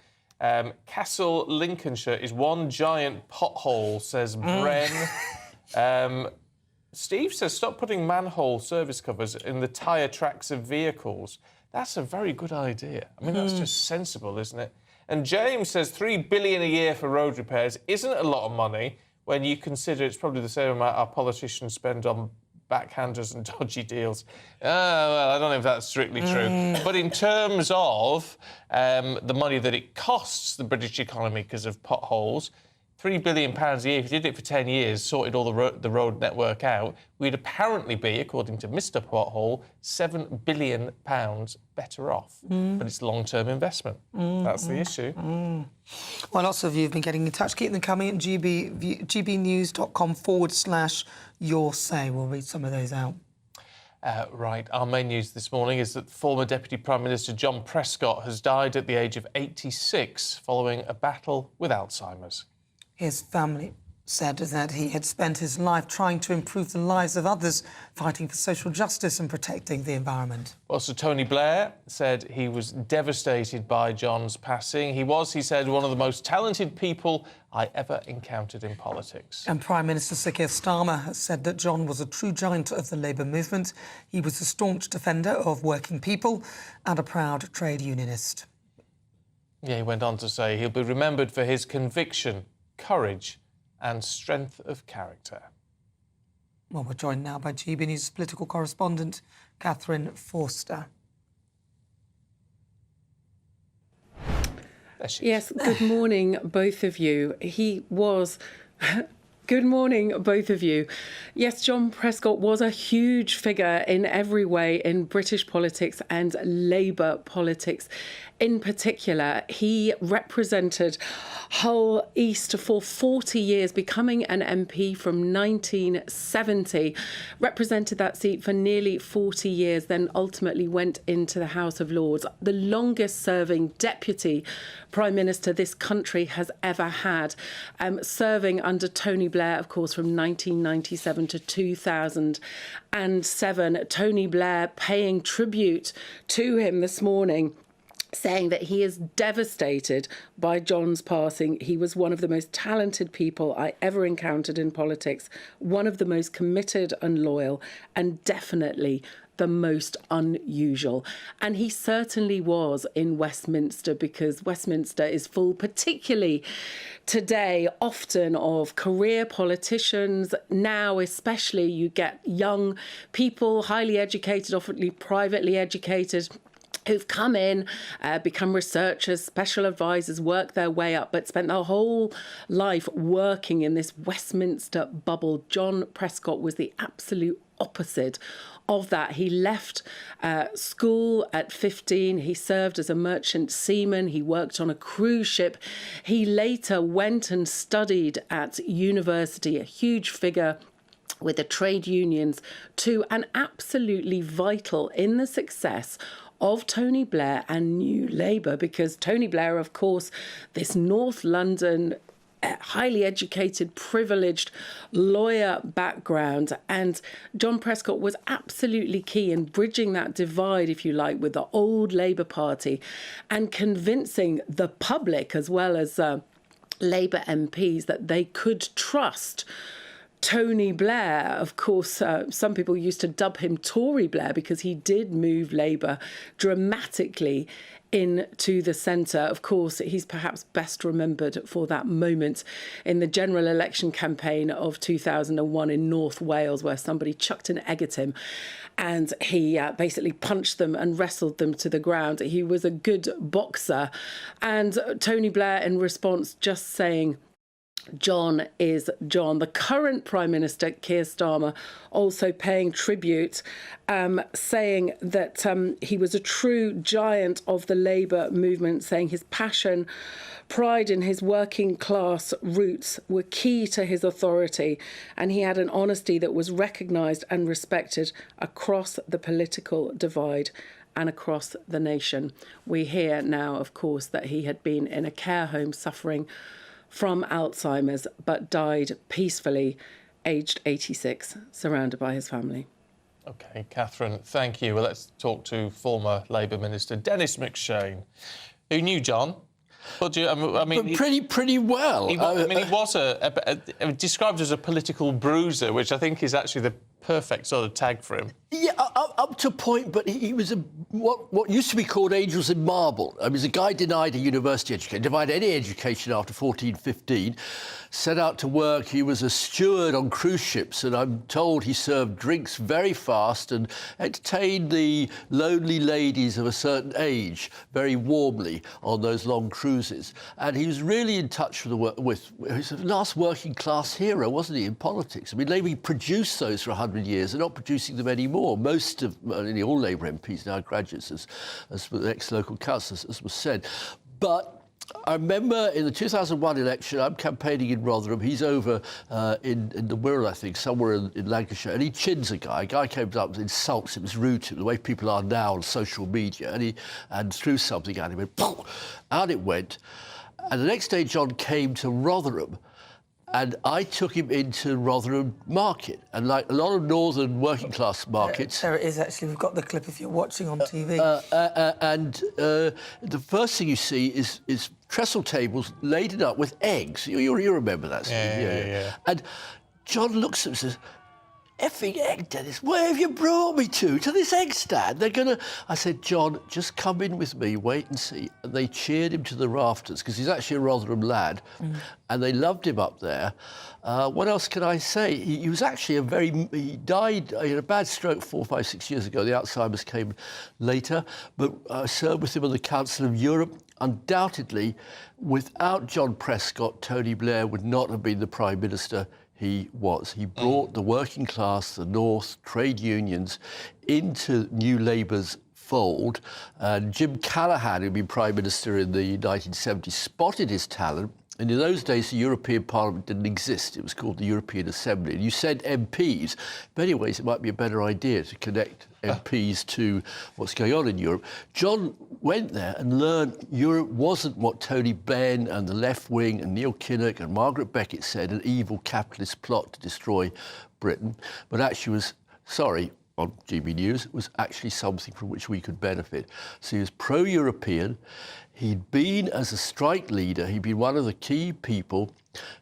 Castle, Lincolnshire is one giant pothole, says Bren. Steve says, stop putting manhole service covers in the tyre tracks of vehicles. That's a very good idea. I mean, that's just sensible, isn't it? And James says $3 billion a year for road repairs isn't a lot of money when you consider it's probably the same amount our politicians spend on backhanders and dodgy deals. Well, I don't know if that's strictly true. But in terms of the money that it costs the British economy because of potholes, £3 billion a year, if you did it for 10 years, sorted all the road network out, we'd apparently be, according to Mr. Pothole, £7 billion better off. But it's long-term investment. That's the issue. Well, lots of you have been getting in touch. Keep them coming at gbnews.com/your say. We'll read some of those out. Right. Our main news this morning is that former Deputy Prime Minister John Prescott has died at the age of 86 following a battle with Alzheimer's. His family said that he had spent his life trying to improve the lives of others, fighting for social justice and protecting the environment. Well, Sir Tony Blair said he was devastated by John's passing. He was, he said, one of the most talented people I ever encountered in politics. And Prime Minister Sir Keir Starmer has said that John was a true giant of the Labour movement. He was a staunch defender of working people and a proud trade unionist. Yeah, he went on to say he'll be remembered for his conviction, courage and strength of character. Well, we're joined now by GB News political correspondent Catherine Forster. Yes, good morning, both of you. He was... Good morning, both of you. Yes, John Prescott was a huge figure in every way in British politics and Labour politics. In particular, he represented Hull East for 40 years, becoming an MP from 1970, represented that seat for nearly 40 years, then ultimately went into the House of Lords, the longest-serving deputy Prime Minister this country has ever had, serving under Tony Blair, of course, from 1997 to 2007. Tony Blair paying tribute to him this morning, saying that he is devastated by John's passing. He was one of the most talented people I ever encountered in politics, one of the most committed and loyal, and definitely the most unusual. And he certainly was in Westminster, because Westminster is full, particularly today, often of career politicians. Now, especially, you get young people, highly educated, often privately educated, who've come in, become researchers, special advisors, worked their way up, but spent their whole life working in this Westminster bubble. John Prescott was the absolute opposite of that. He left school at 15. He served as a merchant seaman. He worked on a cruise ship. He later went and studied at university, a huge figure with the trade unions too, and absolutely vital in the success of Tony Blair and New Labour, because Tony Blair, of course, this North London highly educated, privileged lawyer background. And John Prescott was absolutely key in bridging that divide, if you like, with the old Labour Party and convincing the public as well as Labour MPs that they could trust Tony Blair. Of course, some people used to dub him Tory Blair because he did move Labour dramatically into the centre. Of course, he's perhaps best remembered for that moment in the general election campaign of 2001 in North Wales, where somebody chucked an egg at him and he basically punched them and wrestled them to the ground. He was a good boxer. And Tony Blair, in response, just saying, John is John. The current Prime Minister, Keir Starmer, also paying tribute, saying that he was a true giant of the Labour movement, saying his passion, pride in his working class roots were key to his authority, and he had an honesty that was recognised and respected across the political divide and across the nation. We hear now, of course, that he had been in a care home suffering from Alzheimer's, but died peacefully, aged 86, surrounded by his family. OK, Catherine, thank you. Well, let's talk to former Labour Minister Dennis McShane, who knew John. But I mean, pretty well. He was described as a political bruiser, which I think is actually the perfect sort of tag for him. Yeah, up to a point, but he was what used to be called angels in marble. I mean, he's a guy denied a university education, denied any education after 14, 15, set out to work. He was a steward on cruise ships, and I'm told he served drinks very fast and entertained the lonely ladies of a certain age very warmly on those long cruises. And he was really in touch with he's the last working class hero, wasn't he, in politics? I mean, Labour produced those for 100 years. They're not producing them anymore. Most of, nearly all Labour MPs now are graduates, as ex-local councillors, as was said. But I remember in the 2001 election, I'm campaigning in Rotherham. He's over in the Wirral, I think, somewhere in Lancashire, and he chins a guy. A guy came up and insults him, was rude to him, the way people are now on social media, and threw something at him, and poof, out it went. And the next day, John came to Rotherham, and I took him into Rotherham Market. And like a lot of northern working class markets... There it is, actually. We've got the clip if you're watching on TV. The first thing you see is trestle tables laden up with eggs. You remember that, Steve? Yeah. And John looks at him and says, "Effing egg, Dennis, where have you brought me to? To this egg stand? They're going to..." I said, "John, just come in with me, wait and see." And they cheered him to the rafters, because he's actually a Rotherham lad, and they loved him up there. What else can I say? He was actually he died in a bad stroke 4, 5, 6 years ago. The Alzheimer's came later, but I served with him on the Council of Europe. Undoubtedly, without John Prescott, Tony Blair would not have been the Prime Minister he was. He brought the working class, the North, trade unions into New Labour's fold. And Jim Callaghan, who'd been Prime Minister in the 1970s, spotted his talent. And in those days, the European Parliament didn't exist. It was called the European Assembly. And you sent MPs. In many ways, it might be a better idea to connect MPs to what's going on in Europe. John went there and learned Europe wasn't what Tony Benn and the left wing and Neil Kinnock and Margaret Beckett said, an evil capitalist plot to destroy Britain, but actually was, on GB News, was actually something from which we could benefit. So he was pro-European. He'd been, as a strike leader, he'd been one of the key people.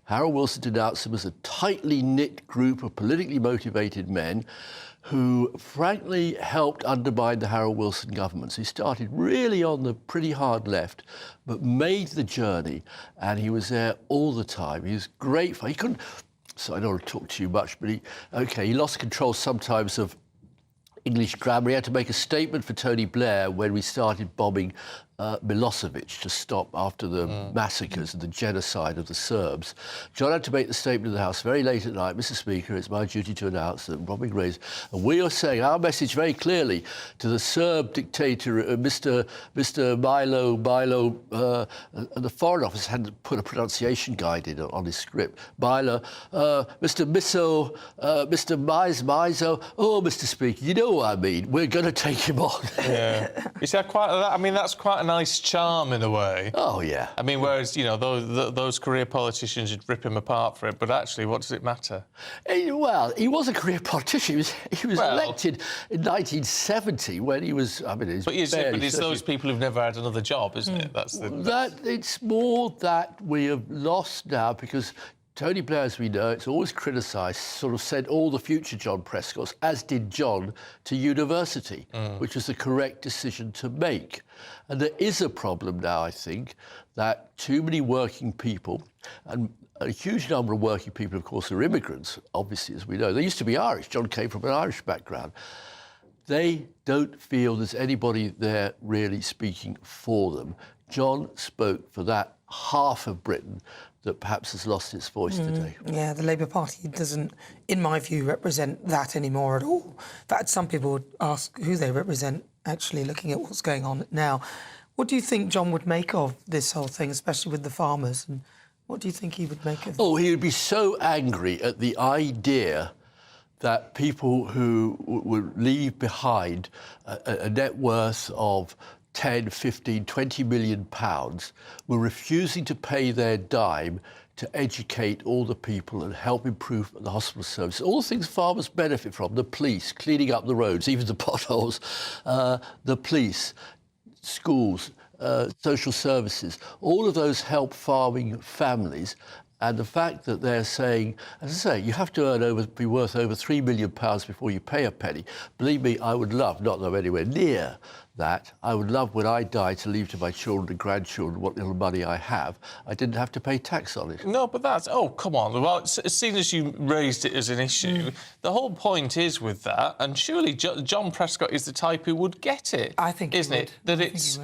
Harold Wilson denounced him as a tightly knit group of politically motivated men who, frankly, helped undermine the Harold Wilson government. So he started really on the pretty hard left, but made the journey, and he was there all the time. He was great. He couldn't... So I don't want to talk too much, but he lost control sometimes of English grammar. He had to make a statement for Tony Blair when we started bombing Milosevic to stop after the massacres and the genocide of the Serbs. John had to make the statement in the House very late at night. "Mr. Speaker, it's my duty to announce that bombing raids..." And we are saying our message very clearly to the Serb dictator, Mr. Milo, and the Foreign Office had to put a pronunciation guide in on his script. Milo, Mr. Miso, Mr. Mizo. "Oh, Mr. Speaker, you know what I mean. We're going to take him on." Yeah. You see, that's quite an nice charm in a way. Oh, yeah. I mean, whereas, you know, those career politicians would rip him apart for it, but actually, what does it matter? Well, he was a career politician. He was elected in 1970 when he was, I mean, but it's those people who've never had another job, isn't it? It's more that we have lost now because Tony Blair, as we know, it's always criticised, sort of sent all the future John Prescotts, as did John, to university, which was the correct decision to make. And there is a problem now, I think, that too many working people, and a huge number of working people, of course, are immigrants, obviously, as we know. They used to be Irish. John came from an Irish background. They don't feel there's anybody there really speaking for them. John spoke for that half of Britain that perhaps has lost its voice today. Yeah, the Labour Party doesn't, in my view, represent that anymore at all. In fact, some people would ask who they represent, actually, looking at what's going on now. What do you think John would make of this whole thing, especially with the farmers? And what do you think he would make of it? Oh, he would be so angry at the idea that people who would leave behind a net worth of 10, 15, 20 million pounds were refusing to pay their dime to educate all the people and help improve the hospital service. All the things farmers benefit from, the police, cleaning up the roads, even the potholes, the police, schools, social services, all of those help farming families. And the fact that they're saying, as I say, you have to be worth over £3 million before you pay a penny. Believe me, I would love, not that I'm anywhere near that, I would love when I die to leave to my children and grandchildren what little money I have. I didn't have to pay tax on it. No, but that's... Oh, come on. Well, as soon as you raised it as an issue, the whole point is with that, and surely John Prescott is the type who would get it. I think isn't it? That it's...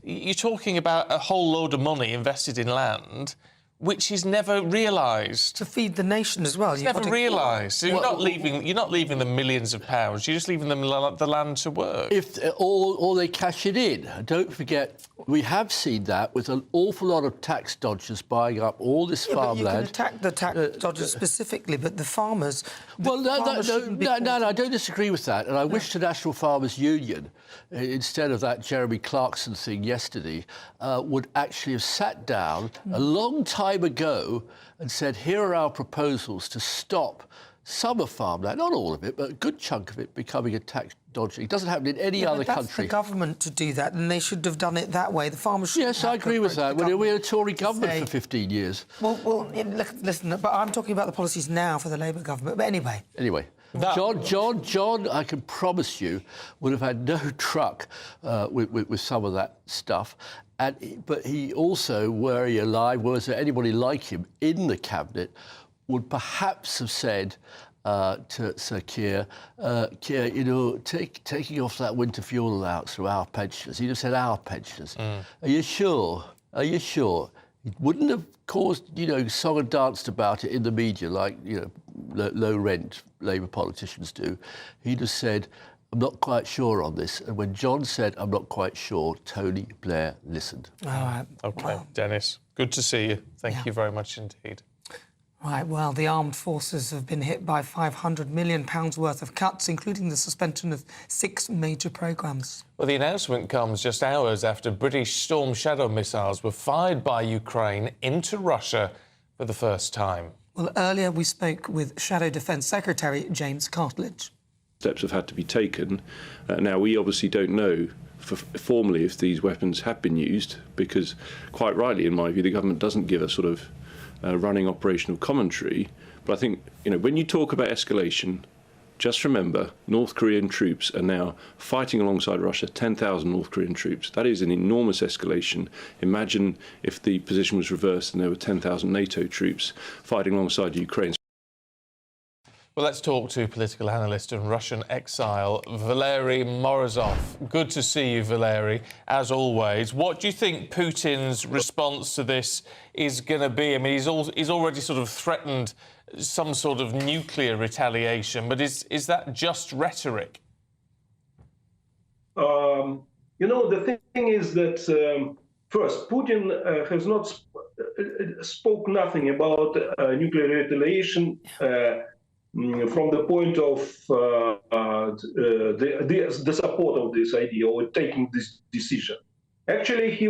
You're talking about a whole load of money invested in land, which he's never realised. To feed the nation as well. He's never realised. So you're not leaving them millions of pounds. You're just leaving them the land to work. Or they cash it in. Don't forget, we have seen that with an awful lot of tax dodgers buying up all this farmland. But you can attack the tax dodgers specifically, but the farmers... No, I don't disagree with that. And I wish the National Farmers Union, instead of that Jeremy Clarkson thing yesterday, would actually have sat down a long time ago and said, here are our proposals to stop some of farmland, not all of it, but a good chunk of it becoming a tax dodging. It doesn't happen in any other country. That's the government to do that, and they should have done it that way. The farmers should. Yes, I agree with that. We had a Tory government for 15 years. Well, listen, but I'm talking about the policies now for the Labour government. But anyway. John, I can promise you, would have had no truck with some of that stuff. But he also, were he alive, was there anybody like him in the cabinet, would perhaps have said to Sir Keir, you know, taking off that winter fuel allowance from our pensioners. He'd have said our pensioners. Are you sure? Are you sure? It wouldn't have caused, you know, song and danced about it in the media like, you know, low-rent Labour politicians do. He'd have said, I'm not quite sure on this. And when John said, I'm not quite sure, Tony Blair listened. All right. OK, well, Dennis, good to see you. Thank you very much indeed. Right, well, the armed forces have been hit by £500 million worth of cuts, including the suspension of 6 major programmes. Well, the announcement comes just hours after British Storm Shadow missiles were fired by Ukraine into Russia for the first time. Well, earlier we spoke with Shadow Defence Secretary James Cartledge. Steps have had to be taken. Now, we obviously don't know formally if these weapons have been used, because, quite rightly, in my view, the government doesn't give a sort of running operational commentary. But I think, you know, when you talk about escalation, just remember North Korean troops are now fighting alongside Russia, 10,000 North Korean troops. That is an enormous escalation. Imagine if the position was reversed and there were 10,000 NATO troops fighting alongside Ukraine. Well, let's talk to political analyst and Russian exile, Valery Morozov. Good to see you, Valery, as always. What do you think Putin's response to this is going to be? I mean, he's already sort of threatened some sort of nuclear retaliation, but is that just rhetoric? You know, the thing is that, first, Putin has not spoke nothing about nuclear retaliation. from the point of the support of this idea or taking this decision. Actually, he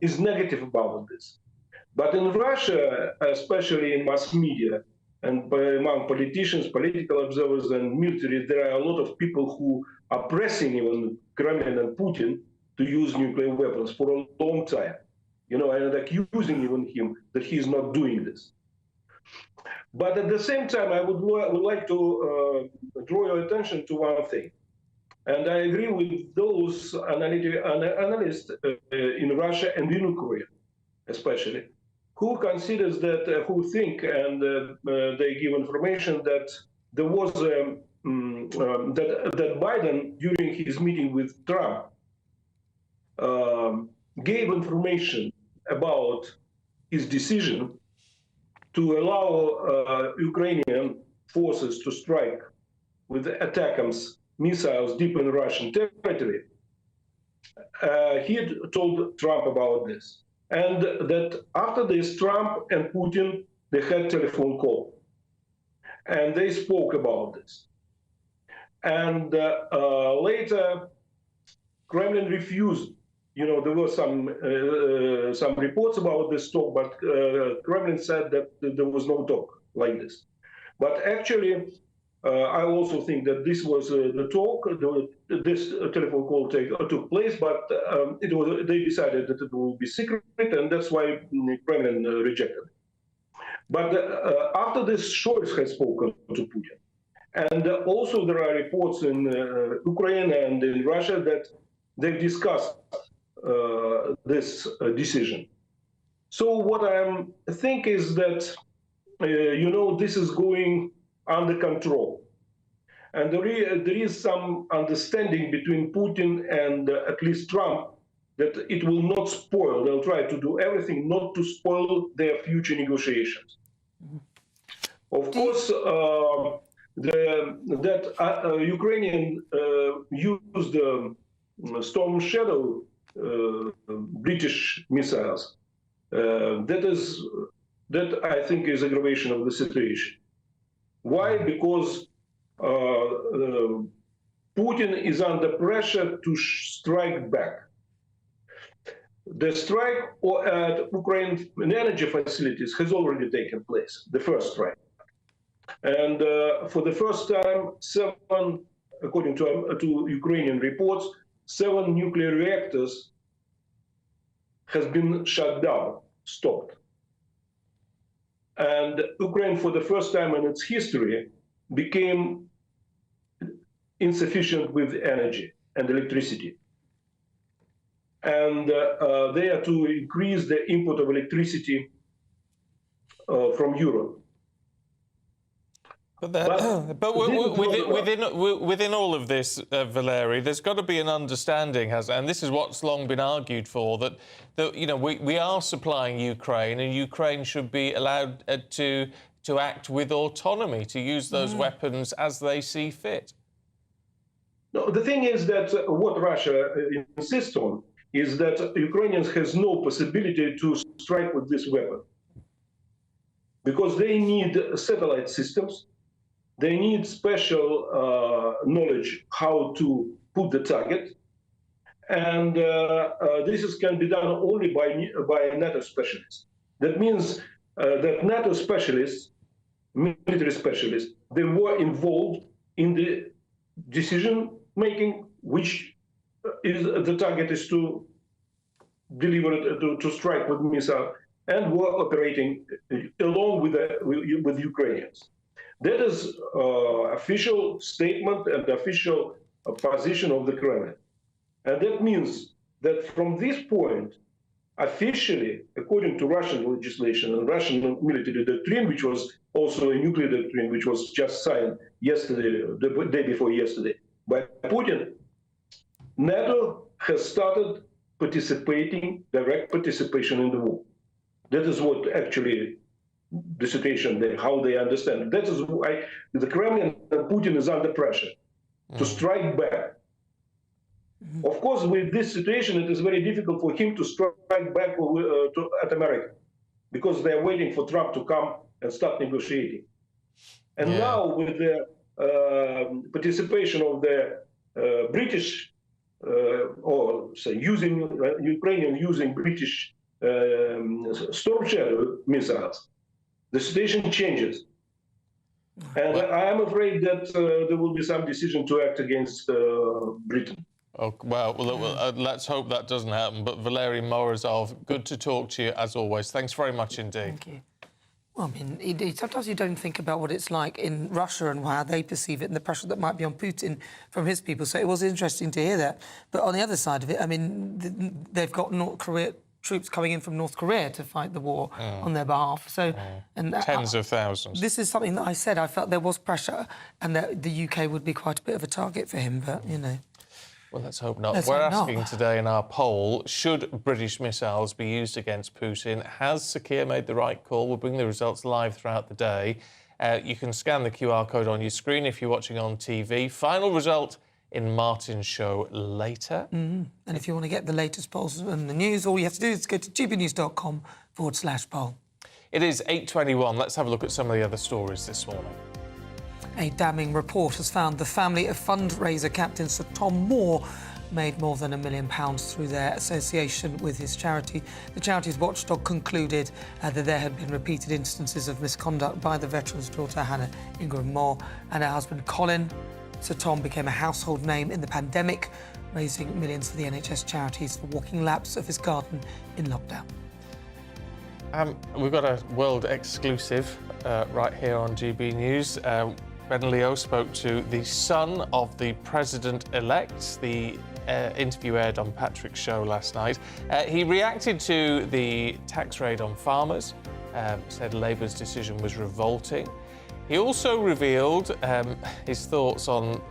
is negative about this. But in Russia, especially in mass media and among politicians, political observers, and military, there are a lot of people who are pressing even Kremlin and Putin to use nuclear weapons for a long time, and accusing even him that he is not doing this. But at the same time, I would like to draw your attention to one thing. And I agree with those analysts in Russia and in Ukraine, especially, who considers that, who think, and they give information that there was that Biden, during his meeting with Trump, gave information about his decision to allow Ukrainian forces to strike with ATACMS missiles deep in Russian territory. He had told Trump about this. And that after this, Trump and Putin, they had telephone call. And they spoke about this. And later, Kremlin refused. There were some reports about this talk, but Kremlin said that there was no talk like this. But actually, I also think that this was the talk. This telephone call took place, but they decided that it will be secret, and that's why Kremlin rejected it. But after this, Scholz has spoken to Putin. And also there are reports in Ukraine and in Russia that they've discussed this decision. So what I think is that, this is going under control. And there is some understanding between Putin and at least Trump that it will not spoil. They'll try to do everything not to spoil their future negotiations. Of course, Ukrainian used Storm Shadow British missiles. That I think is aggravation of the situation. Why? Because Putin is under pressure to strike back. The strike at Ukraine's energy facilities has already taken place, the first strike. And for the first time, according to Ukrainian reports, 7 nuclear reactors has been shut down, stopped. And Ukraine, for the first time in its history, became insufficient with energy and electricity. And they are to increase the import of electricity from Europe. But within all of this, Valery, there's got to be an understanding, and this is what's long been argued for, that we are supplying Ukraine, and Ukraine should be allowed to act with autonomy, to use those weapons as they see fit. No, the thing is that what Russia insists on is that Ukrainians has no possibility to strike with this weapon, because they need satellite systems. They need special knowledge how to put the target, and this can be done only by NATO specialists. That means that NATO specialists, military specialists, they were involved in the decision making, which is the target is to deliver to strike with missile, and were operating along with Ukrainians. That is official statement and official position of the Kremlin. And that means that from this point, officially, according to Russian legislation and Russian military doctrine, which was also a nuclear doctrine, which was just signed yesterday, the day before yesterday, by Putin, NATO has started participating, direct participation in the war. That is what actually the situation there, how they understand it. That is why the Kremlin and Putin is under pressure to strike back. Of course, with this situation, it is very difficult for him to strike back at America, because they are waiting for Trump to come and start negotiating. And now with the participation of the British, or say Ukrainian using British Storm Shadow missiles, the situation changes. And I am afraid that there will be some decision to act against Britain. Oh, well, let's hope that doesn't happen. But Valery Morozov, good to talk to you as always. Thanks very much indeed. Thank you. Well, I mean, sometimes you don't think about what it's like in Russia and how they perceive it and the pressure that might be on Putin from his people. So it was interesting to hear that. But on the other side of it, I mean, they've got North Korea troops coming in from North Korea to fight the war on their behalf. So, and tens of thousands. This is something that I said. I felt there was pressure, and that the UK would be quite a bit of a target for him. But you know. Well, let's hope not. We're asking today in our poll, should British missiles be used against Putin? Has Sakir made the right call? We'll bring the results live throughout the day. You can scan the QR code on your screen if you're watching on TV. Final result in Martin's show later. And if you want to get the latest polls and the news, all you have to do is go to gbnews.com/poll. It is 8:21. Let's have a look at some of the other stories this morning. A damning report has found the family of fundraiser captain Sir Tom Moore made more than £1 million through their association with his charity. The charity's watchdog concluded that there had been repeated instances of misconduct by the veteran's daughter Hannah Ingram Moore and her husband Colin. Sir Tom became a household name in the pandemic, raising millions for the NHS charities for walking laps of his garden in lockdown. We've got a world exclusive right here on GB News. Ben Leo spoke to the son of the president-elect. The interview aired on Patrick's show last night. He reacted to the tax raid on farmers, said Labour's decision was revolting. He also revealed his thoughts on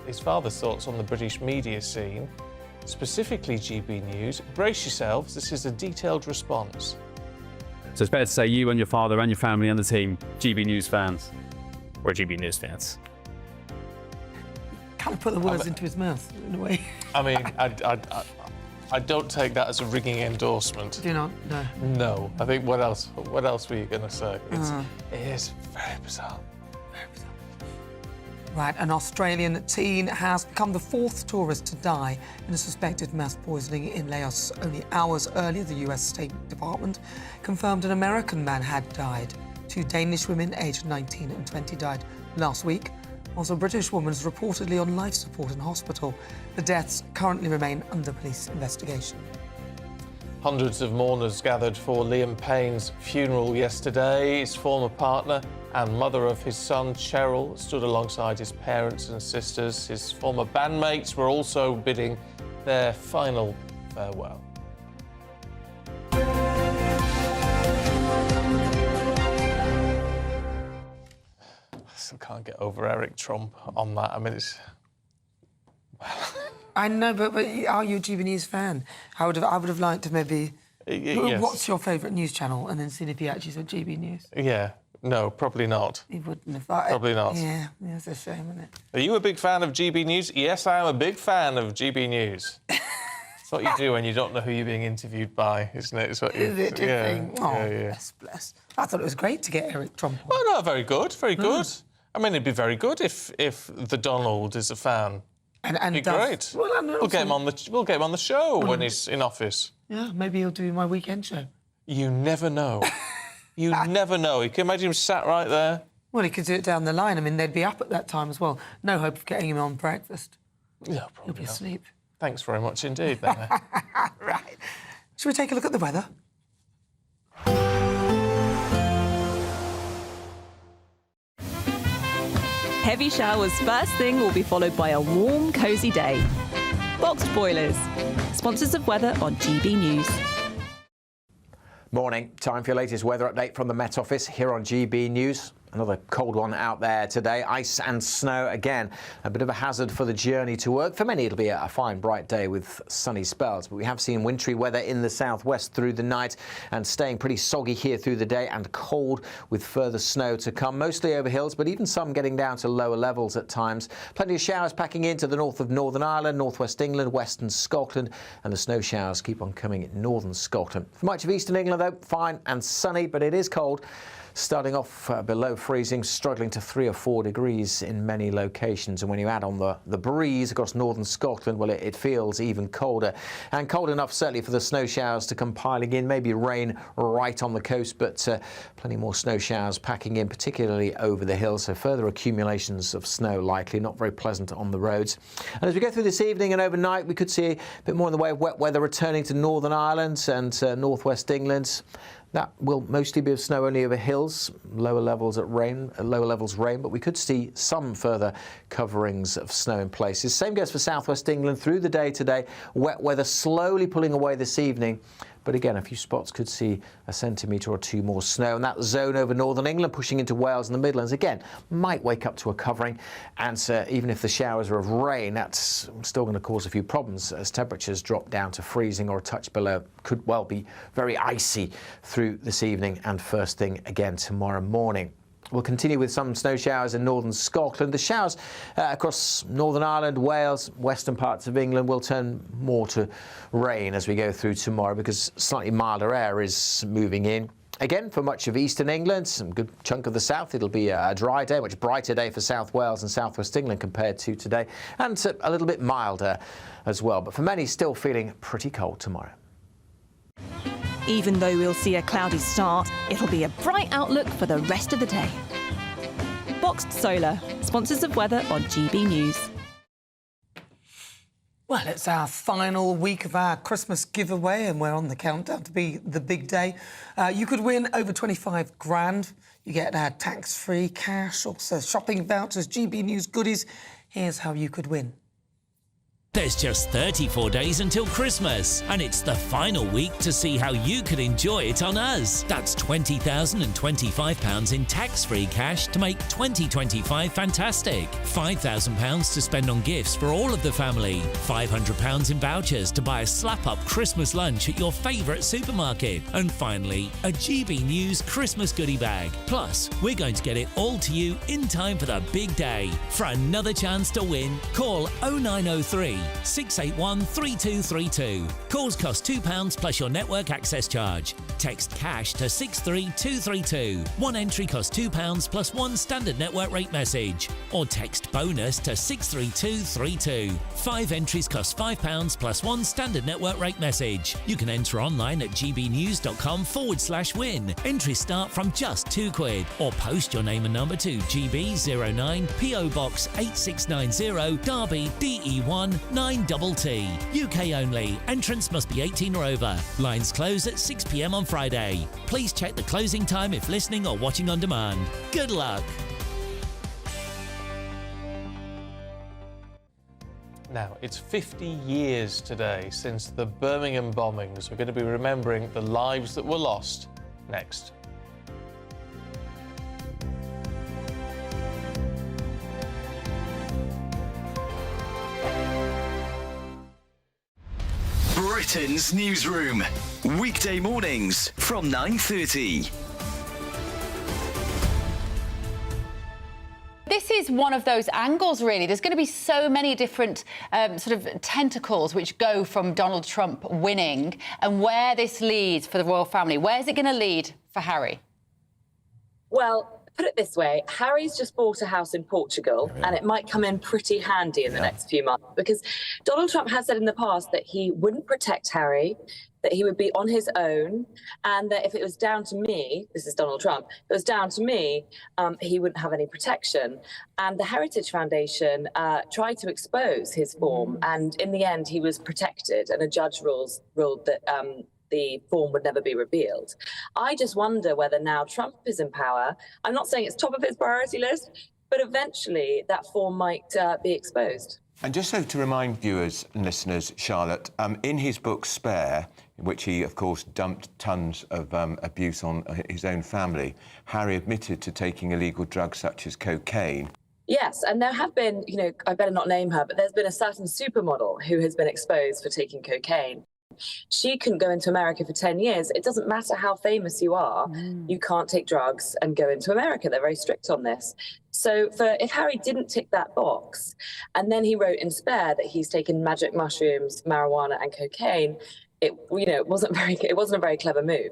his father's thoughts on the British media scene, specifically GB News. Brace yourselves, this is a detailed response. So it's fair to say you and your father and your family and the team, GB News fans. We're GB News fans. Kind of put the words into his mouth, in a way. I mean, I don't take that as a ringing endorsement. Do you not? No. No. I think what else were you going to say? It is very bizarre. Very bizarre. Right, an Australian teen has become the fourth tourist to die in a suspected mass poisoning in Laos. Only hours earlier, the US State Department confirmed an American man had died. 2 Danish women aged 19 and 20 died last week, whilst a British woman is reportedly on life support in hospital. The deaths currently remain under police investigation. Hundreds of mourners gathered for Liam Payne's funeral yesterday. His former partner and mother of his son, Cheryl, stood alongside his parents and sisters. His former bandmates were also bidding their final farewell. I still can't get over Eric Trump on that. I mean, it's... I know, but are you a GB News fan? I would have liked to maybe... Yes. What's your favourite news channel? And then seen if he actually said GB News. Yeah. No, probably not. He wouldn't have. Probably not. Yeah, it's a shame, isn't it? Are you a big fan of GB News? Yes, I am a big fan of GB News. It's what you do when you don't know who you're being interviewed by, isn't it? It's what Is it? yeah, Oh, yeah. bless. I thought it was great to get Eric Trump. Oh, no, very good, very good. I mean, it'd be very good if the Donald is a fan. And it'd be great. Well, we'll get him on the show when he's in office. Yeah, maybe he'll do my weekend show. You never know. You never know. You can imagine him sat right there. Well, he could do it down the line. I mean, they'd be up at that time as well. No hope of getting him on breakfast. No, probably He'll be not. asleep. Thanks very much indeed, then. Right. Shall we take a look at the weather? Heavy showers first thing will be followed by a warm, cosy day. Boxed Boilers, sponsors of weather on GB News. Morning. Time for your latest weather update from the Met Office here on GB News. Another cold one out there today. Ice and snow again. A bit of a hazard for the journey to work. For many, it'll be a fine, bright day with sunny spells. But we have seen wintry weather in the southwest through the night and staying pretty soggy here through the day and cold with further snow to come. Mostly over hills, but even some getting down to lower levels at times. Plenty of showers packing into the north of Northern Ireland, northwest England, western Scotland. And the snow showers keep on coming in northern Scotland. For much of eastern England, though, fine and sunny, but it is cold. starting off below freezing, struggling to 3 or 4 degrees in many locations. And when you add on the breeze across northern Scotland, well, it feels even colder. And cold enough certainly for the snow showers to come piling in, maybe rain right on the coast, but plenty more snow showers packing in, particularly over the hills. So further accumulations of snow likely, not very pleasant on the roads. And as we go through this evening and overnight, we could see a bit more in the way of wet weather returning to Northern Ireland and northwest England. That will mostly be of snow only over hills, lower levels rain, but we could see some further coverings of snow in places. Same goes for southwest England through the day today. Wet weather slowly pulling away this evening. But again, a few spots could see a centimetre or two more snow. And that zone over northern England pushing into Wales and the Midlands, again, might wake up to a covering. And even if the showers are of rain, that's still going to cause a few problems as temperatures drop down to freezing or a touch below. Could well be very icy through this evening and first thing again tomorrow morning. We'll continue with some snow showers in northern Scotland. The showers across Northern Ireland, Wales, western parts of England will turn more to rain as we go through tomorrow because slightly milder air is moving in. Again, for much of eastern England, some good chunk of the south, it'll be a dry day, much brighter day for South Wales and southwest England compared to today, and a little bit milder as well. But for many, still feeling pretty cold tomorrow. Even though we'll see a cloudy start, it'll be a bright outlook for the rest of the day. Boxed Solar, sponsors of weather on GB News. Well, it's our final week of our Christmas giveaway and we're on the countdown to be the big day. You could win over 25 grand. You get tax-free cash, also shopping vouchers, GB News goodies. Here's how you could win. There's just 34 days until Christmas, and it's the final week to see how you could enjoy it on us. That's £20,025 in tax-free cash to make 2025 fantastic. £5,000 to spend on gifts for all of the family. £500 in vouchers to buy a slap-up Christmas lunch at your favourite supermarket. And finally, a GB News Christmas goodie bag. Plus, we're going to get it all to you in time for the big day. For another chance to win, call 0903 681 3232. Calls cost £2 plus your network access charge. Text cash to 63232. One entry costs £2 plus one standard network rate message. Or text bonus to 63232. 5 entries cost £5 plus one standard network rate message. You can enter online at gbnews.com/win. Entries start from just £2 or post your name and number to GB09 PO Box 8690 Derby DE1 9TT. UK only. Entrance must be 18 or over. Lines close at 6 p.m. on Friday. Please check the closing time if listening or watching on demand. Good luck. Now, it's 50 years today since the Birmingham bombings. We're going to be remembering the lives that were lost next. Britain's Newsroom, weekday mornings from 9:30. This is one of those angles, really. There's going to be so many different sort of tentacles which go from Donald Trump winning and where this leads for the royal family. Where's it going to lead for Harry? Well, put it this way, Harry's just bought a house in Portugal and it might come in pretty handy in the next few months because Donald Trump has said in the past that he wouldn't protect Harry, that he would be on his own, and that if it was down to me, this is Donald Trump, if it was down to me, he wouldn't have any protection. And the Heritage Foundation tried to expose his form, and in the end, he was protected, and a judge ruled that the form would never be revealed. I just wonder whether now Trump is in power, I'm not saying it's top of his priority list, but eventually that form might be exposed. And just so to remind viewers and listeners, Charlotte, in his book Spare, in which he, of course, dumped tons of abuse on his own family, Harry admitted to taking illegal drugs such as cocaine. Yes, and there have been, I better not name her, but there's been a certain supermodel who has been exposed for taking cocaine. She couldn't go into America for 10 years. It doesn't matter how famous you are, you can't take drugs and go into America. They're very strict on this. So if Harry didn't tick that box, and then he wrote in Spare that he's taken magic mushrooms, marijuana and cocaine, it wasn't a very clever move.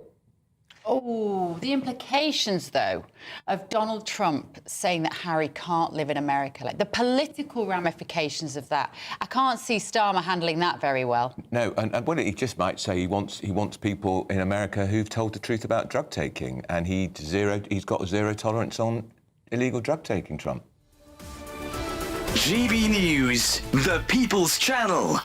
Oh, the implications, though, of Donald Trump saying that Harry can't live in America, like the political ramifications of that. I can't see Starmer handling that very well. No, and well, he just might say he wants people in America who've told the truth about drug taking, and he's got zero tolerance on illegal drug taking, Trump. GB News, the People's Channel.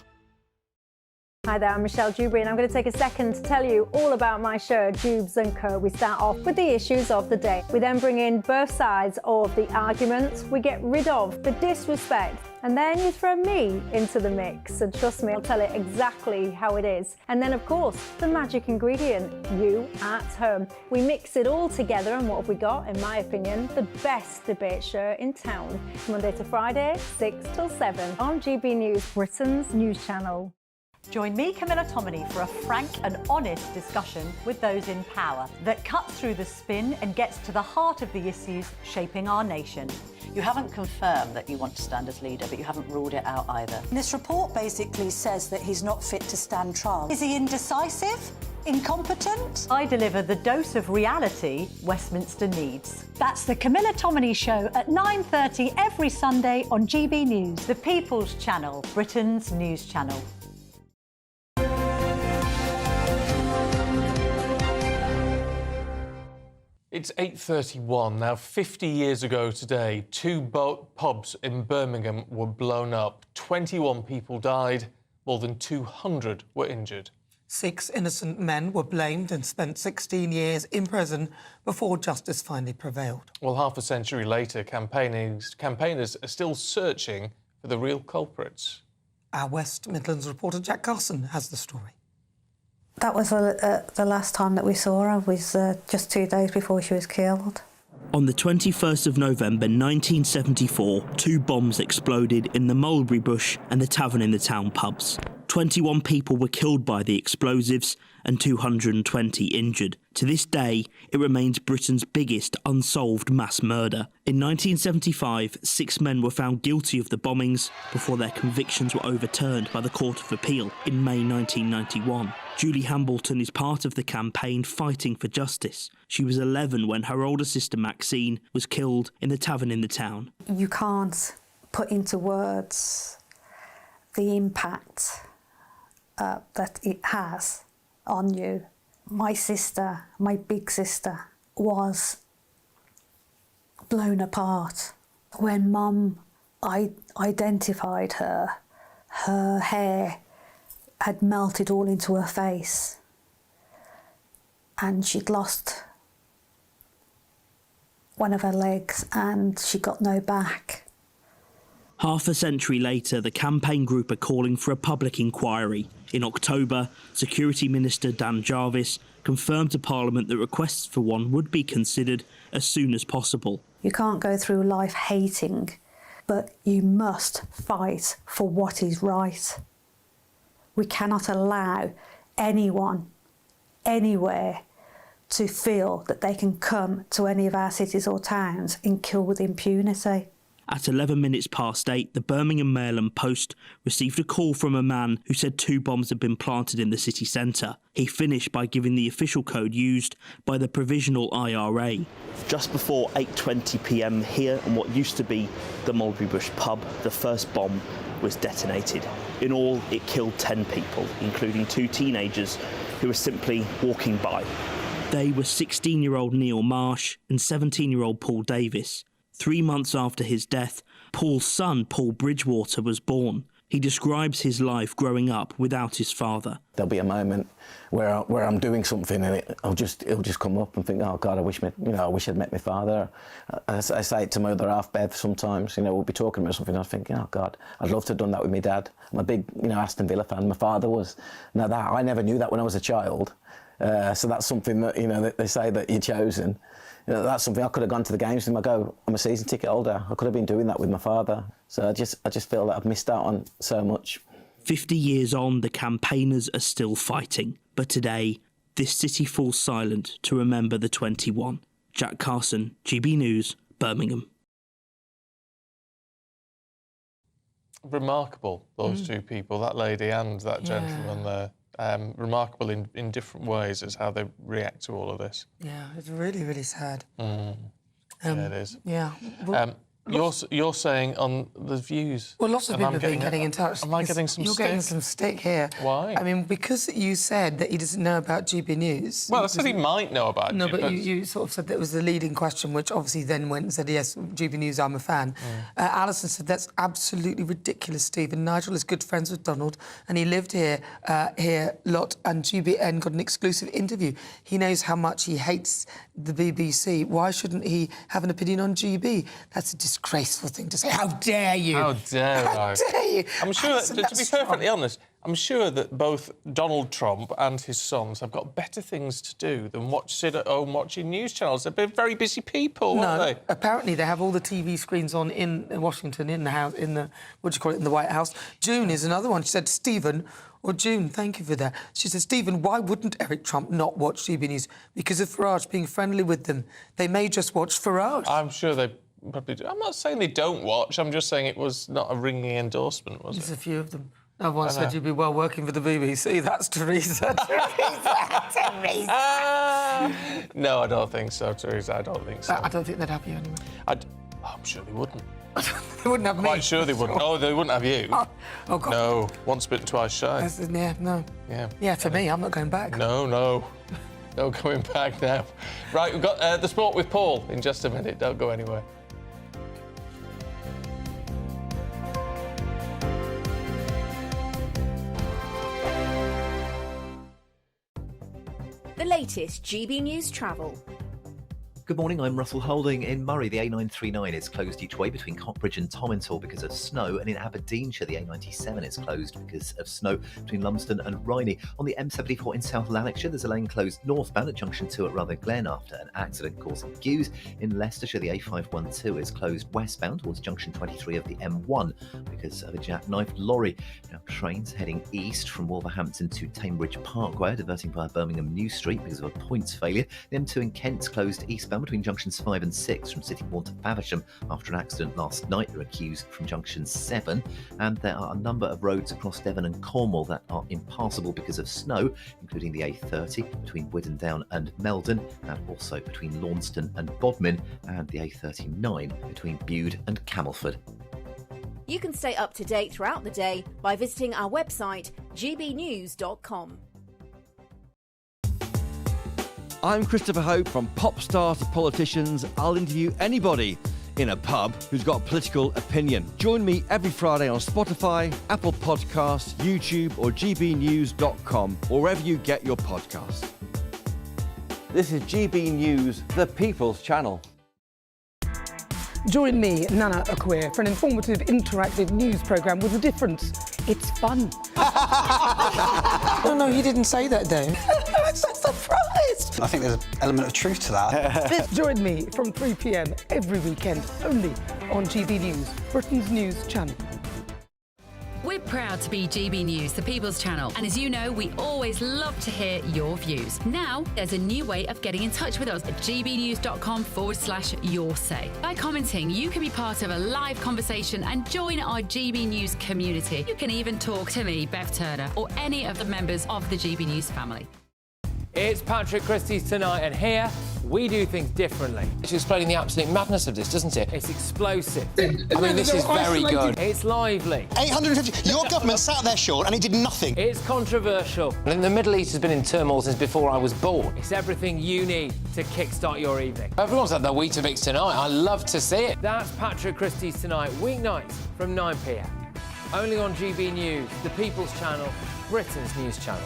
Hi there, I'm Michelle Dewberry and I'm going to take a second to tell you all about my show, Dubes & Co. We start off with the issues of the day. We then bring in both sides of the arguments. We get rid of the disrespect. And then you throw me into the mix. And trust me, I'll tell it exactly how it is. And then, of course, the magic ingredient, you at home. We mix it all together and what have we got, in my opinion, the best debate show in town. Monday to Friday, 6 till 7 on GB News, Britain's news channel. Join me, Camilla Tominey, for a frank and honest discussion with those in power that cuts through the spin and gets to the heart of the issues shaping our nation. You haven't confirmed that you want to stand as leader, but you haven't ruled it out either. This report basically says that he's not fit to stand trial. Is he indecisive? Incompetent? I deliver the dose of reality Westminster needs. That's the Camilla Tominey Show at 9:30 every Sunday on GB News, the People's Channel, Britain's news channel. It's 8:31 now. 50 years ago today, two pubs in Birmingham were blown up. 21 people died, more than 200 were injured. 6 innocent men were blamed and spent 16 years in prison before justice finally prevailed. Well, half a century later, campaigners are still searching for the real culprits. Our West Midlands reporter Jack Carson has the story. That was the last time that we saw her, was just 2 days before she was killed. On the 21st of November 1974, 2 bombs exploded in the Mulberry Bush and the Tavern in the Town pubs. 21 people were killed by the explosives and 220 injured. To this day, it remains Britain's biggest unsolved mass murder. In 1975, 6 men were found guilty of the bombings before their convictions were overturned by the Court of Appeal in May 1991. Julie Hambleton is part of the campaign fighting for justice. She was 11 when her older sister Maxine was killed in the Tavern in the Town. You can't put into words the impact that it has on you. My sister, my big sister, was blown apart. When Mum identified her, her hair had melted all into her face and she'd lost one of her legs and she got no back. Half a century later, the campaign group are calling for a public inquiry. In October, Security Minister Dan Jarvis confirmed to Parliament that requests for one would be considered as soon as possible. You can't go through life hating, but you must fight for what is right. We cannot allow anyone, anywhere, to feel that they can come to any of our cities or towns and kill with impunity. At 11 minutes past 8, the Birmingham Mail and Post received a call from a man who said 2 bombs had been planted in the city centre. He finished by giving the official code used by the Provisional IRA. Just before 8:20 p.m. here in what used to be the Mulberry Bush pub, the first bomb was detonated. In all, it killed 10 people, including 2 teenagers who were simply walking by. They were 16-year-old Neil Marsh and 17-year-old Paul Davis. 3 months after his death, Paul's son, Paul Bridgewater, was born. He describes his life growing up without his father. There'll be a moment where I'm doing something and it'll just come up and think, oh God, I wish I'd met my father. I say it to my other half, Bev, sometimes. We'll be talking about something and I think, oh God, I'd love to have done that with my dad. I'm a big, Aston Villa fan. My father was. Now that I never knew that when I was a child. So that's something that that they say that you're chosen. That's something I could have gone to the games with him. I'm a season ticket holder. I could have been doing that with my father. So I just feel that I've missed out on so much. 50 years on, the campaigners are still fighting. But today, this city falls silent to remember the 21. Jack Carson, GB News, Birmingham. Remarkable, those 2 people, that lady and that gentleman there. remarkable in different ways as how they react to all of this. Yeah, it's really, really sad. Yeah, it is. Yeah. Well, You're saying on the views. well, lots of people have been getting in touch. Am I getting some You're stick? getting some stick here. Why? I mean, because you said that he doesn't know about GB News. Well, I said he might know about it. No, but you sort of said that was the leading question, which obviously then went and said, yes, GB News, I'm a fan. Alison said, that's absolutely ridiculous, Stephen. Nigel is good friends with Donald, and he lived here a lot, and GBN got an exclusive interview. He knows how much he hates the BBC. Why shouldn't he have an opinion on GB? That's a disgraceful thing to say. How dare you? How dare I? How dare you? I'm sure, Alison, to be that's perfectly wrong. honest, I'm sure that both Donald Trump and his sons have got better things to do than sit at home watching news channels. They're very busy people, aren't they? Apparently they have all the TV screens on in Washington, in the house, in the in the White House. June is another one. She said, Stephen, or June, thank you for that. She said, Stephen, why wouldn't Eric Trump not watch GB News? Because of Farage being friendly with them. They may just watch Farage. I'm sure they probably do. I'm not saying they don't watch. I'm just saying it was not a ringing endorsement, was it? There's a few of them. I once I know. said you'd be well working for the BBC. That's Teresa. Teresa. No, I don't think so, Teresa. I don't think so. I don't think they'd have you anyway. I'm sure they wouldn't. They wouldn't have me. Quite sure they wouldn't. Oh, they wouldn't have you. Oh, God. No, once bitten, twice shy. Yeah, no. Yeah. Yeah, for me, I'm not going back. No. No going back now. Right, we've got the sport with Paul in just a minute. Don't go anywhere. The latest GB News travel. Good morning, I'm Russell Holding. In Murray, the A939 is closed each way between Cockbridge and Tomintoul because of snow, and in Aberdeenshire, the A97 is closed because of snow between Lumsden and Rhynie. On the M74 in South Lanarkshire, there's a lane closed northbound at Junction 2 at Rutherglen after an accident causing queues. In Leicestershire, the A512 is closed westbound towards Junction 23 of the M1 because of a jackknifed lorry. Now, trains heading east from Wolverhampton to Tamebridge Parkway are diverting via Birmingham New Street because of a points failure. The M2 in Kent's closed eastbound between junctions 5 and 6 from Sittingbourne to Faversham after an accident last night. There are queues from junction 7, and there are a number of roads across Devon and Cornwall that are impassable because of snow, including the A30 between Whittendown and Meldon, and also between Launceston and Bodmin, and the A39 between Bude and Camelford. You can stay up to date throughout the day by visiting our website, gbnews.com. I'm Christopher Hope. From pop stars to politicians, I'll interview anybody in a pub who's got a political opinion. Join me every Friday on Spotify, Apple Podcasts, YouTube or gbnews.com, or wherever you get your podcasts. This is GB News, the People's Channel. Join me, Nana Okoye, for an informative, interactive news programme with a difference. It's fun. No, he didn't say that, Dave. I'm so surprised. I think there's an element of truth to that. Join me from 3 p.m. every weekend, only on GB News, Britain's news channel. We're proud to be GB News, the People's Channel. And as you know, we always love to hear your views. Now, there's a new way of getting in touch with us at gbnews.com/your say. By commenting, you can be part of a live conversation and join our GB News community. You can even talk to me, Bev Turner, or any of the members of the GB News family. It's Patrick Christie's Tonight, and here we do things differently. It's explaining the absolute madness of this, doesn't it? It's explosive. I mean, this is very good. It's lively. 850. Your government sat there, Sean, and it did nothing. It's controversial. And the Middle East has been in turmoil since before I was born. It's everything you need to kickstart your evening. Everyone's had their Weetabix tonight. I love to see it. That's Patrick Christie's Tonight, weeknights from 9 p.m. Only on GB News, the People's Channel, Britain's news channel.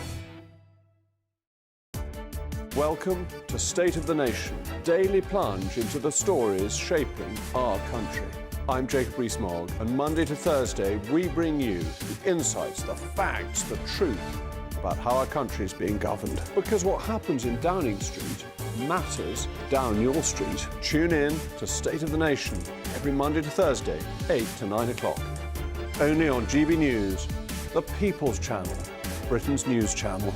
Welcome to State of the Nation, a daily plunge into the stories shaping our country. I'm Jacob Rees-Mogg, and Monday to Thursday we bring you the insights, the facts, the truth about how our country is being governed. Because what happens in Downing Street matters down your street. Tune in to State of the Nation every Monday to Thursday, 8 to 9 o'clock. Only on GB News, the People's Channel, Britain's news channel.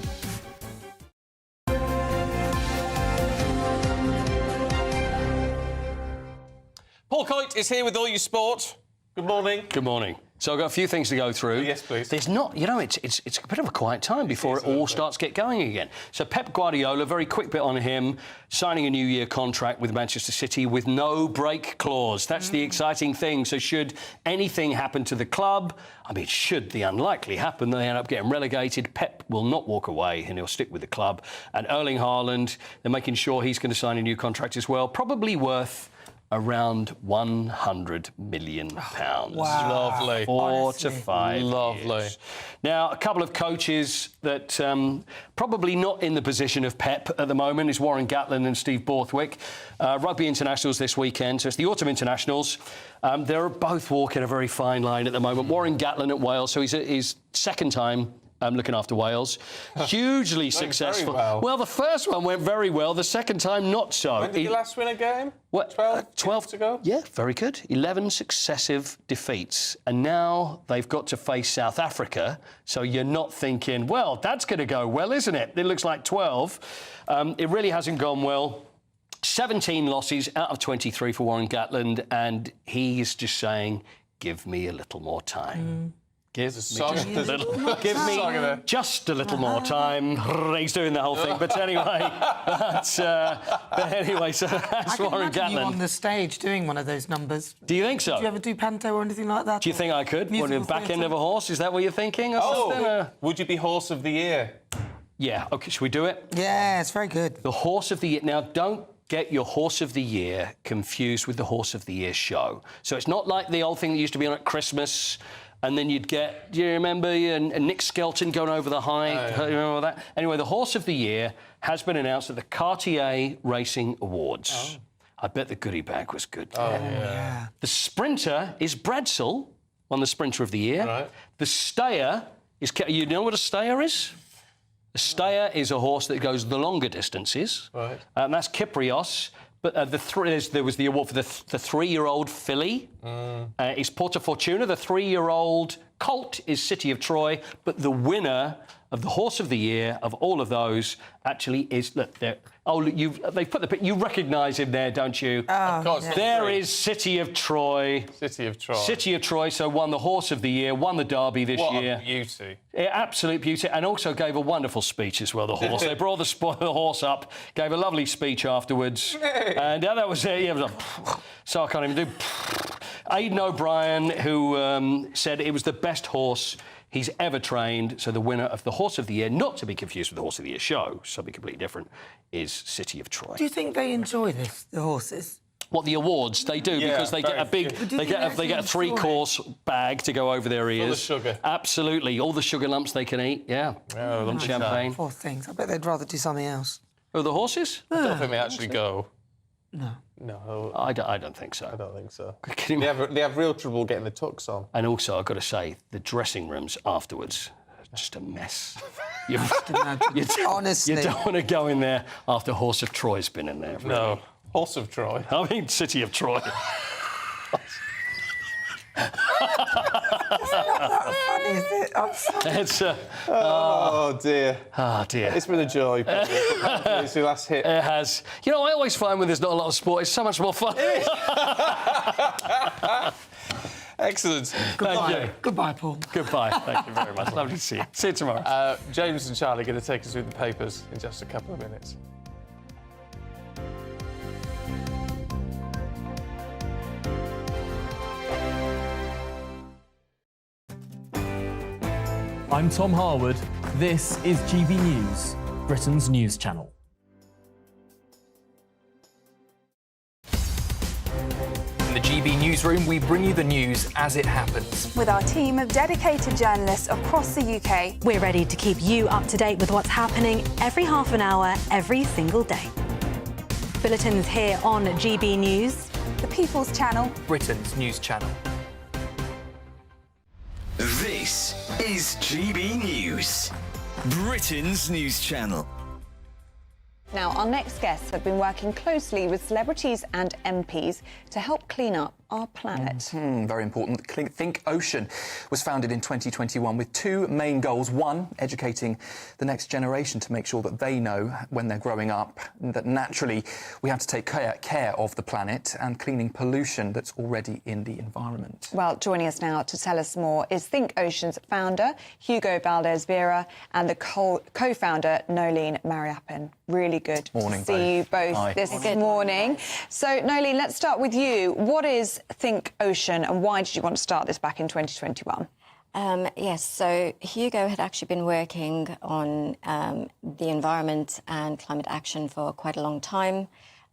Paul Coit is here with all your sport. Good morning. Good morning. So I've got a few things to go through. Yes, please. There's not, you know, it's a bit of a quiet time before it all starts to get going again. So Pep Guardiola, very quick bit on him, signing a New Year contract with Manchester City with no break clause. That's the exciting thing. So should anything happen to the club, I mean, should the unlikely happen, they end up getting relegated, Pep will not walk away and he'll stick with the club. And Erling Haaland, they're making sure he's going to sign a new contract as well, probably worth around £100 million. Wow. Lovely. 4 to 5 Lovely. years. Now, a couple of coaches that probably not in the position of Pep at the moment is Warren Gatland and Steve Borthwick. Rugby internationals this weekend, so it's the autumn internationals. They're both walking a very fine line at the moment. Warren Gatland at Wales, so he's his second time looking after Wales. Hugely successful. Well, the first one went very well. The second time, not so. When did you last win a game? What? 12 to go? Yeah, very good. 11 successive defeats. And now they've got to face South Africa. So you're not thinking, well, that's going to go well, isn't it? It looks like 12. It really hasn't gone well. 17 losses out of 23 for Warren Gatland. And he's just saying, give me a little more time. Give me just a little more time. He's doing the whole thing, but anyway, so that's Warren Gatland. You on the stage doing one of those numbers. Do you think so? Did you ever do panto or anything like that? Do you think I could? On the back end of a horse? Is that what you're thinking? Would you be Horse of the Year? Yeah. Okay. Should we do it? Yeah, it's very good. The Horse of the Year. Now, don't get your Horse of the Year confused with the Horse of the Year show. So it's not like the old thing that used to be on at Christmas. And then you'd get, do you remember Nick Skelton going over the high? You remember that? Anyway, the Horse of the Year has been announced at the Cartier Racing Awards. I bet the goodie bag was good. Yeah. The Sprinter is Bradsell, won the Sprinter of the Year. Right. The Stayer is... You know what a Stayer is? A Stayer is a horse that goes the longer distances. Right. And that's Kyprios. But there was the award for the 3-year-old filly. Is Porta Fortuna. The 3-year-old colt is City of Troy. But the winner of the Horse of the Year of all of those actually is... Look, they've put the... You recognise him there, don't you? Of course. Yeah. There is City of Troy. City of Troy. City of Troy, so won the Horse of the Year, won the Derby this year. What a beauty. Absolute beauty, and also gave a wonderful speech as well, the horse. They brought the horse up, gave a lovely speech afterwards. And that was it. Yeah, it was so I can't even do... Aidan O'Brien, who said it was the best horse he's ever trained. So the winner of the Horse of the Year, not to be confused with the Horse of the Year show, something completely different, is City of Troy. Do you think they enjoy this, the horses? What, the awards? They do, because they get a big... They get a 3-course bag to go over their ears. Full of sugar. Absolutely. All the sugar lumps they can eat, yeah. Oh, champagne. Poor things. I bet they'd rather do something else. Oh, the horses? I don't think they actually go. No. No. I don't think so. I don't think so. They have real trouble getting the tux on. And also, I've got to say, the dressing rooms afterwards, just a mess. Honestly. You don't want to go in there after Horse of Troy's been in there. Really. No. Horse of Troy. I mean, City of Troy. It's not that funny, is it? I'm sorry. It's oh dear. Oh dear. It's been a joy. It's your last hit. It has. You know, I always find when there's not a lot of sport, it's so much more fun. Excellent. Goodbye. Goodbye, Paul. Goodbye. Thank you very much. Lovely to see you. See you tomorrow. James and Charlie are going to take us through the papers in just a couple of minutes. I'm Tom Harwood. This is GB News, Britain's news channel. In the GB newsroom, we bring you the news as it happens. With our team of dedicated journalists across the UK, we're ready to keep you up to date with what's happening every half an hour, every single day. Bulletins here on GB News, the People's Channel, Britain's news channel. This is GB News, Britain's news channel. Now, our next guests have been working closely with celebrities and MPs to help clean up our planet. Very important. Think Ocean was founded in 2021 with two main goals. One, educating the next generation to make sure that they know when they're growing up that naturally we have to take care of the planet, and cleaning pollution that's already in the environment. Well, joining us now to tell us more is Think Ocean's founder, Hugo Valdez-Vera, and the co-founder, Nolene Mariappan. Really good morning, to see you both this morning. So, Nolene, let's start with you. What is Think Ocean, and why did you want to start this back in 2021? Yes, so Hugo had actually been working on the environment and climate action for quite a long time.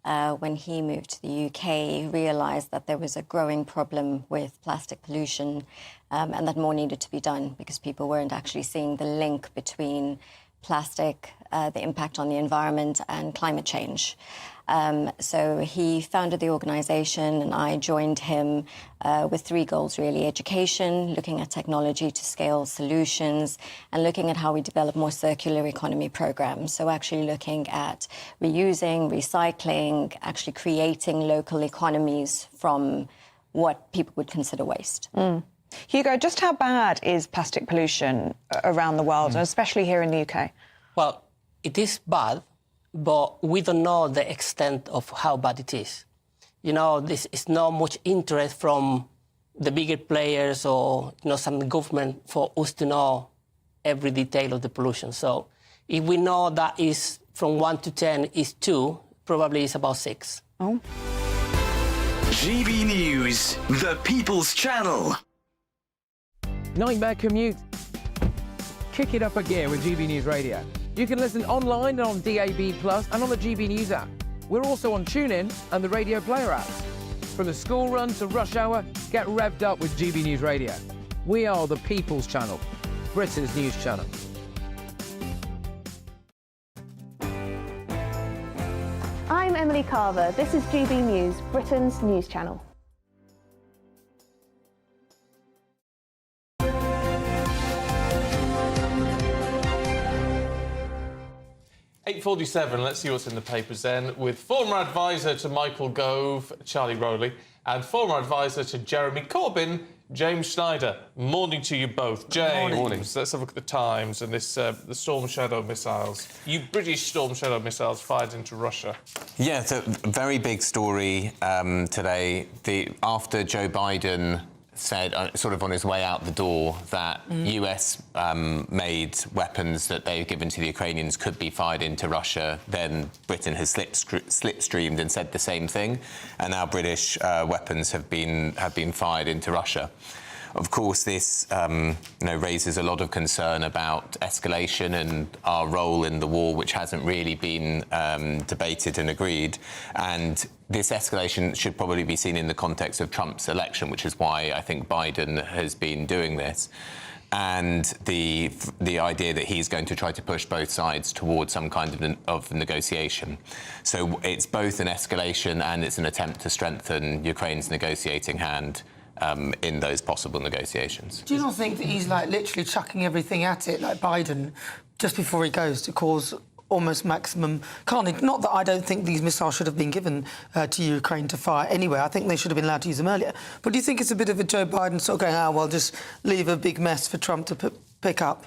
When he moved to the UK, he realised that there was a growing problem with plastic pollution and that more needed to be done because people weren't actually seeing the link between plastic, the impact on the environment and climate change. So he founded the organisation and I joined him with three goals, really. Education, looking at technology to scale solutions, and looking at how we develop more circular economy programmes. So actually looking at reusing, recycling, actually creating local economies from what people would consider waste. Hugo, just how bad is plastic pollution around the world, and especially here in the UK? Well, it is bad, but we don't know the extent of how bad it is. You know, this is not much interest from the bigger players or, you know, some government for us to know every detail of the pollution. So if we know that is from 1 to 10 is 2, probably it's about 6. Oh. GB News, the People's Channel. Nightmare commute? Kick it up a gear with GB News Radio. You can listen online and on DAB+ and on the GB News app. We're also on TuneIn and the Radio Player app. From the school run to rush hour, get revved up with GB News Radio. We are the People's Channel, Britain's news channel. I'm Emily Carver. This is GB News, Britain's news channel. 8:47, let's see what's in the papers then, with former advisor to Michael Gove, Charlie Rowley, and former advisor to Jeremy Corbyn, James Schneider. Morning to you both. James, Morning. Let's have a look at the Times and this the Storm Shadow missiles. British Storm Shadow missiles fired into Russia. Yeah, it's a very big story today. After Joe Biden said, sort of on his way out the door, that US made weapons that they've given to the Ukrainians could be fired into Russia, then Britain has slipstreamed and said the same thing, and now British weapons have been fired into Russia. Of course, this raises a lot of concern about escalation and our role in the war, which hasn't really been debated and agreed. And this escalation should probably be seen in the context of Trump's election, which is why I think Biden has been doing this. And the idea that he's going to try to push both sides towards some kind of negotiation. So it's both an escalation and it's an attempt to strengthen Ukraine's negotiating hand in those possible negotiations. Do you not think that he's like literally chucking everything at it, like Biden, just before he goes, to cause almost maximum carnage? Not that I don't think these missiles should have been given to Ukraine to fire anyway. I think they should have been allowed to use them earlier. But do you think it's a bit of a Joe Biden sort of going, well, just leave a big mess for Trump to pick up?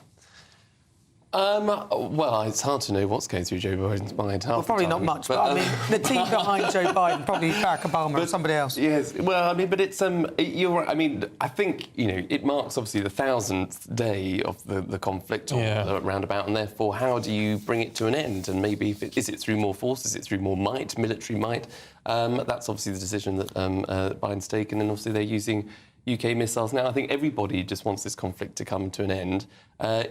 Well, it's hard to know what's going through Joe Biden's mind. Well, probably not much, but I mean, the team behind Joe Biden, probably Barack Obama or somebody else. Yes, well, I mean, but it's you're right. I mean, I think it marks obviously the 1,000th day of the conflict or roundabout, and therefore, how do you bring it to an end? And maybe is it through more force? Is it through more might, military might? That's obviously the decision that Biden's taken, and obviously they're using UK missiles. Now, I think everybody just wants this conflict to come to an end.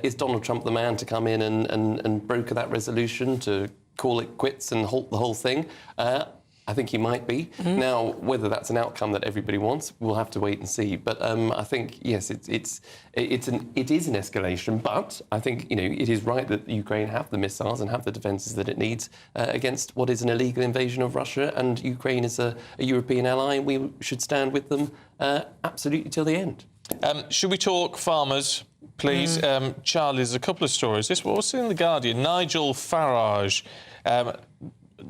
Is Donald Trump the man to come in and broker that resolution, to call it quits and halt the whole thing? I think he might be. Now, whether that's an outcome that everybody wants, we'll have to wait and see. But I think, yes, it is an escalation. But I think, it is right that Ukraine have the missiles and have the defences that it needs against what is an illegal invasion of Russia. And Ukraine is a European ally, and we should stand with them absolutely till the end. Should we talk farmers, please? Charlie, there's a couple of stories. This was in The Guardian. Nigel Farage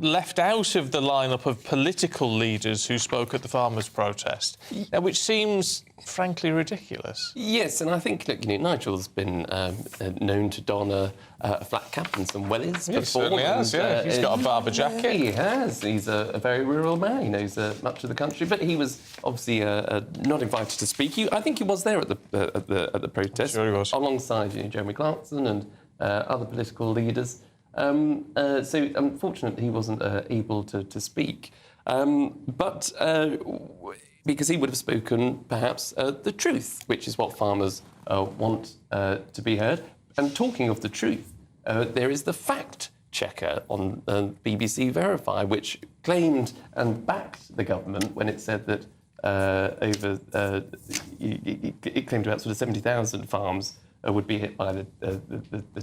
left out of the lineup of political leaders who spoke at the farmers' protest, which seems frankly ridiculous. Yes, and I think Nigel's been known to don a flat cap and some wellies before. He certainly has, yeah. He's got a Barber jacket. Yeah, he has. He's a very rural man. He knows much of the country, but he was obviously not invited to speak. I think he was there at the protest, sure he was, alongside Jeremy Clarkson and other political leaders. So unfortunately, he wasn't able to speak, but. Because he would have spoken, perhaps, the truth, which is what farmers want to be heard. And talking of the truth, there is the fact checker on BBC Verify, which claimed and backed the government when it said that it claimed about sort of 70,000 farms would be hit by the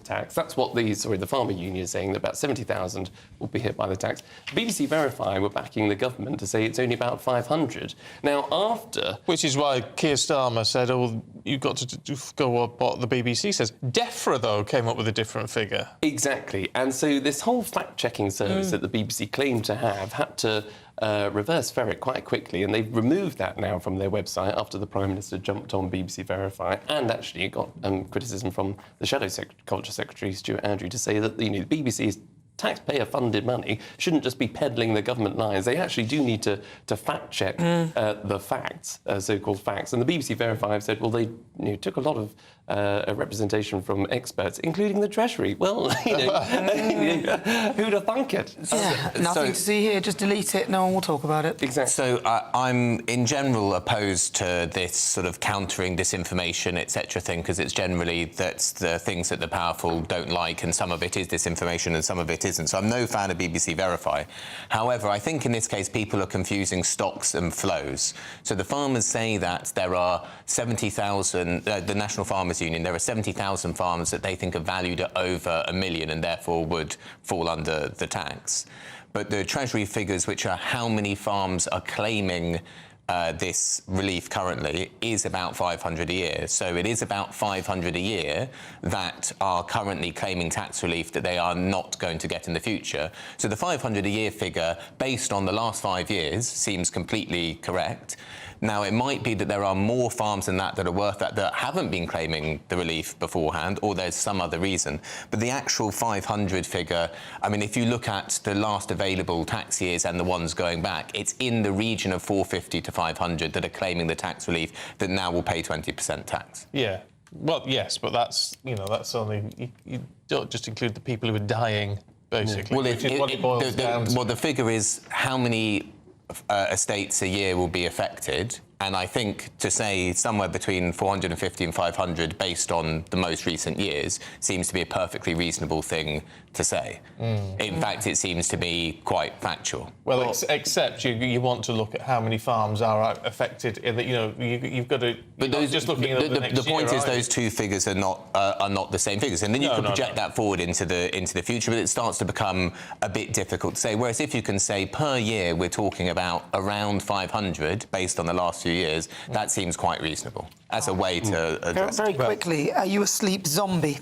tax. That's what the farmer union is saying, that about 70,000 will be hit by the tax. BBC Verify were backing the government to say it's only about 500. Now, after... Which is why Keir Starmer said, oh, you've got to go with what the BBC says. DEFRA, though, came up with a different figure. Exactly. And so this whole fact-checking service that the BBC claimed to have had to reverse ferret quite quickly, and they've removed that now from their website after the Prime Minister jumped on BBC Verify and actually got criticism from the Shadow Culture Secretary, Stuart Andrew, to say that the BBC's taxpayer-funded money shouldn't just be peddling the government lines. They actually do need to fact-check the facts, so-called facts. And the BBC Verify have said, well, they took a lot of representation from experts, including the Treasury. Well, who'd have thunk it? Yeah, nothing to see here. Just delete it. No one will talk about it. Exactly. So I'm, in general, opposed to this sort of countering disinformation, etc. thing, because it's generally that's the things that the powerful don't like, and some of it is disinformation and some of it isn't. So I'm no fan of BBC Verify. However, I think in this case people are confusing stocks and flows. So the farmers say that there are 70,000, the National Farmers Union, there are 70,000 farms that they think are valued at over $1 million and therefore would fall under the tax. But the Treasury figures, which are how many farms are claiming this relief currently, is about 500 a year. So it is about 500 a year that are currently claiming tax relief that they are not going to get in the future. So the 500 a year figure, based on the last 5 years, seems completely correct. Now, it might be that there are more farms than that are worth that haven't been claiming the relief beforehand, or there's some other reason. But the actual 500 figure, I mean, if you look at the last available tax years and the ones going back, it's in the region of 450 to 500 that are claiming the tax relief that now will pay 20% tax. Yeah. Well, yes, but that's only... You don't just include the people who are dying, basically, well, which is what it boils down to. Well, the figure is how many estates a year will be affected, and I think to say somewhere between 450 and 500 based on the most recent years seems to be a perfectly reasonable thing to say. In fact, it seems to be quite factual. Well, except you want to look at how many farms are affected. You've got to. But those, just looking at the next the point year, is those two figures are not the same figures, and then you can project that forward into the future. But it starts to become a bit difficult to say. Whereas if you can say per year we're talking about around 500 based on the last few years, that seems quite reasonable as a way to address Very quickly, are you a sleep zombie?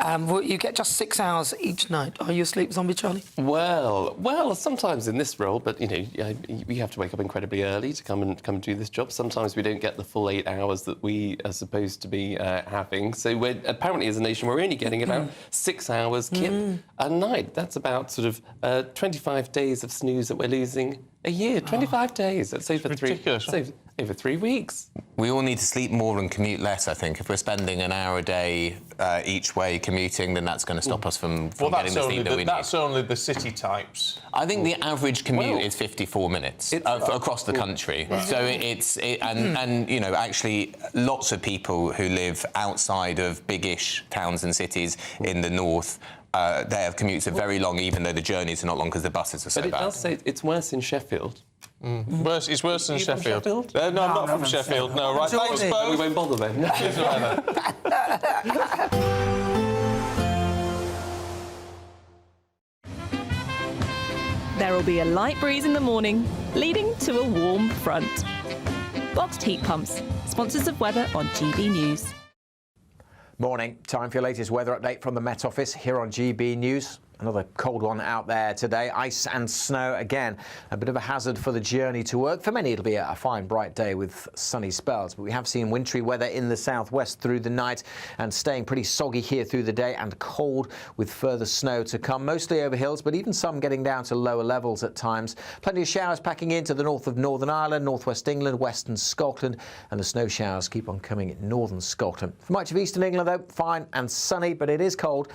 You get just 6 hours each night. Are you a sleep zombie, Charlie? Well, sometimes in this role, but we have to wake up incredibly early to come and do this job. Sometimes we don't get the full 8 hours that we are supposed to be having. So we're apparently, as a nation, we're only getting about 6 hours kip a night. That's about sort of 25 days of snooze that we're losing a year. 25 days. That's over 3 weeks. We all need to sleep more and commute less, I think. If we're spending an hour a day each way commuting, then that's going to stop us from getting the sleep that we need. That's only the city types. I think the average commute is 54 minutes across the country. So actually lots of people who live outside of big-ish towns and cities in the north, their commutes are very long, even though the journeys are not long because the buses are so bad. But it does say it's worse in Sheffield. It's worse than Sheffield. No, I'm not from Sheffield. No, right. Thanks, both. We won't bother then. There will be a light breeze in the morning, leading to a warm front. Boxed heat pumps, sponsors of weather on GB News. Morning. Time for your latest weather update from the Met Office here on GB News. Another cold one out there today. Ice and snow again. A bit of a hazard for the journey to work. For many, it'll be a fine, bright day with sunny spells. But we have seen wintry weather in the southwest through the night and staying pretty soggy here through the day and cold with further snow to come. Mostly over hills, but even some getting down to lower levels at times. Plenty of showers packing into the north of Northern Ireland, northwest England, western Scotland, and the snow showers keep on coming in northern Scotland. For much of eastern England, though, fine and sunny, but it is cold.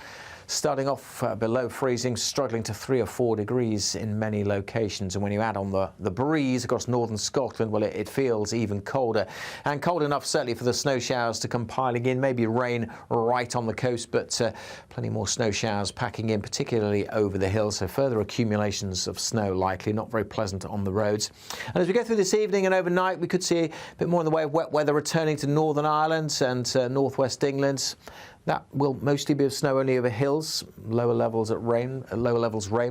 Starting off below freezing, struggling to 3 or 4 degrees in many locations. And when you add on the breeze across northern Scotland, well, it feels even colder. And cold enough, certainly, for the snow showers to come piling in. Maybe rain right on the coast, but plenty more snow showers packing in, particularly over the hills. So further accumulations of snow likely, not very pleasant on the roads. And as we go through this evening and overnight, we could see a bit more in the way of wet weather returning to Northern Ireland and northwest England. That will mostly be of snow only over hills, lower levels rain,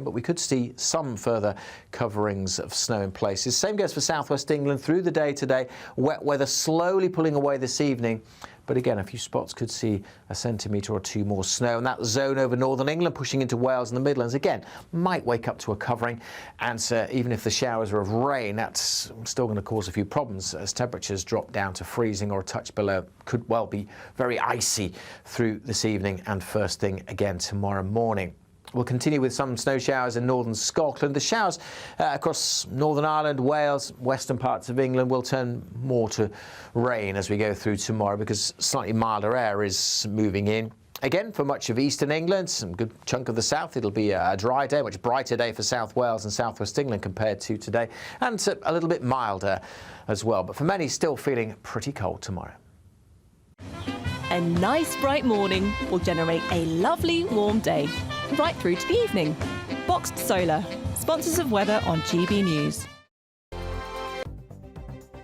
but we could see some further coverings of snow in places. Same goes for southwest England through the day today. Wet weather slowly pulling away this evening. But again, a few spots could see a centimetre or two more snow. And that zone over northern England pushing into Wales and the Midlands, again, might wake up to a covering. And even if the showers are of rain, that's still going to cause a few problems as temperatures drop down to freezing or a touch below. Could well be very icy through this evening and first thing again tomorrow morning. We'll continue with some snow showers in northern Scotland. The showers across Northern Ireland, Wales, western parts of England will turn more to rain as we go through tomorrow because slightly milder air is moving in. Again, for much of eastern England, some good chunk of the south, it'll be a dry day, much brighter day for South Wales and southwest England compared to today, and a little bit milder as well. But for many, still feeling pretty cold tomorrow. A nice bright morning will generate a lovely warm day, right through to the evening. Boxed Solar, sponsors of weather on GB News.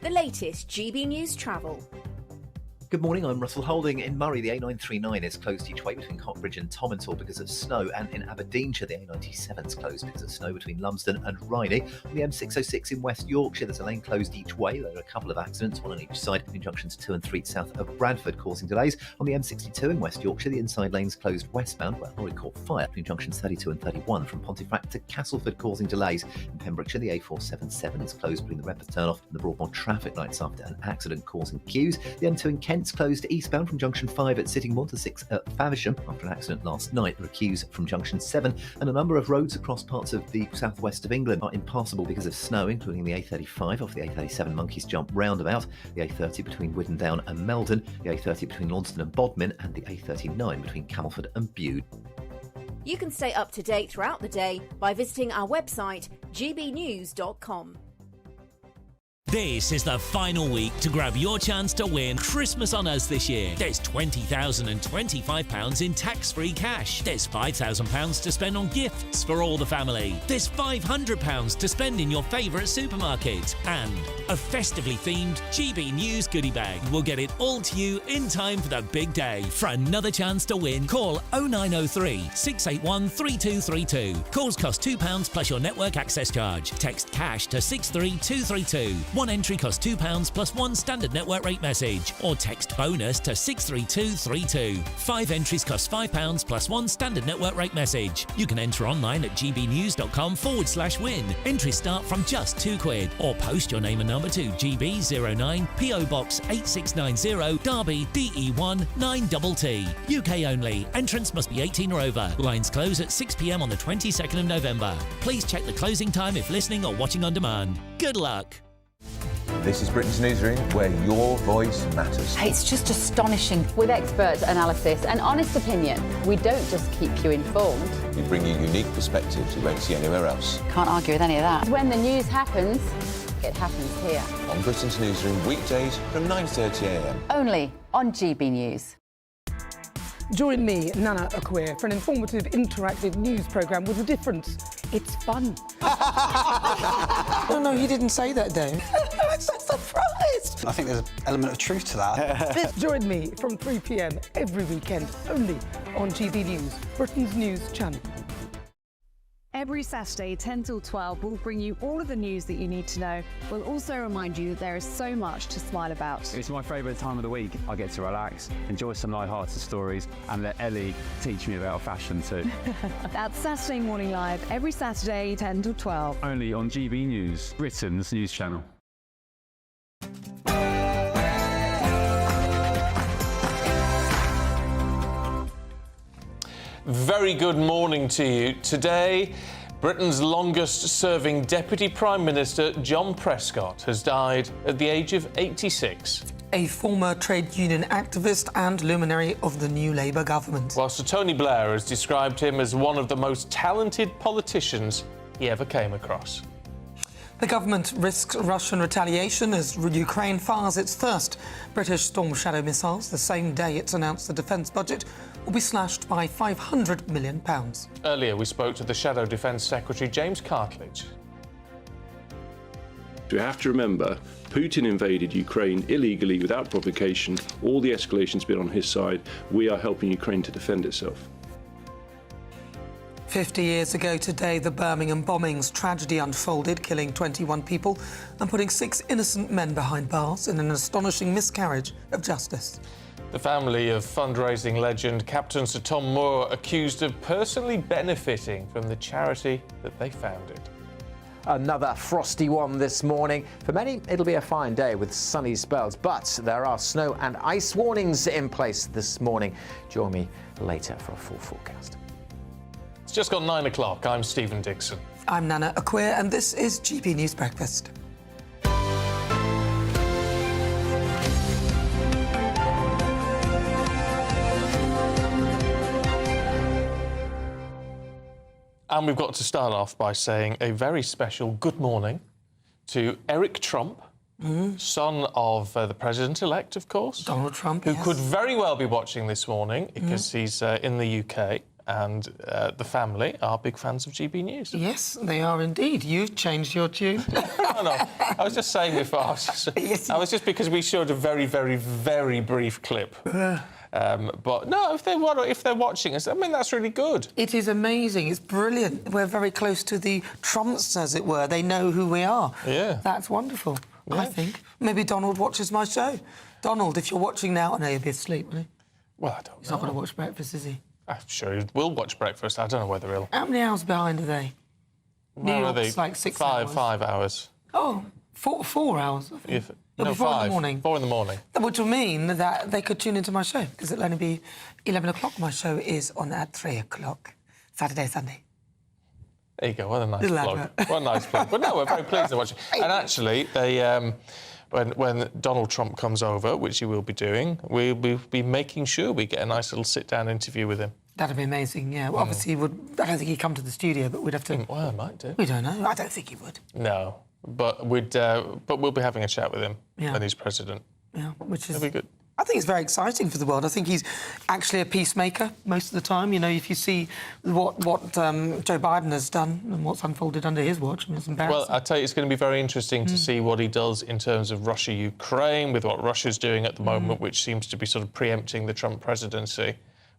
The latest GB News travel. Good morning, I'm Russell Holding. In Murray, the A939 is closed each way between Cockbridge and Tomintoul because of snow, and in Aberdeenshire, the A97 is closed because of snow between Lumsden and Rhynie. On the M606 in West Yorkshire, there's a lane closed each way. There are a couple of accidents, one on each side, between junctions 2 and 3 south of Bradford, causing delays. On the M62 in West Yorkshire, the inside lane's closed westbound, where a lorry caught fire between junctions 32 and 31 from Pontefract to Castleford, causing delays. In Pembrokeshire, the A477 is closed between the Redbird turnoff and the Broadmoor traffic lights after an accident causing queues. The M2 in Kent's closed eastbound from junction 5 at Sittingbourne to 6 at Faversham after an accident last night. There are queues from junction 7, and a number of roads across parts of the southwest of England are impassable because of snow, including the A35 off the A37 Monkeys Jump roundabout, the A30 between Widden Down and Meldon, the A30 between Launceston and Bodmin, and the A39 between Camelford and Bude. You can stay up to date throughout the day by visiting our website, gbnews.com. This is the final week to grab your chance to win Christmas on Us this year. There's £20,025 in tax-free cash. There's £5,000 to spend on gifts for all the family. There's £500 to spend in your favourite supermarket. And a festively themed GB News goodie bag. We'll get it all to you in time for the big day. For another chance to win, call 0903 681 3232. Calls cost £2 plus your network access charge. Text cash to 63232. One entry costs £2 plus one standard network rate message, or text bonus to 63232. 5 entries cost £5 plus one standard network rate message. You can enter online at gbnews.com/win. Entries start from just £2, or post your name and number to GB09 PO Box 8690 Derby DE1 9TT. UK only. Entrance must be 18 or over. Lines close at 6 p.m. on the 22nd of November. Please check the closing time if listening or watching on demand. Good luck. This is Britain's Newsroom, where your voice matters. It's just astonishing. With expert analysis and honest opinion, we don't just keep you informed. We bring you unique perspectives you won't see anywhere else. Can't argue with any of that. When the news happens, it happens here. On Britain's Newsroom, weekdays from 9:30 a.m. Only on GB News. Join me, Nana Akwe, for an informative, interactive news programme with a difference. It's fun. No, he didn't say that, Dave. I'm so surprised. I think there's an element of truth to that. Join me from 3 p.m. every weekend, only on GB News, Britain's news channel. Every Saturday, 10 till 12, we'll bring you all of the news that you need to know. We'll also remind you that there is so much to smile about. It's my favourite time of the week. I get to relax, enjoy some light-hearted stories, and let Ellie teach me about fashion too. That's Saturday Morning Live, every Saturday, 10 till 12. Only on GB News, Britain's news channel. Very good morning to you. Today, Britain's longest-serving Deputy Prime Minister, John Prescott, has died at the age of 86. A former trade union activist and luminary of the new Labour government. While Sir Tony Blair has described him as one of the most talented politicians he ever came across. The government risks Russian retaliation as Ukraine fires its first British Storm Shadow missiles the same day it's announced the defence budget will be slashed by £500 million. Earlier, we spoke to the Shadow Defence Secretary, James Cartledge. We have to remember, Putin invaded Ukraine illegally without provocation. All the escalation's been on his side. We are helping Ukraine to defend itself. 50 years ago today, the Birmingham bombings tragedy unfolded, killing 21 people and putting 6 innocent men behind bars in an astonishing miscarriage of justice. The family of fundraising legend Captain Sir Tom Moore accused of personally benefiting from the charity that they founded. Another frosty one this morning. For many, it'll be a fine day with sunny spells, but there are snow and ice warnings in place this morning. Join me later for a full forecast. It's just gone 9 o'clock. I'm Stephen Dixon. I'm Nana Acquia, and this is GB News Breakfast. And we've got to start off by saying a very special good morning to Eric Trump, son of the president-elect, of course. Donald Trump, who could very well be watching this morning because he's in the UK. And the family are big fans of GB News. Yes, they are indeed. You've changed your tune. No. I was just saying before. I was just because we showed a very, very, very brief clip. But no, if they're watching us, I mean, that's really good. It is amazing. It's brilliant. We're very close to the Trumps, as it were. They know who we are. Yeah. That's wonderful, I think. Maybe Donald watches my show. Donald, if you're watching now, I know you'll be asleep, will he? Well, I don't know. He's not going to watch breakfast, is he? I'm sure he will watch breakfast. I don't know whether he'll... How many hours behind are they? New York's like 6 hours. 5 hours. Oh, 4 hours, I think. No, 4 in 5. the morning. 4 in the morning. Which will mean that they could tune into my show, because it'll only be 11 o'clock. My show is on at 3 o'clock, Saturday, Sunday. There you go. What a nice plug. What a nice plug. But no, we're very pleased to watch it. And actually, they... When Donald Trump comes over, which he will be doing, we'll be making sure we get a nice little sit-down interview with him. That'd be amazing, yeah. Well, obviously, I don't think he'd come to the studio, but we'd have to... Well, I might do. We don't know. I don't think he would. No, but we'll be having a chat with him when he's president. Yeah, which is... That'll be good. I think it's very exciting for the world. I think he's actually a peacemaker most of the time. You know, if you see what Joe Biden has done and what's unfolded under his watch, I mean, it's embarrassing. Well, I tell you, it's going to be very interesting to see what he does in terms of Russia-Ukraine, with what Russia's doing at the moment, which seems to be sort of preempting the Trump presidency.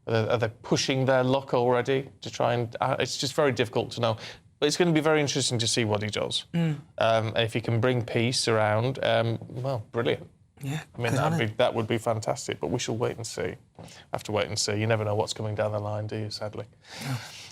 Are they pushing their luck already to try and... it's just very difficult to know. But it's going to be very interesting to see what he does. If he can bring peace around, well, brilliant. Yeah, I mean, that would be fantastic, but we shall wait and see. Have to wait and see. You never know what's coming down the line, do you, sadly?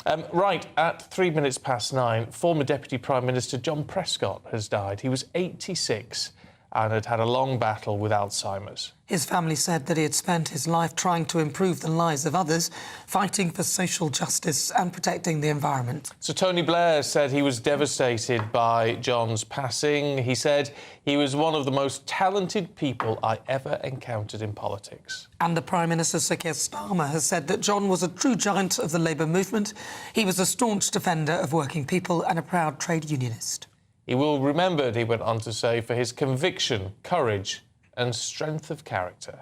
No. Right, at 9:03, former Deputy Prime Minister John Prescott has died. He was 86 and had had a long battle with Alzheimer's. His family said that he had spent his life trying to improve the lives of others, fighting for social justice and protecting the environment. So Tony Blair said he was devastated by John's passing. He said he was one of the most talented people I ever encountered in politics. And the Prime Minister, Sir Keir Starmer, has said that John was a true giant of the Labour movement. He was a staunch defender of working people and a proud trade unionist. He will be remembered, he went on to say, for his conviction, courage and strength of character.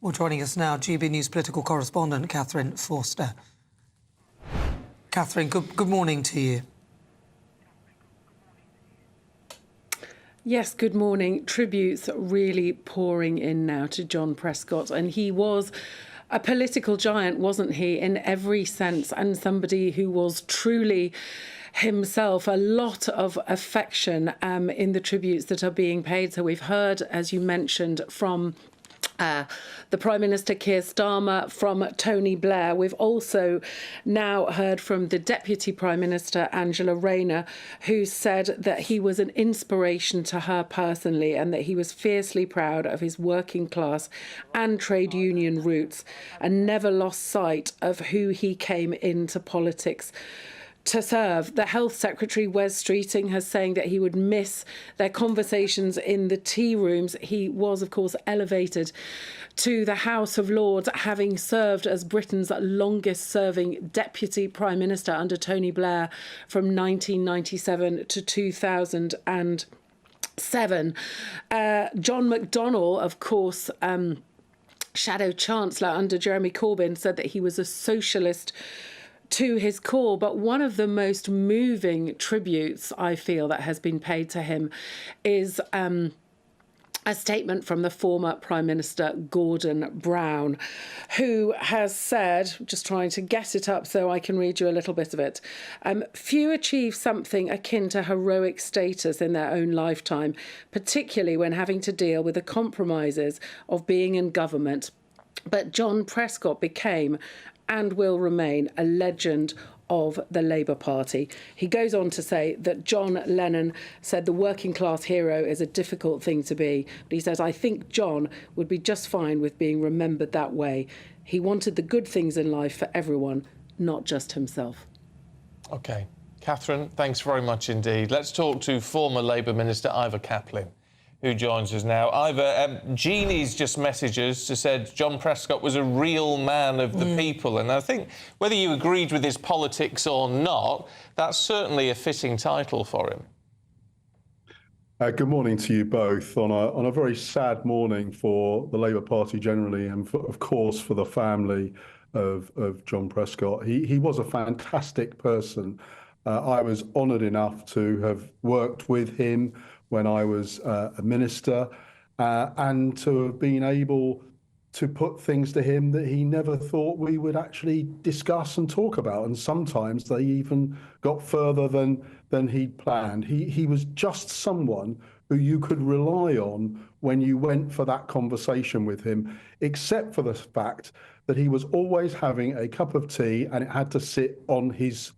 Well, joining us now, GB News political correspondent Catherine Forster. Catherine, good morning to you. Yes, good morning. Tributes really pouring in now to John Prescott, and he was a political giant, wasn't he, in every sense, and somebody who was truly himself. A lot of affection in the tributes that are being paid. So we've heard, as you mentioned, from the Prime Minister Keir Starmer, from Tony Blair. We've also now heard from the Deputy Prime Minister Angela Rayner, who said that he was an inspiration to her personally and that he was fiercely proud of his working class and trade union roots and never lost sight of who he came into politics to serve. The Health Secretary, Wes Streeting, has saying that he would miss their conversations in the tea rooms. He was, of course, elevated to the House of Lords, having served as Britain's longest-serving Deputy Prime Minister under Tony Blair from 1997 to 2007. John McDonnell, of course, Shadow Chancellor under Jeremy Corbyn, said that he was a socialist to his core. But one of the most moving tributes, I feel, that has been paid to him is a statement from the former Prime Minister Gordon Brown, who has said, just trying to get it up so I can read you a little bit of it, few achieve something akin to heroic status in their own lifetime, particularly when having to deal with the compromises of being in government. But John Prescott became and will remain a legend of the Labour Party. He goes on to say that John Lennon said the working class hero is a difficult thing to be. But he says, I think John would be just fine with being remembered that way. He wanted the good things in life for everyone, not just himself. OK. Catherine, thanks very much indeed. Let's talk to former Labour Minister Ivor Caplin, who joins us now. Ivor, Jeannie's just messaged us to said John Prescott was a real man of the people. And I think whether you agreed with his politics or not, that's certainly a fitting title for him. Good morning to you both on a very sad morning for the Labour Party generally and, of course, for the family of John Prescott. He was a fantastic person. I was honoured enough to have worked with him when I was a minister, and to have been able to put things to him that he never thought we would actually discuss and talk about. And sometimes they even got further than he'd planned. He was just someone who you could rely on when you went for that conversation with him, except for the fact that he was always having a cup of tea and it had to sit on his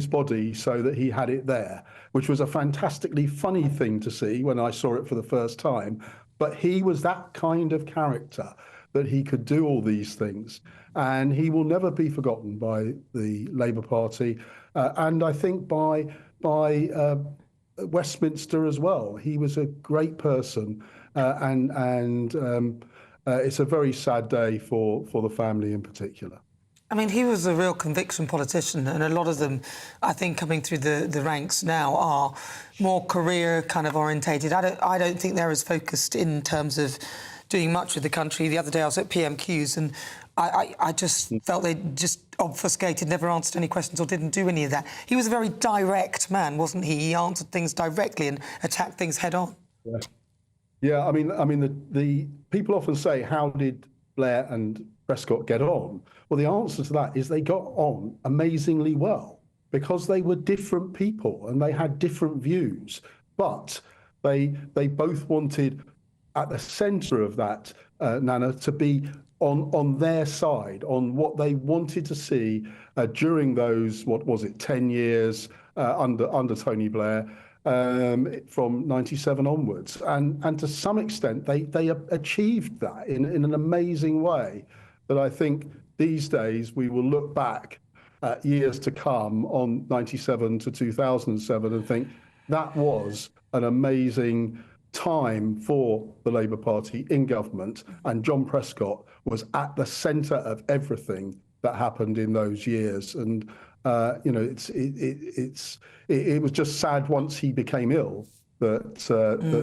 body so that he had it there, which was a fantastically funny thing to see when I saw it for the first time. But he was that kind of character, that he could do all these things. And he will never be forgotten by the Labour Party. And I think by Westminster as well. He was a great person. And it's a very sad day for the family in particular. I mean, he was a real conviction politician, and a lot of them, I think, coming through the ranks now are more career kind of orientated. I don't think they're as focused in terms of doing much with the country. The other day I was at PMQs and I just felt they just obfuscated, never answered any questions or didn't do any of that. He was a very direct man, wasn't he? He answered things directly and attacked things head on. Yeah, I mean, the people often say, how did Blair and Prescott get on? Well, the answer to that is they got on amazingly well because they were different people and they had different views. But they both wanted, at the centre of that, Nana, to be on their side, on what they wanted to see during those, 10 years under Tony Blair, from 97 onwards. And to some extent, they achieved that in an amazing way that I think these days we will look back at years to come on 97 to 2007 and think that was an amazing time for the Labour Party in government, and John Prescott was at the centre of everything that happened in those years. And it was just sad once he became ill that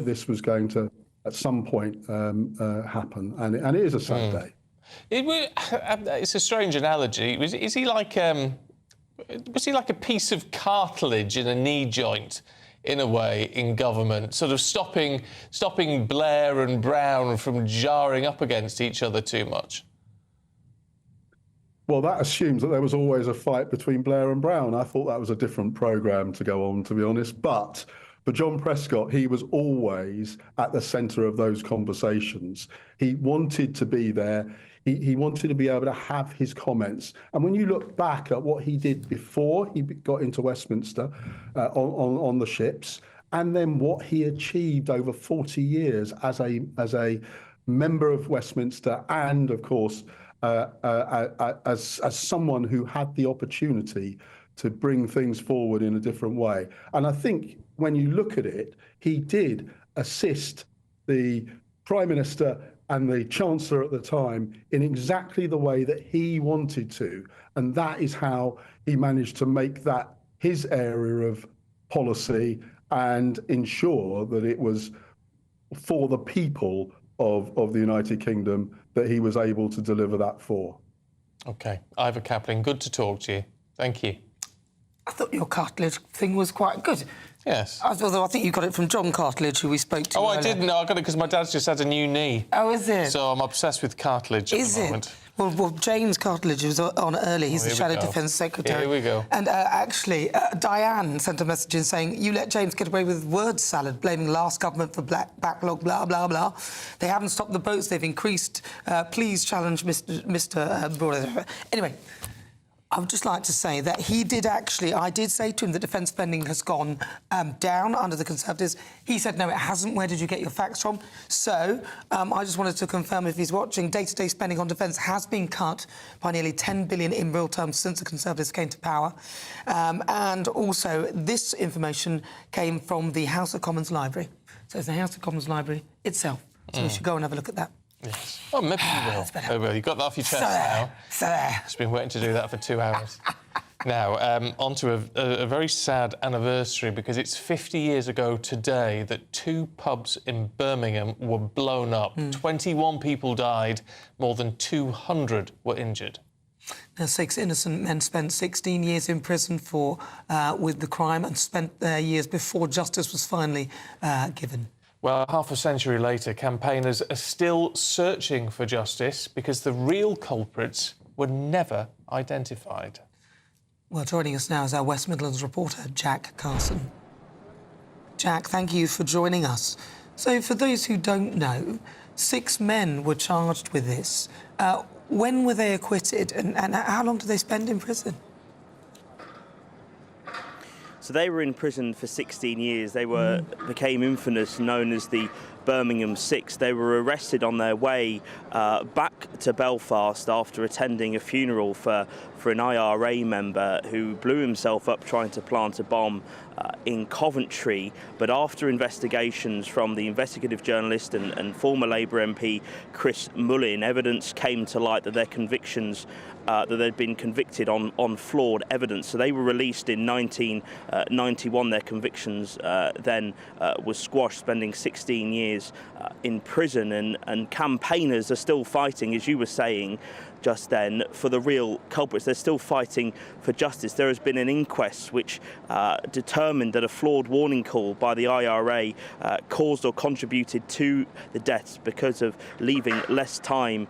this was going to at some point happen, and it is a sad day. It's a strange analogy. Was he like a piece of cartilage in a knee joint, in a way, in government, sort of stopping Blair and Brown from jarring up against each other too much? Well, that assumes that there was always a fight between Blair and Brown. I thought that was a different programme to go on, to be honest. But for John Prescott, he was always at the centre of those conversations. He wanted to be there. He wanted to be able to have his comments. And when you look back at what he did before he got into Westminster on the ships, and then what he achieved over 40 years as a member of Westminster, and of course, as someone who had the opportunity to bring things forward in a different way. And I think when you look at it, he did assist the Prime Minister and the Chancellor at the time in exactly the way that he wanted to. And that is how he managed to make that his area of policy and ensure that it was for the people of the United Kingdom that he was able to deliver that for. OK. Ivor Capling, good to talk to you. Thank you. I thought your cartilage thing was quite good. Yes. Although I think you got it from John Cartilage, who we spoke to. Oh, earlier. I didn't know. I got it because my dad's just had a new knee. Oh, is it? So I'm obsessed with cartilage at the moment. Well, James Cartilage was on early. He's the Shadow Defence Secretary. Here we go. And actually, Diane sent a message in saying, you let James get away with word salad, blaming last government for backlog, blah, blah, blah. They haven't stopped the boats. They've increased. Please challenge Mr. Anyway, I would just like to say that he did actually... I did say to him that defence spending has gone down under the Conservatives. He said, no, it hasn't. Where did you get your facts from? So I just wanted to confirm, if he's watching, day-to-day spending on defence has been cut by nearly 10 billion in real terms since the Conservatives came to power. And also, this information came from the House of Commons Library. So it's the House of Commons Library itself. So we should go and have a look at that. Yes. Oh, maybe you will. Oh, well, you've got that off your chest now. Just been waiting to do that for 2 hours. Now, on to a very sad anniversary, because it's 50 years ago today that 2 pubs in Birmingham were blown up. 21 people died, more than 200 were injured. Now, 6 innocent men spent 16 years in prison with the crime, and spent their years before justice was finally given. Well, half a century later, campaigners are still searching for justice because the real culprits were never identified. Well, joining us now is our West Midlands reporter, Jack Carson. Jack, thank you for joining us. So, for those who don't know, 6 men were charged with this. When were they acquitted, and how long did they spend in prison? So they were in prison for 16 years. They became infamous, known as the Birmingham Six. They were arrested on their way back to Belfast after attending a funeral for an IRA member who blew himself up trying to plant a bomb in Coventry. But after investigations from the investigative journalist and former Labour MP Chris Mullin, evidence came to light that their convictions, that they'd been convicted on flawed evidence. So they were released in 1991. Their convictions then was squashed, spending 16 years in prison. And campaigners are still fighting, as you were saying just then, for the real culprits. They're still fighting for justice. There has been an inquest which determined that a flawed warning call by the IRA caused or contributed to the deaths because of leaving less time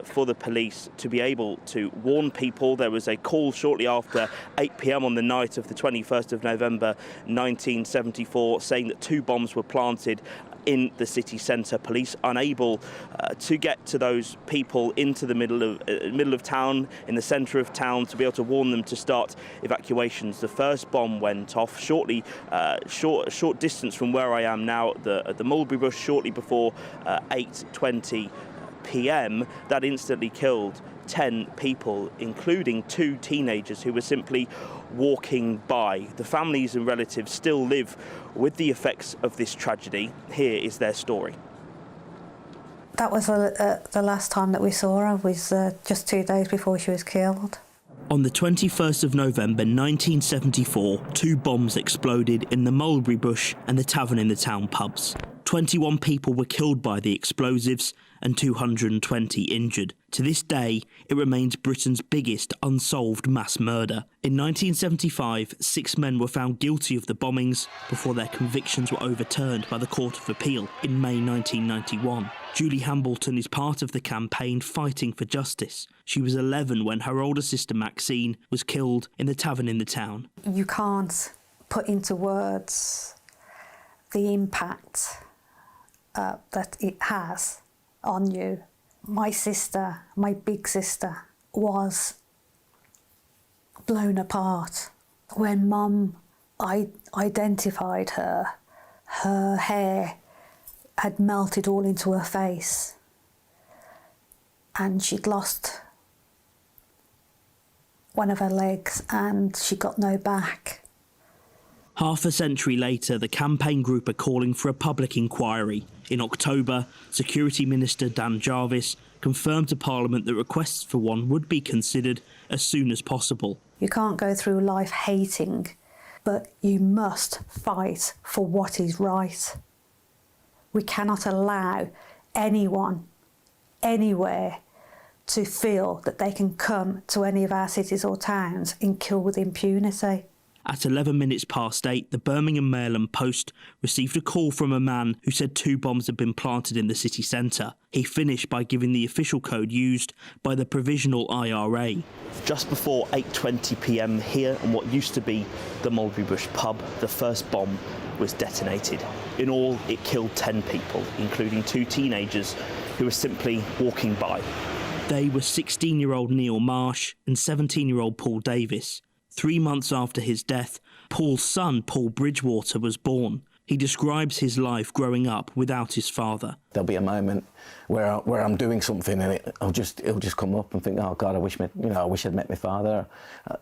for the police to be able to warn people. There was a call shortly after 8 p.m. on the night of the 21st of November 1974 saying that 2 bombs were planted in the city centre. Police unable to get to those people into the middle of town, in the centre of town, to be able to warn them to start evacuations. The first bomb went off shortly, short distance from where I am now at the Mulberry Bush, shortly before 8:20 p.m. That instantly killed 10 people, including 2 teenagers who were simply walking by. The families and relatives still live with the effects of this tragedy. Here is their story. That was the last time that we saw her. Was just 2 days before she was killed. On the 21st of November 1974, 2 bombs exploded in the Mulberry Bush and the Tavern in the Town pubs. 21 people were killed by the explosives and 220 injured. To this day, it remains Britain's biggest unsolved mass murder. In 1975, 6 men were found guilty of the bombings before their convictions were overturned by the Court of Appeal in May 1991. Julie Hambleton is part of the campaign fighting for justice. She was 11 when her older sister Maxine was killed in the tavern in the town. You can't put into words the impact that it has on you. My sister, my big sister, was blown apart. When Mum identified her, her hair had melted all into her face and she'd lost one of her legs and she got no back. Half a century later, the campaign group are calling for a public inquiry. In October, Security Minister Dan Jarvis confirmed to Parliament that requests for one would be considered as soon as possible. You can't go through life hating, but you must fight for what is right. We cannot allow anyone, anywhere, to feel that they can come to any of our cities or towns and kill with impunity. At 11 minutes past 8, the Birmingham Mail and Post received a call from a man who said 2 bombs had been planted in the city centre. He finished by giving the official code used by the Provisional IRA. Just before 8:20 p.m. here on what used to be the Mulberry Bush pub, the first bomb was detonated. In all, it killed 10 people, including 2 teenagers who were simply walking by. They were 16-year-old Neil Marsh and 17-year-old Paul Davis. 3 months after his death, Paul's son, Paul Bridgewater, was born. He describes his life growing up without his father. There'll be a moment where I'm doing something and it'll just come up and think, oh God, I wish I'd met my father.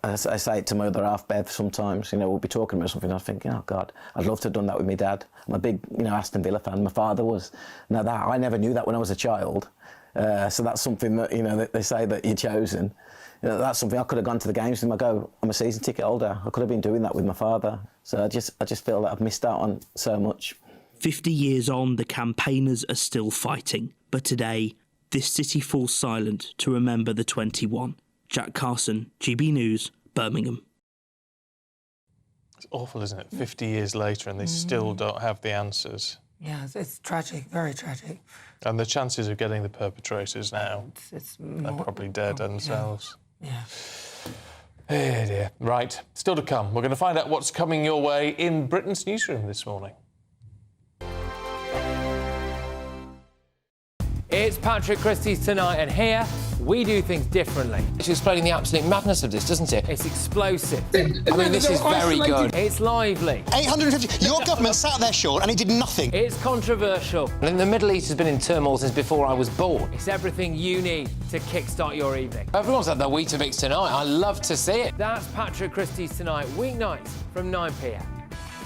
I say it to my other half, Bev, sometimes. We'll be talking about something. I think, oh God, I'd love to have done that with my dad. I'm a big, Aston Villa fan. My father was. Now that I never knew that when I was a child. So that's something that that they say that you're chosen. That's something I could have gone to the games with him. I'm a season ticket holder. I could have been doing that with my father. So I just feel that I've missed out on so much. 50 years on, the campaigners are still fighting. But today, this city falls silent to remember the 21. Jack Carson, GB News, Birmingham. It's awful, isn't it? 50 years later and they still don't have the answers. Yeah, it's tragic, very tragic. And the chances of getting the perpetrators now, they're probably dead themselves. Yeah. Oh dear. Right, still to come. We're going to find out what's coming your way in Britain's newsroom this morning. It's Patrick Christie's Tonight, and here we do things differently. It's explaining the absolute madness of this, doesn't it? It's explosive. I mean, this is very good. It's lively. 850. Your government sat there, Sean, and he did nothing. It's controversial. And the Middle East has been in turmoil since before I was born. It's everything you need to kickstart your evening. Everyone's had their Weetabix tonight. I love to see it. That's Patrick Christie's Tonight, weeknights from 9 p.m.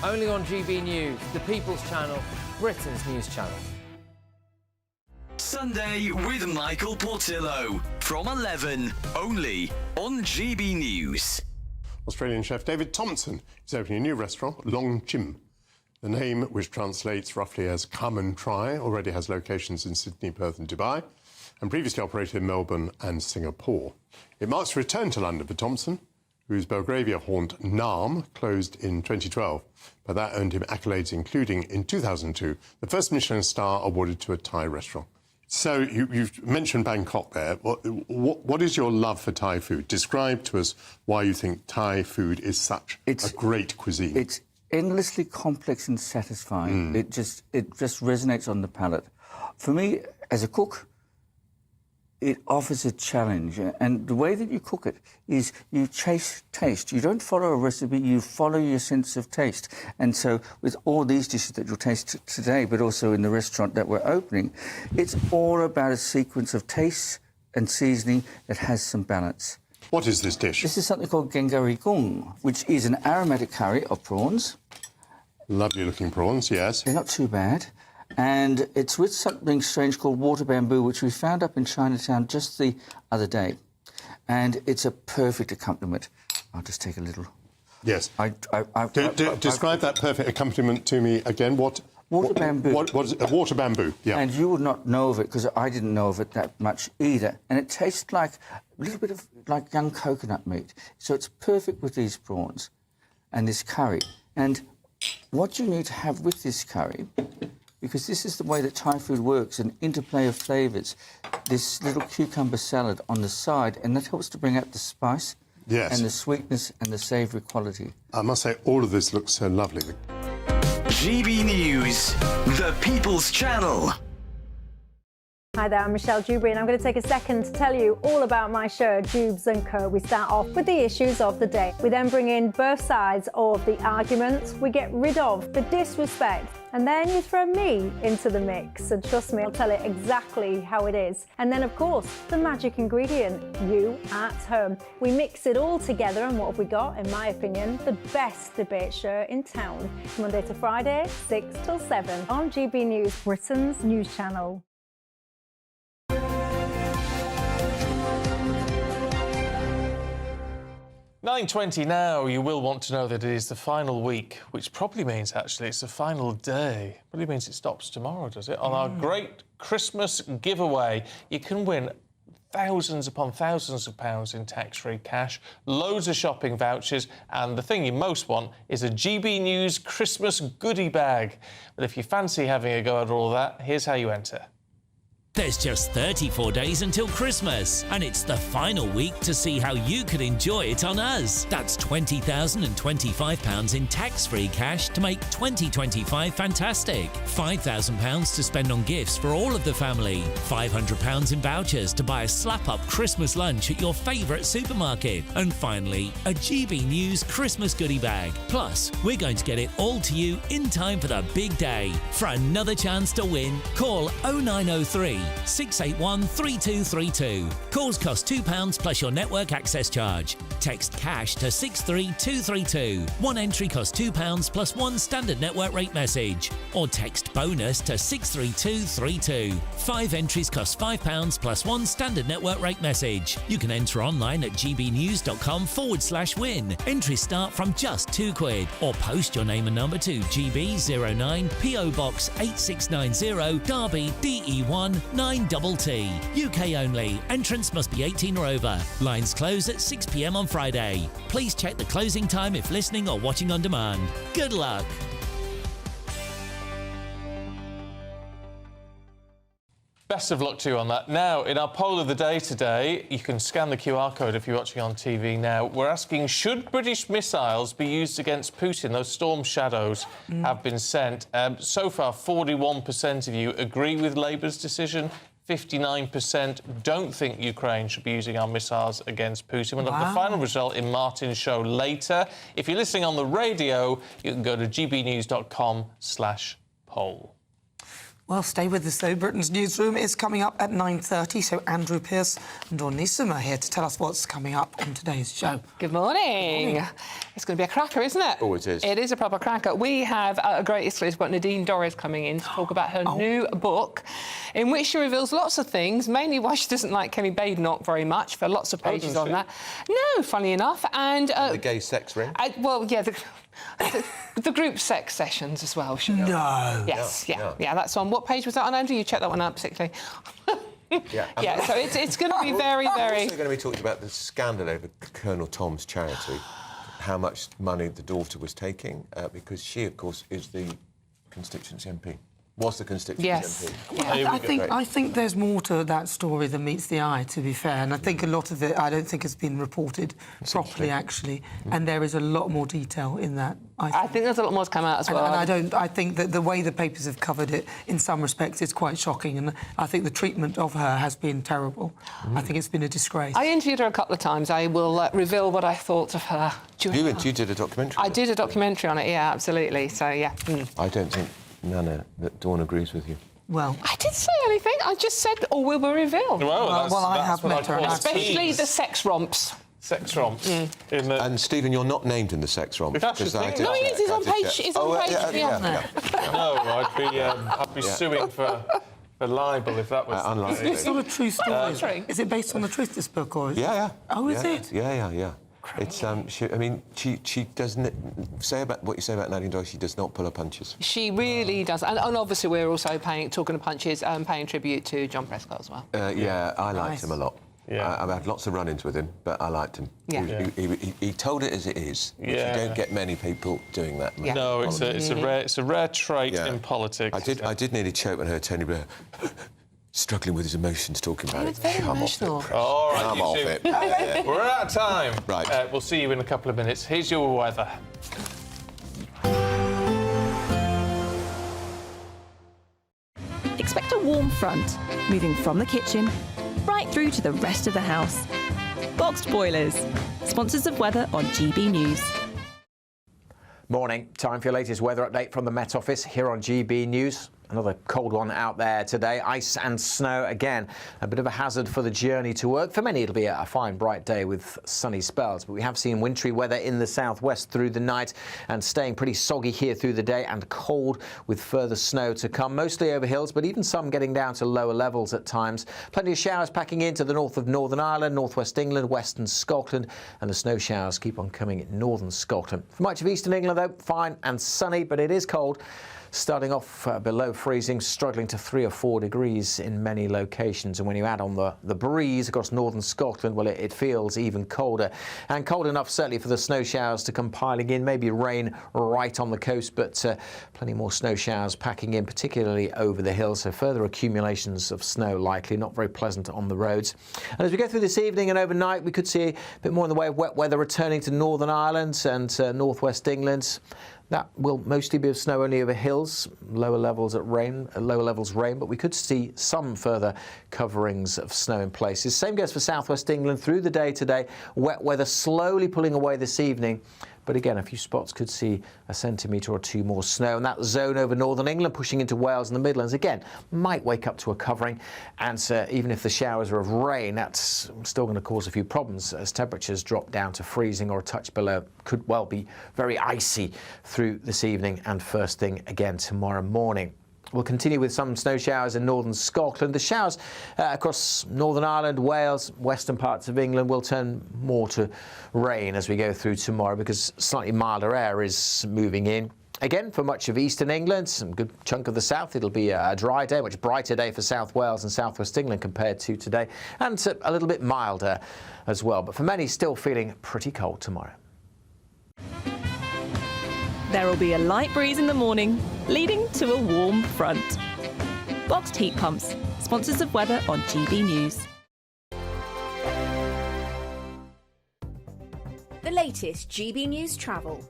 Only on GB News, the People's Channel, Britain's news channel. Sunday with Michael Portillo from 11, only on GB News. Australian chef David Thompson is opening a new restaurant, Long Chim. The name, which translates roughly as come and try, already has locations in Sydney, Perth and Dubai, and previously operated in Melbourne and Singapore. It marks a return to London for Thompson, whose Belgravia haunt Naarm closed in 2012, but that earned him accolades including, in 2002, the first Michelin star awarded to a Thai restaurant. So you've mentioned Bangkok there. What is your love for Thai food? Describe to us why you think Thai food is such a great cuisine. It's endlessly complex and satisfying. It just resonates on the palate. For me, as a cook, it offers a challenge, and the way that you cook it is you chase taste. You don't follow a recipe, you follow your sense of taste. And so with all these dishes that you'll taste today, but also in the restaurant that we're opening, it's all about a sequence of taste and seasoning that has some balance. What is this dish? This is something called Gengari Gung, which is an aromatic curry of prawns. Lovely looking prawns, yes. They're not too bad. And it's with something strange called water bamboo, which we found up in Chinatown just the other day. And it's a perfect accompaniment. I'll just take a little. Yes. Describe that perfect accompaniment to me again. What Water bamboo. What is it? A water bamboo, yeah. And you would not know of it, because I didn't know of it that much either. And it tastes like a little bit of like young coconut meat. So it's perfect with these prawns and this curry. And what you need to have with this curry, because this is the way that Thai food works, an interplay of flavours, this little cucumber salad on the side, and that helps to bring out the spice. Yes. And the sweetness and the savoury quality. I must say, all of this looks so lovely. GB News, the People's Channel. Hi there, I'm Michelle Dewberry, and I'm going to take a second to tell you all about my show, Dubes & Co. We start off with the issues of the day. We then bring in both sides of the arguments. We get rid of the disrespect. And then you throw me into the mix. And trust me, I'll tell it exactly how it is. And then, of course, the magic ingredient, you at home. We mix it all together, and what have we got? In my opinion, the best debate show in town. Monday to Friday, 6 till 7 on GB News, Britain's news channel. 9:20 now. You will want to know that it is the final week, which probably means, actually, it's the final day. Probably means it stops tomorrow, does it? On our great Christmas giveaway, you can win thousands upon thousands of pounds in tax-free cash, loads of shopping vouchers, and the thing you most want is a GB News Christmas goodie bag. But if you fancy having a go at all that, here's how you enter. There's just 34 days until Christmas, and it's the final week to see how you could enjoy it on us. That's £20,025 in tax-free cash to make 2025 fantastic. £5,000 to spend on gifts for all of the family. £500 in vouchers to buy a slap-up Christmas lunch at your favourite supermarket. And finally, a GB News Christmas goodie bag. Plus, we're going to get it all to you in time for the big day. For another chance to win, call 0903 681 3232. Calls cost £2 plus your network access charge. Text cash to 63232. One entry costs £2 plus one standard network rate message. Or text bonus to 63232. 5 entries cost £5 plus one standard network rate message. You can enter online at gbnews.com/win. Entries start from just £2, or post your name and number to GB09 PO Box 8690 Derby DE1 9TT. UK only. Entrance must be 18 or over. Lines close at 6 p.m. on Friday. Please check the closing time if listening or watching on demand. Good luck. Best of luck to you on that. Now, in our poll of the day today, you can scan the QR code if you're watching on TV now. We're asking, should British missiles be used against Putin? Those storm shadows have been sent. So far, 41% of you agree with Labour's decision. 59% don't think Ukraine should be using our missiles against Putin. We'll have the final result in Martin's show later. If you're listening on the radio, you can go to gbnews.com/poll. Well, stay with us, though. Britain's Newsroom is coming up at 9:30, so Andrew Pearce and Dawn Neeson are here to tell us what's coming up on today's show. Good morning. It's going to be a cracker, isn't it? Oh, it is. It is a proper cracker. We have a great exclusive. We've got Nadine Dorries coming in to talk about her new book, in which she reveals lots of things, mainly why she doesn't like Kemi Badenoch very much, for lots of pages on that. No, funny enough. And the gay sex ring? Well, yeah, the group sex sessions as well. No. Yes, yeah, that's on. What page was that on, Andrew? You checked that one out particularly. Yeah, so it's going to be very, very... We're also going to be talking about the scandal over Colonel Tom's charity, how much money the daughter was taking, because she, of course, is the constituency MP. Was the constituency MP. I think there's more to that story than meets the eye, to be fair, and I think a lot of it I don't think has been reported properly, actually, and there is a lot more detail in that. I think there's a lot more to come out as well. And I think that the way the papers have covered it, in some respects, is quite shocking, and I think the treatment of her has been terrible. I think it's been a disgrace. I interviewed her a couple of times. I will reveal what I thought of her. You did a documentary? I did a documentary on it, yeah, absolutely, so yeah. I don't think, Nana, that Dawn agrees with you. Well, I didn't say anything. I just said all will be revealed. Well, I have met her. Especially the sex romps. Sex romps. And Stephen, you're not named in the sex romps. No, he is. He's on page. He's on page. No, I'd be suing for libel if that was. It's not a true story. Is it based on the truth, this book, or is Yeah. Oh, is it? Yeah. It's she doesn't say about what you say about Nadine Dorries. She does not pull her punches. She really does, and obviously we're also talking of punches, paying tribute to John Prescott as well. Yeah, I liked him a lot. Yeah. I've had lots of run-ins with him, but I liked him. Yeah. He told it as it is. Which you don't get many people doing that. Yeah. No, it's a rare trait in politics. I did nearly choke when I heard Tony Blair struggling with his emotions talking about it. Come off it. All right, Come off it. We're out of time. Right. We'll see you in a couple of minutes. Here's your weather. Expect a warm front, moving from the kitchen right through to the rest of the house. Boxed Boilers, sponsors of weather on GB News. Morning. Time for your latest weather update from the Met Office here on GB News. Another cold one out there today. Ice and snow again. A bit of a hazard for the journey to work. For many, it'll be a fine, bright day with sunny spells. But we have seen wintry weather in the southwest through the night and staying pretty soggy here through the day and cold with further snow to come. Mostly over hills, but even some getting down to lower levels at times. Plenty of showers packing into the north of Northern Ireland, northwest England, western Scotland, and the snow showers keep on coming in northern Scotland. For much of eastern England, though, fine and sunny, but it is cold. Starting off below freezing, struggling to 3 or 4 degrees in many locations. And when you add on the breeze across northern Scotland, well, it feels even colder. And cold enough, certainly, for the snow showers to come piling in. Maybe rain right on the coast, but plenty more snow showers packing in, particularly over the hills. So further accumulations of snow likely, not very pleasant on the roads. And as we go through this evening and overnight, we could see a bit more in the way of wet weather returning to Northern Ireland and northwest England. That will mostly be of snow only over hills, lower levels rain, but we could see some further coverings of snow in places. Same goes for southwest England through the day today. Wet weather slowly pulling away this evening. But again, a few spots could see a centimetre or two more snow. And that zone over northern England pushing into Wales and the Midlands, again, might wake up to a covering. And even if the showers are of rain, that's still going to cause a few problems as temperatures drop down to freezing or a touch below. Could well be very icy through this evening and first thing again tomorrow morning. We'll continue with some snow showers in northern Scotland. The showers across Northern Ireland, Wales, western parts of England will turn more to rain as we go through tomorrow because slightly milder air is moving in. Again, for much of eastern England, some good chunk of the south, it'll be a dry day, much brighter day for South Wales and southwest England compared to today, and a little bit milder as well. But for many, still feeling pretty cold tomorrow. There will be a light breeze in the morning, leading to a warm front. Boxed Heat Pumps, sponsors of weather on GB News. The latest GB News travel.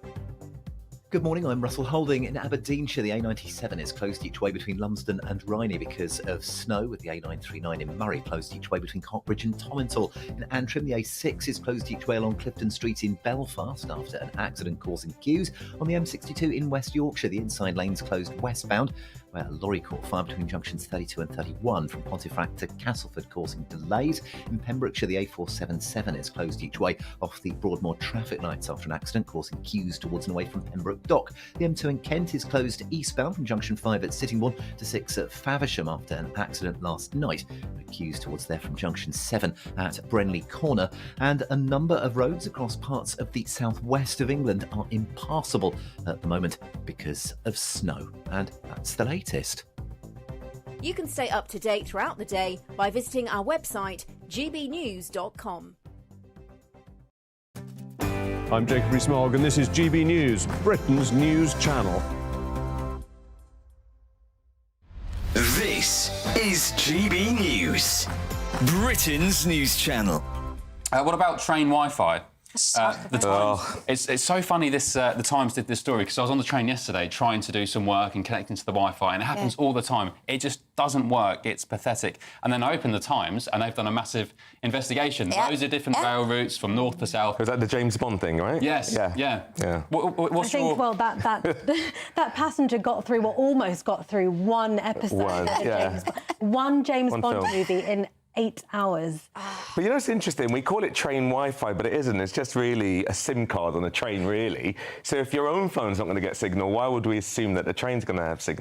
Good morning, I'm Russell Holding. In Aberdeenshire, the A97 is closed each way between Lumsden and Rhynie because of snow, with the A939 in Murray closed each way between Cockbridge and Tomintoul. In Antrim, the A6 is closed each way along Clifton Street in Belfast after an accident causing queues. On the M62 in West Yorkshire, the inside lane's closed westbound, where a lorry caught fire between junctions 32 and 31 from Pontefract to Castleford, causing delays. In Pembrokeshire, the A477 is closed each way off the Broadmoor traffic lights after an accident causing queues towards and away from Pembroke Dock. The M2 in Kent is closed eastbound from junction 5 at Sittingbourne to 6 at Faversham after an accident last night. Queues towards there from junction 7 at Brenley Corner. And a number of roads across parts of the southwest of England are impassable at the moment because of snow. And that's the latest. You can stay up to date throughout the day by visiting our website, gbnews.com. I'm Jacob Rees-Mogg and this is GB News, Britain's news channel. This is GB News, Britain's news channel. What about train Wi-Fi? The Times, it's so funny the Times did this story because I was on the train yesterday trying to do some work and connecting to the Wi-Fi, and it happens all the time. It just doesn't work. It's pathetic. And then I opened the Times and they've done a massive investigation. Loads of different rail routes from north to south. Was that the James Bond thing, right? Yes. Yeah. I think, well, that passenger got through, or almost got through, one episode one James Bond movie in 8 hours. But you know, it's interesting. We call it train Wi-Fi, but it isn't. It's just really a SIM card on a train, really. So if your own phone's not going to get signal, why would we assume that the train's going to have signal?